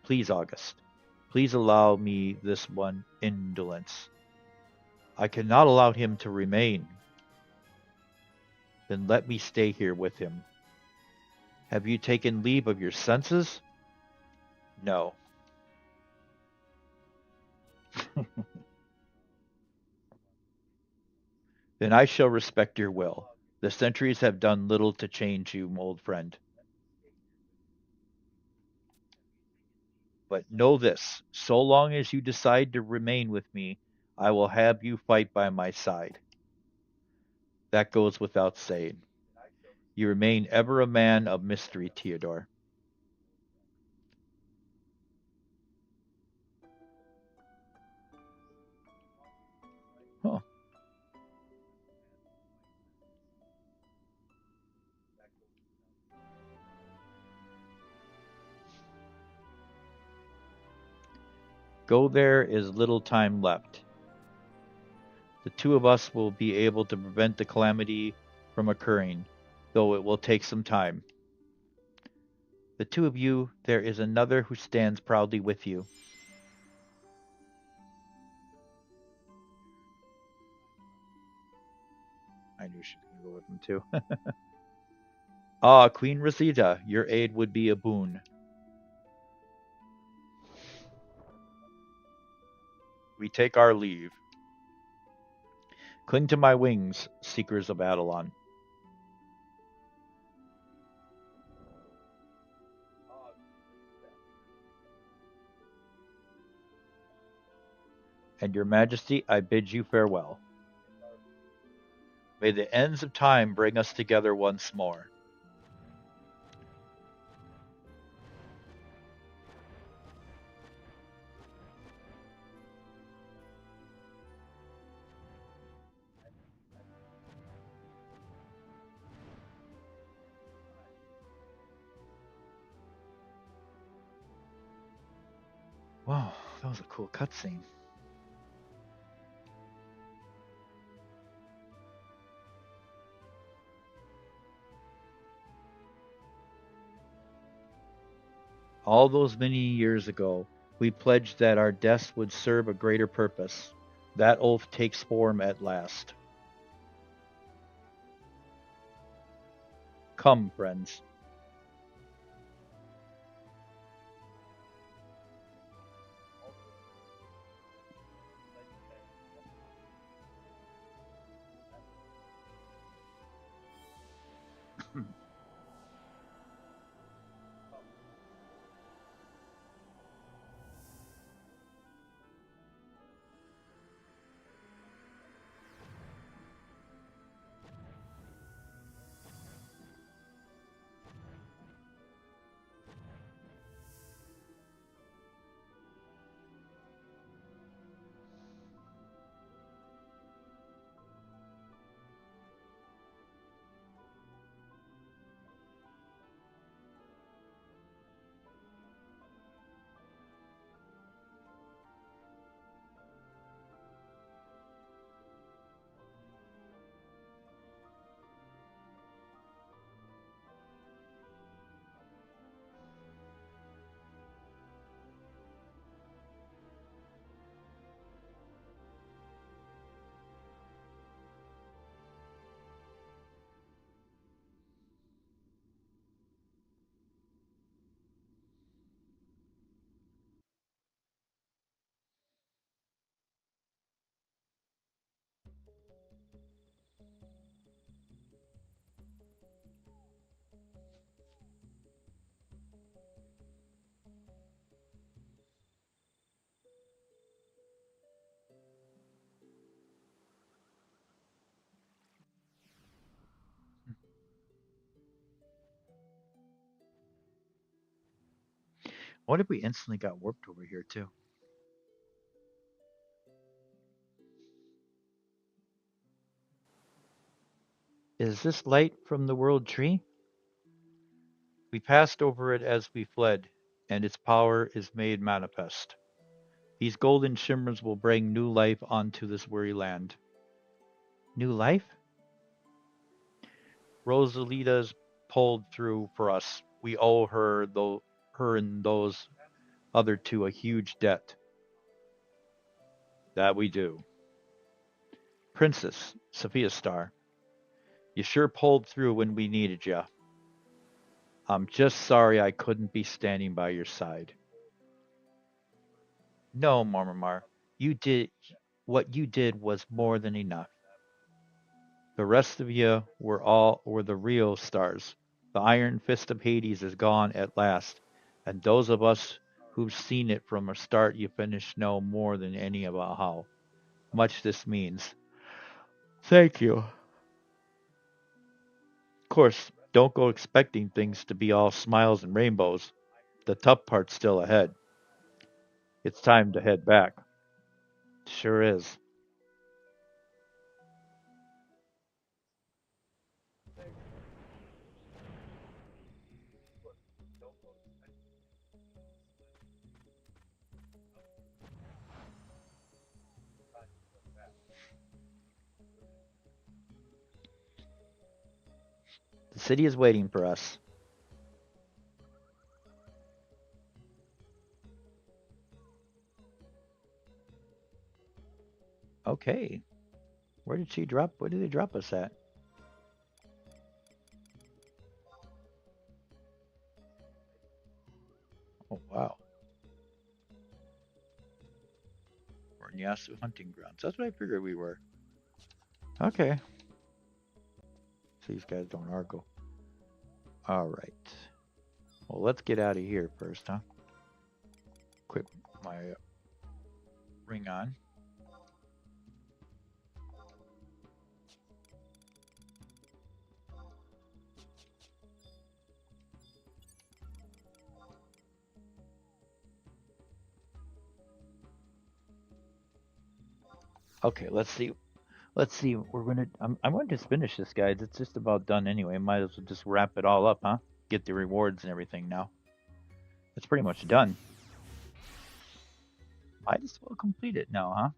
Please, August. Please allow me this one indolence. I cannot allow him to remain. Then let me stay here with him. Have you taken leave of your senses? No. Then I shall respect your will. The centuries have done little to change you, old friend. But know this, so long as you decide to remain with me, I will have you fight by my side. That goes without saying. You remain ever a man of mystery, Theodore. Huh. Go there is little time left. The two of us will be able to prevent the calamity from occurring, though it will take some time. The two of you, there is another who stands proudly with you. I knew she was going to go with him too. Ah, Queen Rosita, your aid would be a boon. We take our leave. Cling to my wings, seekers of Adelon. And your majesty, I bid you farewell. May the ends of time bring us together once more. Wow, that was a cool cutscene. All those many years ago, we pledged that our deaths would serve a greater purpose. That oath takes form at last. Come, friends. What if we instantly got warped over here, too? Is this light from the world tree? We passed over it as we fled, and its power is made manifest. These golden shimmers will bring new life onto this weary land. New life? Rosalita's pulled through for us. We owe her, though, her and those other two a huge debt. That we do. Princess, Sophia Star, you sure pulled through when we needed you. I'm just sorry I couldn't be standing by your side. No, Marmar, you did what you did was more than enough. The rest of you were the real stars. The iron fist of Hades is gone at last, and those of us who've seen it from the start you finish know more than any about how much this means. Thank you. Of course, don't go expecting things to be all smiles and rainbows. The tough part's still ahead. It's time to head back. Sure is. The city is waiting for us. Okay. Where did she drop? Where did they drop us at? Oh, wow. We're in the massive hunting grounds. That's what I figured we were. Okay. So these guys don't argue. All right. Well, let's get out of here first, huh? Equip my ring on. Okay, let's see. Let's see. We're gonna. I'm going to finish this, guys. It's just about done anyway. Might as well just wrap it all up, huh? Get the rewards and everything now. It's pretty much done. Might as well complete it now, huh?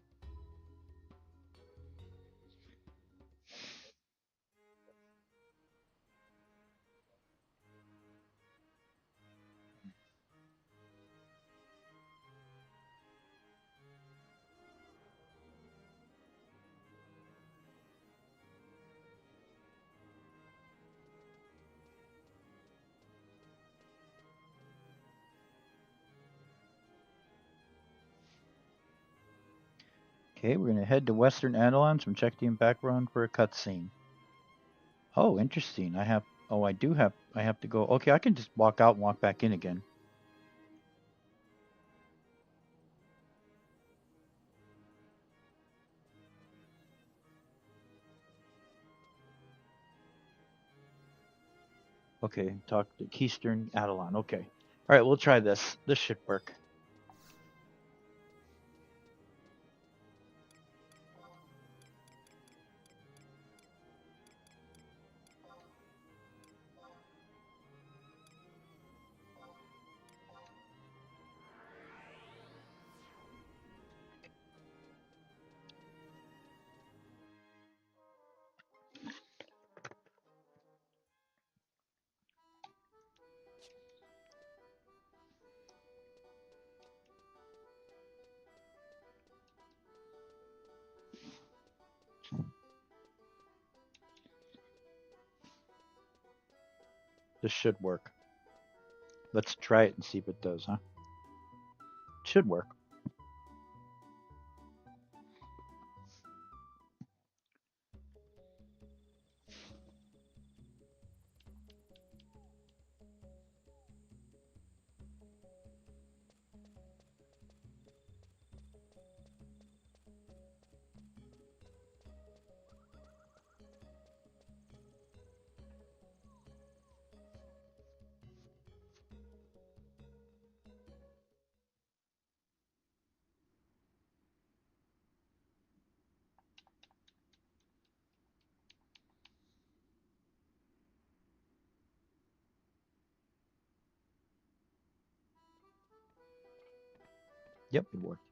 Okay, we're gonna head to Western Adelons and check the background for a cutscene. Oh, interesting. I have. Oh, I do have. I have to go. Okay, I can just walk out and walk back in again. Okay, talk to Keystern Adelon. Okay. All right, we'll try this. This should work. This should work. Let's try it and see if it does, huh? Should work. Yep, it worked.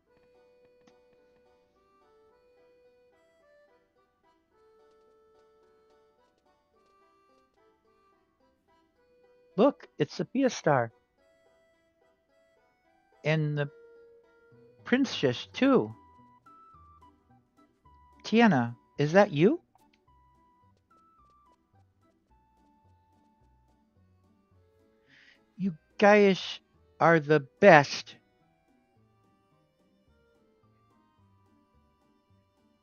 Look, it's Sophia Star. And the princess, too. Tiana, is that you? You guys are the best.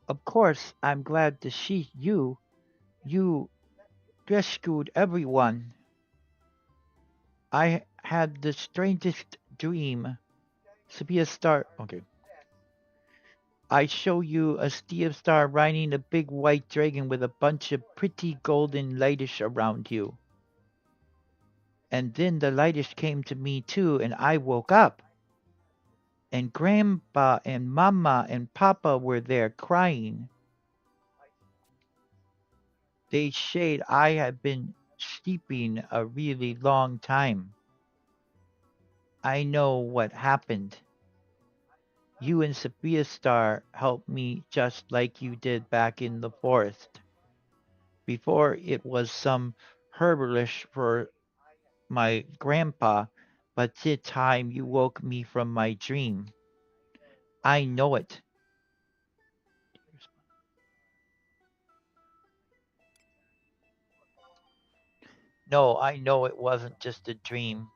Of course, I'm glad to see you. You rescued everyone. I had the strangest dream. Sophia Star. Okay. I show you a Sophia Star riding a big white dragon with a bunch of pretty golden lightish around you. And then the lightish came to me too, and I woke up. And Grandpa and Mama and Papa were there crying. They said I had been sleeping a really long time. I know what happened. You and Sophia Star helped me just like you did back in the forest. Before it was some herbalish for my grandpa, but this time you woke me from my dream. I know it. No, I know it wasn't just a dream.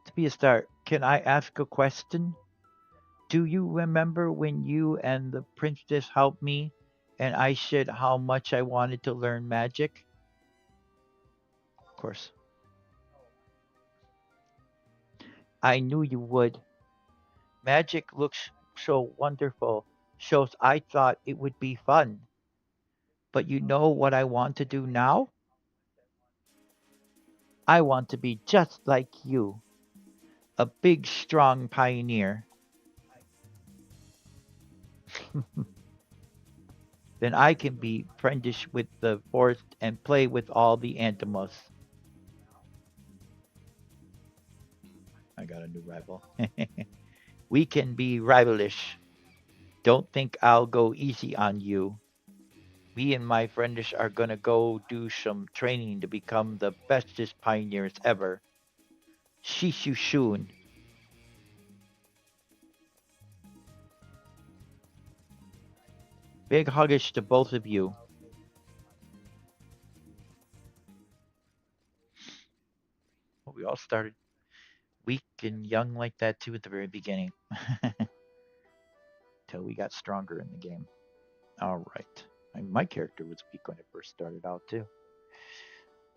To be a start, can I ask a question? Do you remember when you and the princess helped me and I said how much I wanted to learn magic? Of course. I knew you would. Magic looks so wonderful, so I thought it would be fun. But you know what I want to do now? I want to be just like you, a big, strong pioneer. Then I can be friendish with the forest and play with all the animals. I got a new rival. We can be rivalish. Don't think I'll go easy on you. Me and my friendish are gonna go do some training to become the bestest pioneers ever. See you soon. Big huggish to both of you. Well, we all started weak and young like that too at the very beginning. Till we got stronger in the game. All right. My character was weak when I first started out too.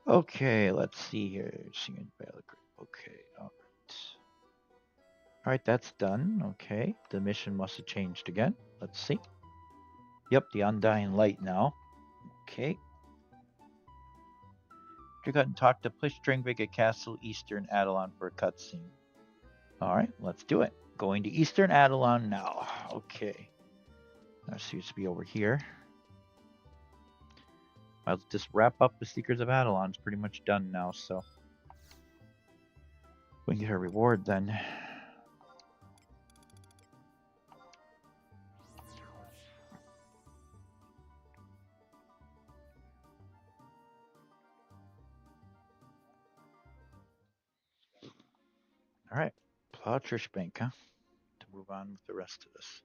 Okay, let's see here. Singing Battle Group. Okay, all right. All right, that's done. Okay, the mission must have changed again. Let's see. Yep, the Undying Light now. Okay. You got and talk to Plistringvig at Castle Eastern Adelon for a cutscene. All right, let's do it. Going to Eastern Adelon now. Okay. That seems to be over here. I'll just wrap up the Seekers of Adelon. It's pretty much done now, so we can get our reward then. All right. Plowtrish Bank, huh? To move on with the rest of this.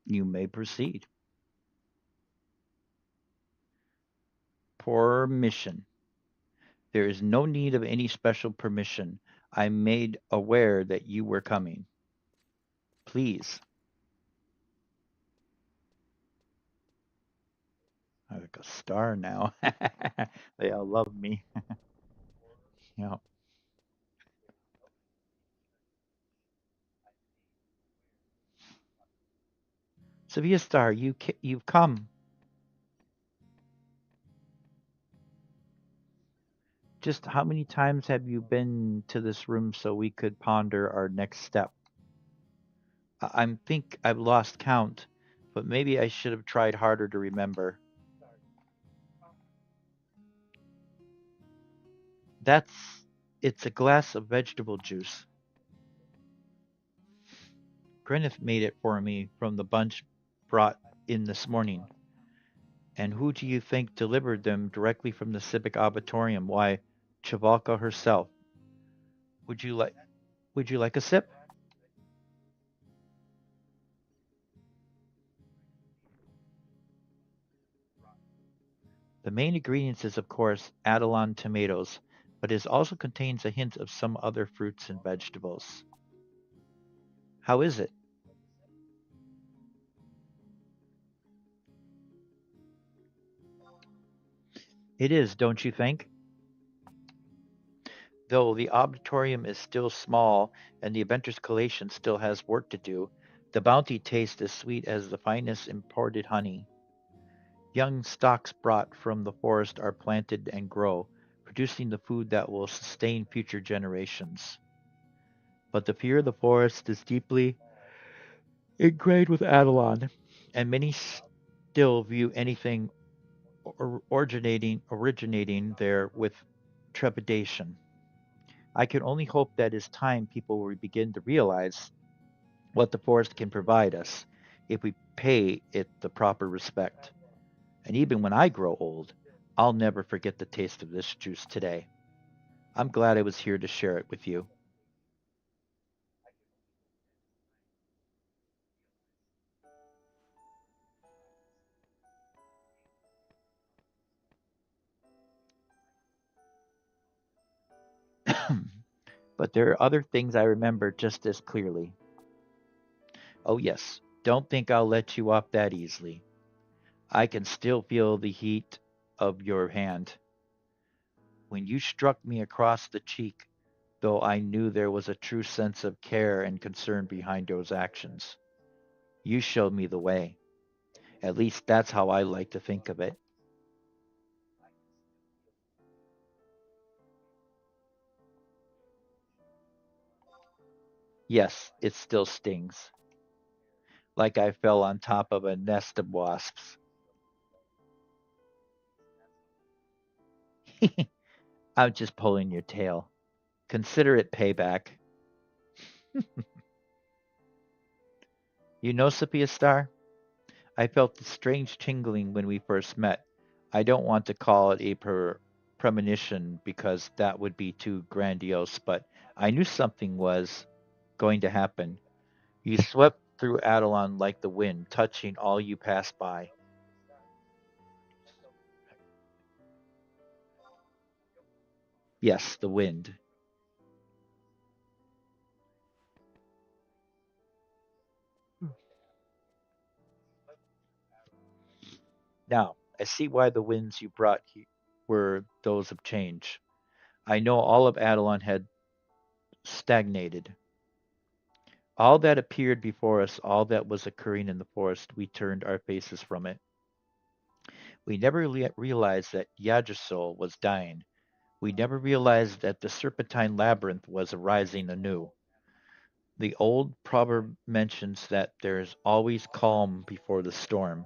You may proceed. Permission. There is no need of any special permission. I made aware that you were coming. Please. I like a star now. They all love me. Yeah. Sevilla Star, you've come. Just how many times have you been to this room so we could ponder our next step? I think I've lost count, but maybe I should have tried harder to remember. That's it's a glass of vegetable juice. Gwyneth made it for me from the bunch brought in this morning. And who do you think delivered them directly from the Civic Auditorium? Why, Chavalka herself. Would you like would you like a sip? The main ingredients is of course Adelon tomatoes, but it also contains a hint of some other fruits and vegetables. How is it? It is, don't you think? Though the auditorium is still small and the Aventur's collation still has work to do, the bounty tastes as sweet as the finest imported honey. Young stalks brought from the forest are planted and grow, producing the food that will sustain future generations. But the fear of the forest is deeply ingrained with Adelon, and many still view anything originating there with trepidation. I can only hope that as time people will begin to realize what the forest can provide us if we pay it the proper respect. And even when I grow old, I'll never forget the taste of this juice today. I'm glad I was here to share it with you. But there are other things I remember just as clearly. Oh, yes, don't think I'll let you off that easily. I can still feel the heat of your hand when you struck me across the cheek, though I knew there was a true sense of care and concern behind those actions. You showed me the way. At least that's how I like to think of it. Yes, it still stings, like I fell on top of a nest of wasps. I'm just pulling your tail. Consider it payback. You know, Sophia Star, I felt a strange tingling when we first met. I don't want to call it a premonition because that would be too grandiose, but I knew something was going to happen. You swept through Adelon like the wind, touching all you passed by. Yes, the wind. Now, I see why the winds you brought were those of change. I know all of Adelon had stagnated. All that appeared before us, all that was occurring in the forest, we turned our faces from it. We never realized that Yggdrasil was dying. We never realized that the serpentine labyrinth was arising anew. The old proverb mentions that there is always calm before the storm,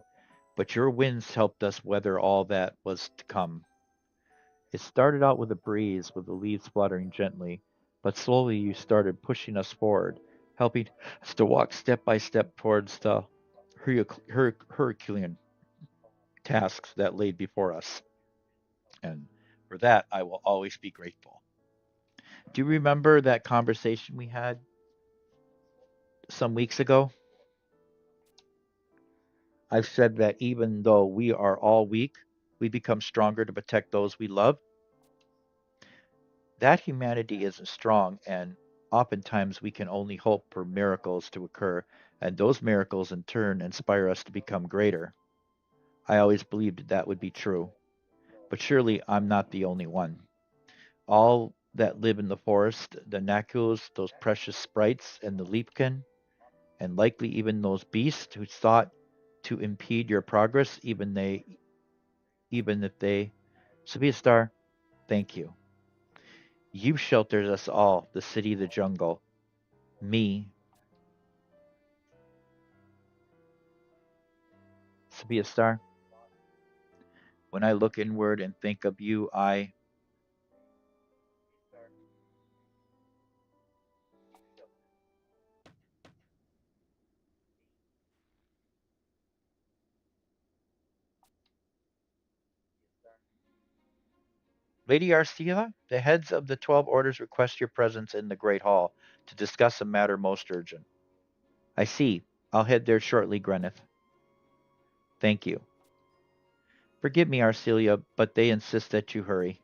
but your winds helped us weather all that was to come. It started out with a breeze, with the leaves fluttering gently, but slowly you started pushing us forward, helping us to walk step by step towards the Herculean tasks that laid before us. And for that, I will always be grateful. Do you remember that conversation we had some weeks ago? I've said that even though we are all weak, we become stronger to protect those we love. That humanity isn't strong, and oftentimes we can only hope for miracles to occur, and those miracles in turn inspire us to become greater. I always believed that would be true, but surely I'm not the only one. All that live in the forest, the Nakus, those precious sprites, and the Leapkin, and likely even those beasts who sought to impede your progress, even if they Sophia Star, thank you. You sheltered us all, the city, the jungle. Me, Sophia Star, when I look inward and think of you, I Lady Arcilla, the heads of the 12 orders request your presence in the Great Hall to discuss a matter most urgent. I see. I'll head there shortly, Greneth. Thank you. Forgive me, Arcelia, but they insist that you hurry.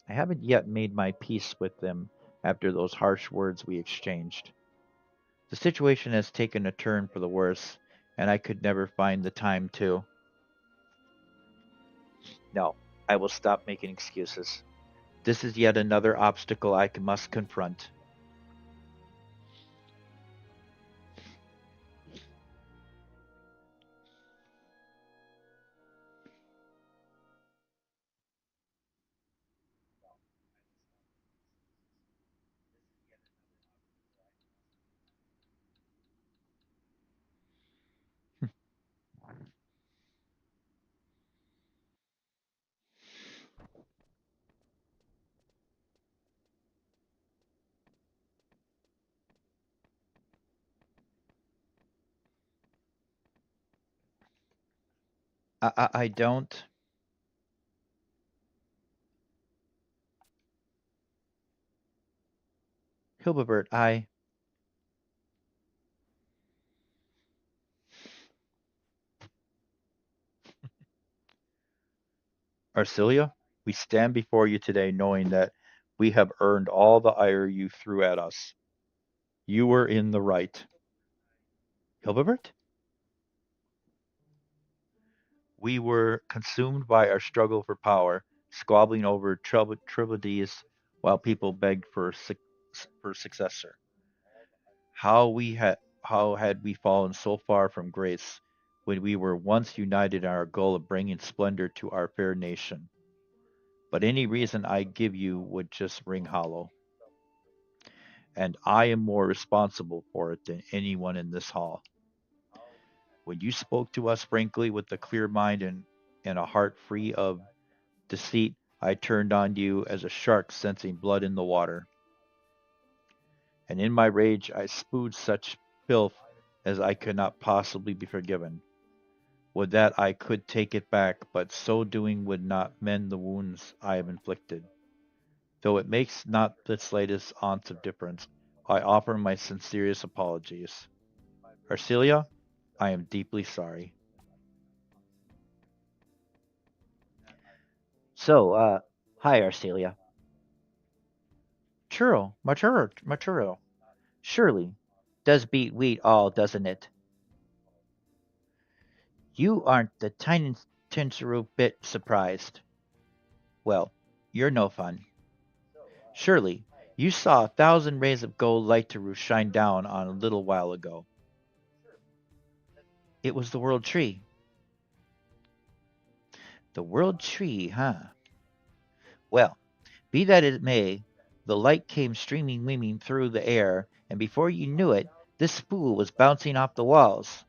I haven't yet made my peace with them after those harsh words we exchanged. The situation has taken a turn for the worse, and I could never find the time to. No, I will stop making excuses. This is yet another obstacle I must confront. I don't. Hilbert, I. Arcilia? We stand before you today knowing that we have earned all the ire you threw at us. You were in the right. Hilbert? We were consumed by our struggle for power, squabbling over trivialities while people begged for successor. How had we fallen so far from grace when we were once united in our goal of bringing splendor to our fair nation? But any reason I give you would just ring hollow, and I am more responsible for it than anyone in this hall. When you spoke to us frankly with a clear mind and a heart free of deceit, I turned on you as a shark sensing blood in the water, and in my rage I spewed such filth as I could not possibly be forgiven. Would that I could take it back, but so doing would not mend the wounds I have inflicted. Though it makes not the slightest ounce of difference, I offer my sincerest apologies. Arcelia, I am deeply sorry. So, hi, Arcelia. Churro, Machuro. Surely, does beat wheat all, doesn't it? You aren't the tiniest tinsuru bit surprised. Well, you're no fun. Surely, you saw 1,000 rays of gold light to shine down on a little while ago. It was the world tree. The world tree, huh? Well, be that it may, the light came streaming weaving through the air, and before you knew it, this fool was bouncing off the walls.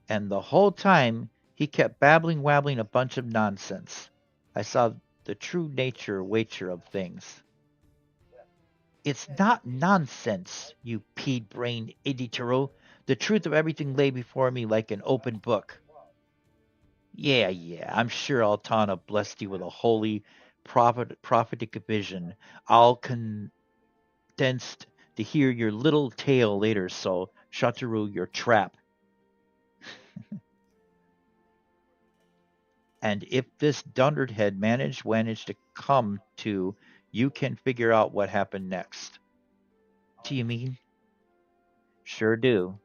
And the whole time he kept babbling wabbling a bunch of nonsense. I saw the true wature of things. It's not nonsense, you pea-brained idiotero. The truth of everything lay before me like an open book. Yeah, I'm sure Altana blessed you with a holy, prophetic vision. I'll condensed to hear your little tale later, so Shataru, your trap. And if this dunderhead managed to come to, you can figure out what happened next. Do you mean? Sure do.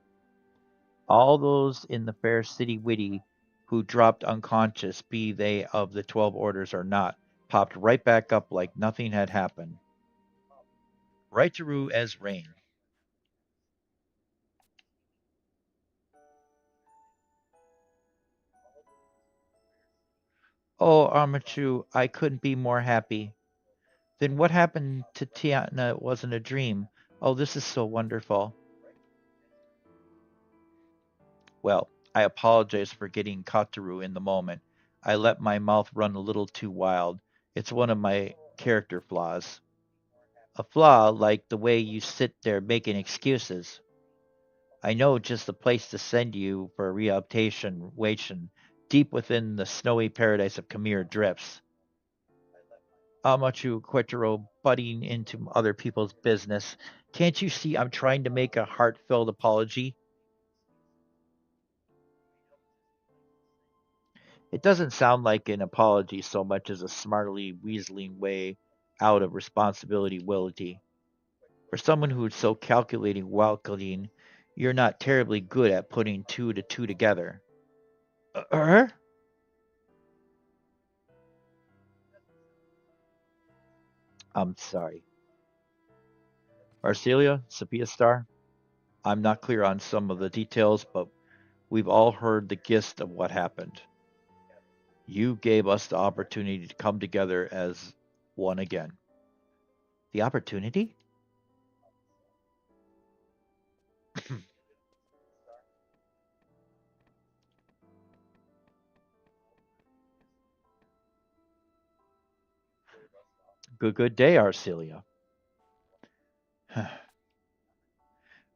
All those in the fair city witty who dropped unconscious, be they of the 12 orders or not, popped right back up like nothing had happened. Right through as rain. Oh, Armachu, I couldn't be more happy. Then what happened to Tiana wasn't a dream. Oh, this is so wonderful. Well, I apologize for getting Kataru in the moment. I let my mouth run a little too wild. It's one of my character flaws. A flaw like the way you sit there making excuses. I know just the place to send you for rehabilitation, waiting deep within the snowy paradise of Khmer drifts. Amachu Quettero butting into other people's business. Can't you see I'm trying to make a heartfelt apology? It doesn't sound like an apology so much as a smartly weaseling way out of responsibility. For someone who's so calculating, you're not terribly good at putting two to two together. Er? I'm sorry. Arcelia, Sophia Star, I'm not clear on some of the details, but we've all heard the gist of what happened. You gave us the opportunity to come together as one again. The opportunity? Good day, Arcelia.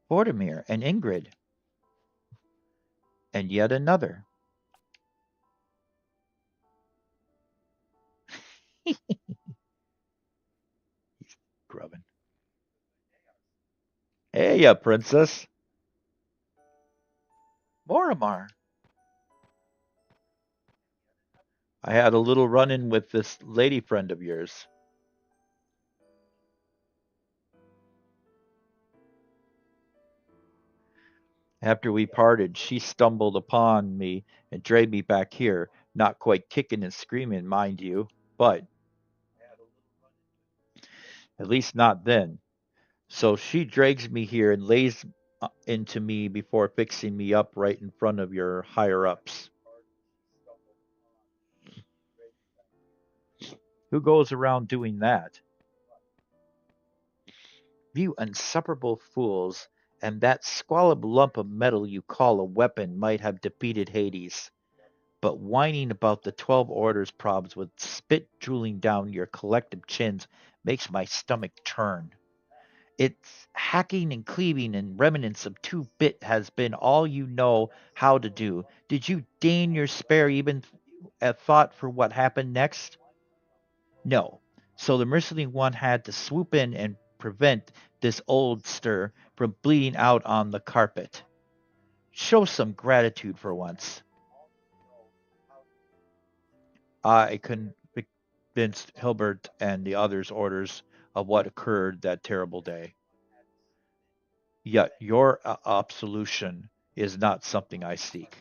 Vortimir and Ingrid, and yet another. Grubbin. Hey, princess. Moramar. I had a little run in with this lady friend of yours. After we parted, she stumbled upon me and dragged me back here, not quite kicking and screaming, mind you, but at least not then. So she drags me here and lays into me before fixing me up right in front of your higher ups. Who goes around doing that? You insufferable fools, and that squalid lump of metal you call a weapon might have defeated Hades. But whining about the 12 orders probs with spit drooling down your collective chins makes my stomach turn. Its hacking and cleaving and remnants of 2-bit has been all you know how to do. Did you deign your spare even a thought for what happened next? No. So the mercenary one had to swoop in and prevent this oldster from bleeding out on the carpet. Show some gratitude for once. I convinced Hilbert and the others' orders of what occurred that terrible day. Yet your absolution is not something I seek.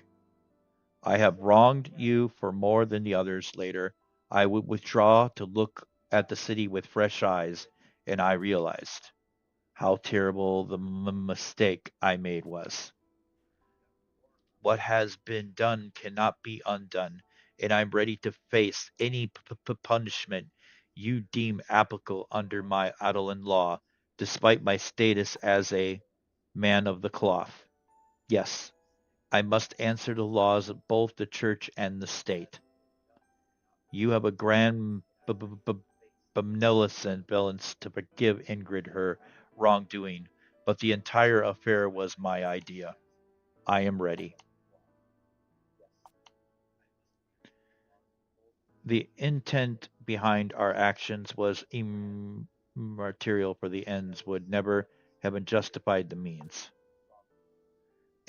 I have wronged you for more than the others later. I would withdraw to look at the city with fresh eyes, and I realized how terrible the mistake I made was. What has been done cannot be undone, and I'm ready to face any punishment you deem applicable under my Adelan law, despite my status as a man of the cloth. Yes, I must answer the laws of both the church and the state. You have a grand benevolence to forgive Ingrid her wrongdoing, but the entire affair was my idea. I am ready. The intent behind our actions was immaterial, for the ends would never have justified the means.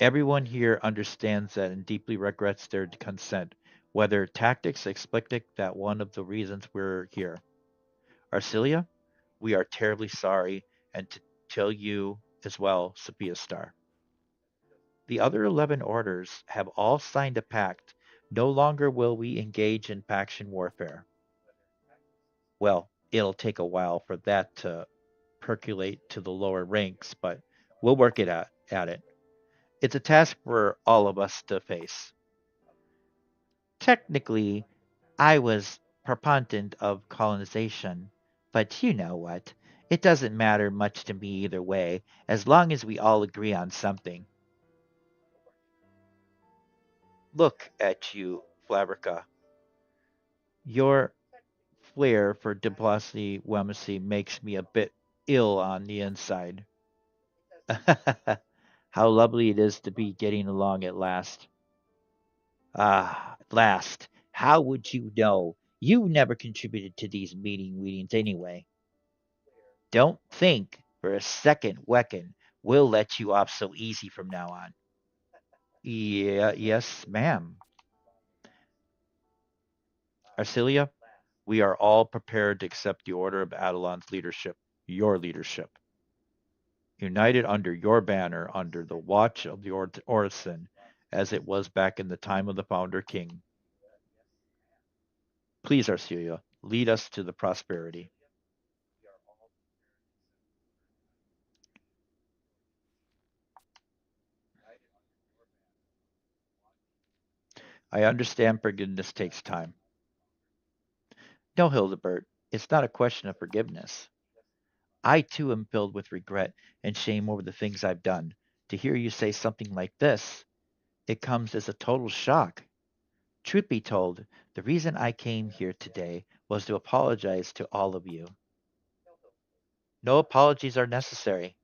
Everyone here understands that and deeply regrets their consent, whether tactics explicit that one of the reasons we're here. Arcelia, we are terribly sorry, and to tell you as well, Sophia Star. The other 11 orders have all signed a pact. No longer will we engage in faction warfare. Well, it'll take a while for that to percolate to the lower ranks, but we'll work at it. It's a task for all of us to face. Technically, I was proponent of colonization, but you know what? It doesn't matter much to me either way, as long as we all agree on something. Look at you, Flavrica. Your flair for diplomacy makes me a bit ill on the inside. How lovely it is to be getting along at last. Ah, at last. How would you know? You never contributed to these meetings anyway. Don't think for a second, Wecken, we'll let you off so easy from now on. Yeah, yes, ma'am. Arcelia, we are all prepared to accept the order of Adelon's leadership, your leadership. United under your banner, under the watch of the Orison, as it was back in the time of the founder king. Please, Arcelia, lead us to the prosperity. I understand forgiveness takes time. No, Hildebert, it's not a question of forgiveness. I too am filled with regret and shame over the things I've done. To hear you say something like this, it comes as a total shock. Truth be told, the reason I came here today was to apologize to all of you. No apologies are necessary.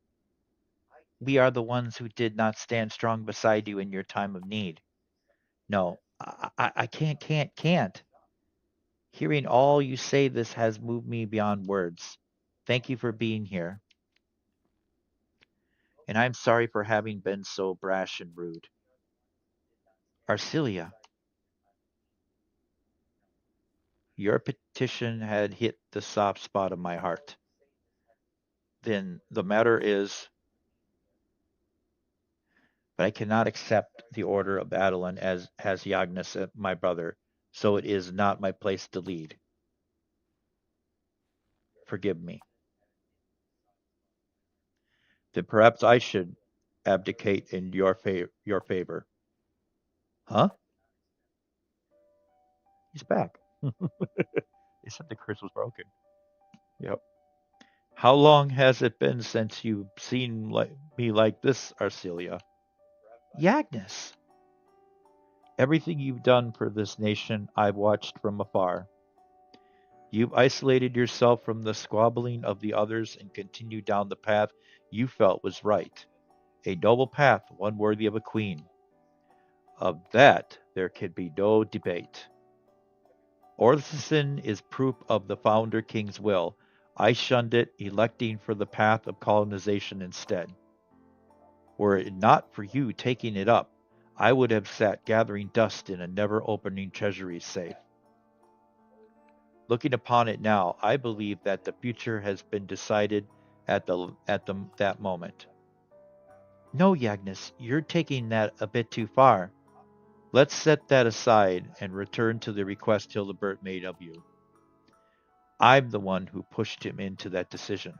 We are the ones who did not stand strong beside you in your time of need. No, I can't. Hearing all you say this has moved me beyond words. Thank you for being here, and I'm sorry for having been so brash and rude. Arcelia, Your petition had hit the soft spot of my heart. Then the matter is, but I cannot accept the order of Adeline as has Yagnas my brother, so it is not my place to lead. Forgive me. Then perhaps I should abdicate in your favor. Huh? He's back. They said the curse was broken. Yep. How long has it been since you've seen me like this, Arcelia? Yagnas. Everything you've done for this nation, I've watched from afar. You've isolated yourself from the squabbling of the others and continued down the path you felt was right. A noble path, one worthy of a queen. Of that, there can be no debate. Orthison is proof of the founder king's will. I shunned it, electing for the path of colonization instead. Were it not for you taking it up, I would have sat gathering dust in a never opening treasury safe. Looking upon it now, I believe that the future has been decided at that moment. No, Yagnes, you're taking that a bit too far. Let's set that aside and return to the request Hildebert made of you. I'm the one who pushed him into that decision.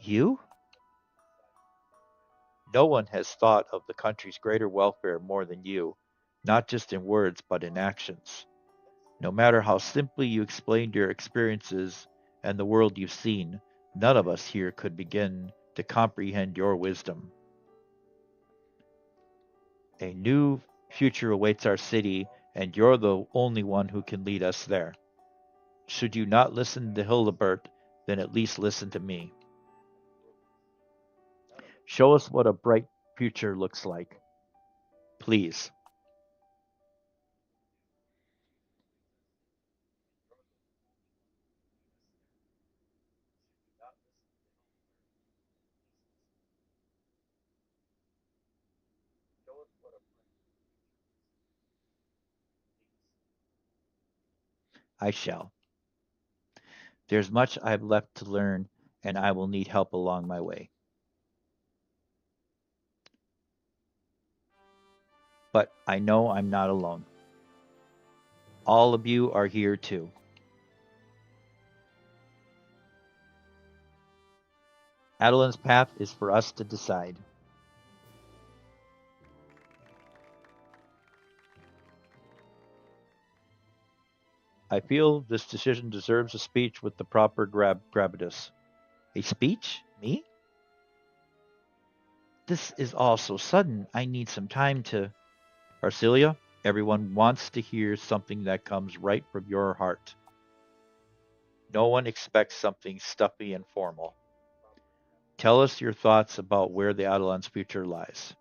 You? No one has thought of the country's greater welfare more than you, not just in words but in actions. No matter how simply you explained your experiences and the world you've seen, none of us here could begin to comprehend your wisdom. A new future awaits our city, and you're the only one who can lead us there. Should you not listen to Hildebert, then at least listen to me. Show us what a bright future looks like. Please. I shall. There's much I've left to learn, and I will need help along my way. But I know I'm not alone. All of you are here too. Adeline's path is for us to decide. I feel this decision deserves a speech with the proper gravitas. A speech? Me? This is all so sudden. I need some time to. Arcelia, everyone wants to hear something that comes right from your heart. No one expects something stuffy and formal. Tell us your thoughts about where the Adelon's future lies.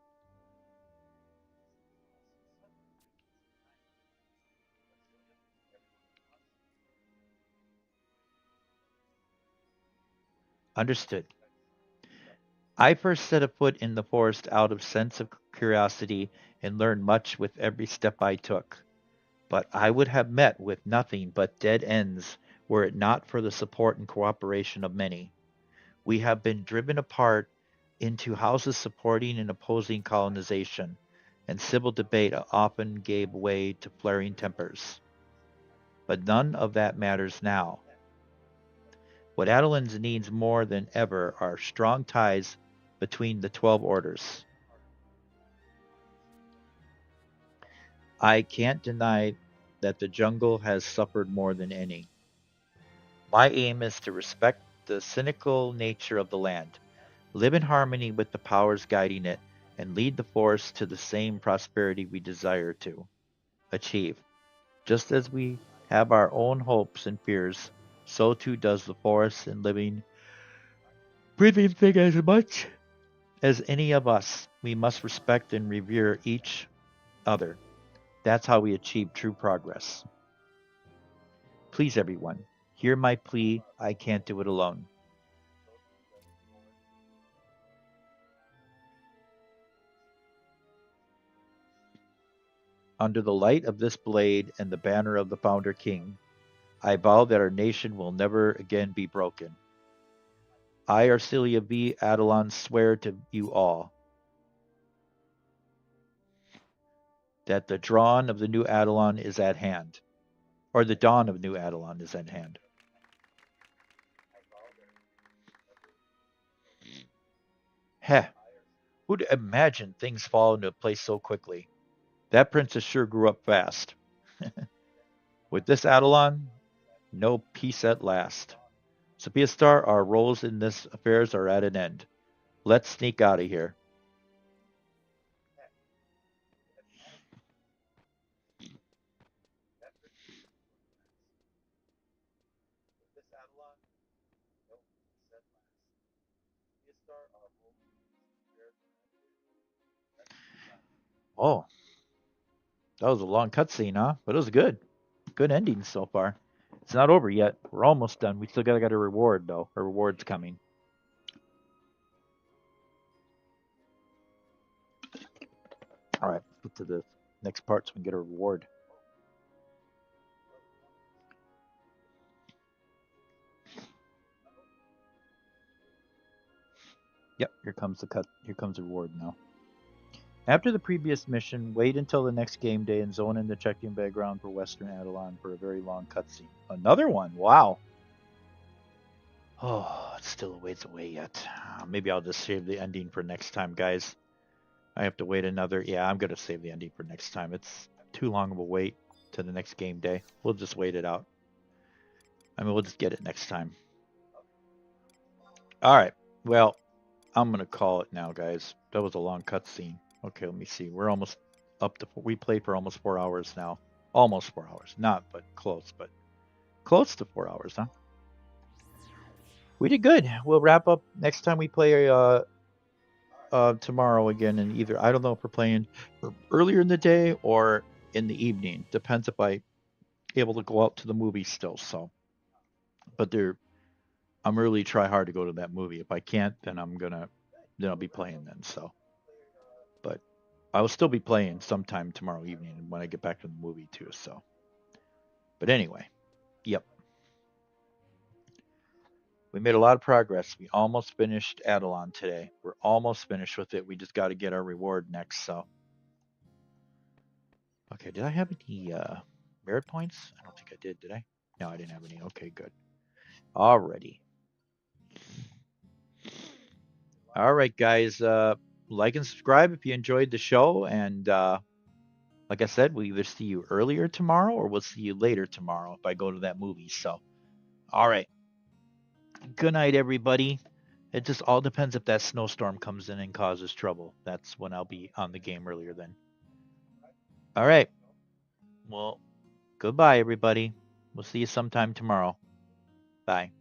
Understood. I first set a foot in the forest out of sense of curiosity and learned much with every step I took. But I would have met with nothing but dead ends were it not for the support and cooperation of many. We have been driven apart into houses supporting and opposing colonization, and civil debate often gave way to flaring tempers. But none of that matters now. What Adelins needs more than ever are strong ties between the 12 orders. I can't deny that the jungle has suffered more than any. My aim is to respect the cynical nature of the land, live in harmony with the powers guiding it, and lead the forest to the same prosperity we desire to achieve. Just as we have our own hopes and fears, so too does the forest and living, breathing thing as much as any of us. We must respect and revere each other. That's how we achieve true progress. Please, everyone, hear my plea. I can't do it alone. Under the light of this blade and the banner of the Founder King, I vow that our nation will never again be broken. I, Arcelia B. Adelon, swear to you all that the dawn of the new Adelon is at hand, or the dawn of new Adelon is at hand. Heh, who'd imagine things fall into place so quickly? That princess sure grew up fast. With this Adelon, no peace at last. Sophia Star, our roles in this affairs are at an end. Let's sneak out of here. Oh, that was a long cutscene, huh? But it was good. Good ending so far. It's not over yet. We're almost done. We still gotta get a reward though. A reward's coming. All right, let's get to the next part so we can get a reward. Yep, here comes the cut. Here comes the reward now. After the previous mission, wait until the next game day and zone in the check-in background for Western Adelon for a very long cutscene. Another one. Wow. Oh, it's still a ways away yet. Maybe I'll just save the ending for next time, guys. I have to wait another. Yeah, I'm gonna save the ending for next time. It's too long of a wait to the next game day. We'll just wait it out. I mean, we'll just get it next time. All right. Well, I'm gonna call it now, guys. That was a long cutscene. Okay, let me see. We're almost up to. We played for almost 4 hours now. Almost 4 hours. Not, but close. But close to 4 hours, huh? We did good. We'll wrap up next time we play tomorrow again, and either I don't know if we're playing earlier in the day or in the evening. Depends if I able to go out to the movie still. So, but I'm really try hard to go to that movie. If I can't, then I'll be playing then. So, but I will still be playing sometime tomorrow evening when I get back to the movie too. So, but anyway, yep, we made a lot of progress. We almost finished Adelon today. We're almost finished with it. We just got to get our reward next. So, okay, did I have any merit points? I don't think I did. Did I? No, I didn't have any. Okay, good. Alrighty. All right, guys. Like and subscribe if you enjoyed the show. And like I said, we'll either see you earlier tomorrow or we'll see you later tomorrow if I go to that movie. So, all right. Good night, everybody. It just all depends if that snowstorm comes in and causes trouble. That's when I'll be on the game earlier then. All right. Well, goodbye, everybody. We'll see you sometime tomorrow. Bye.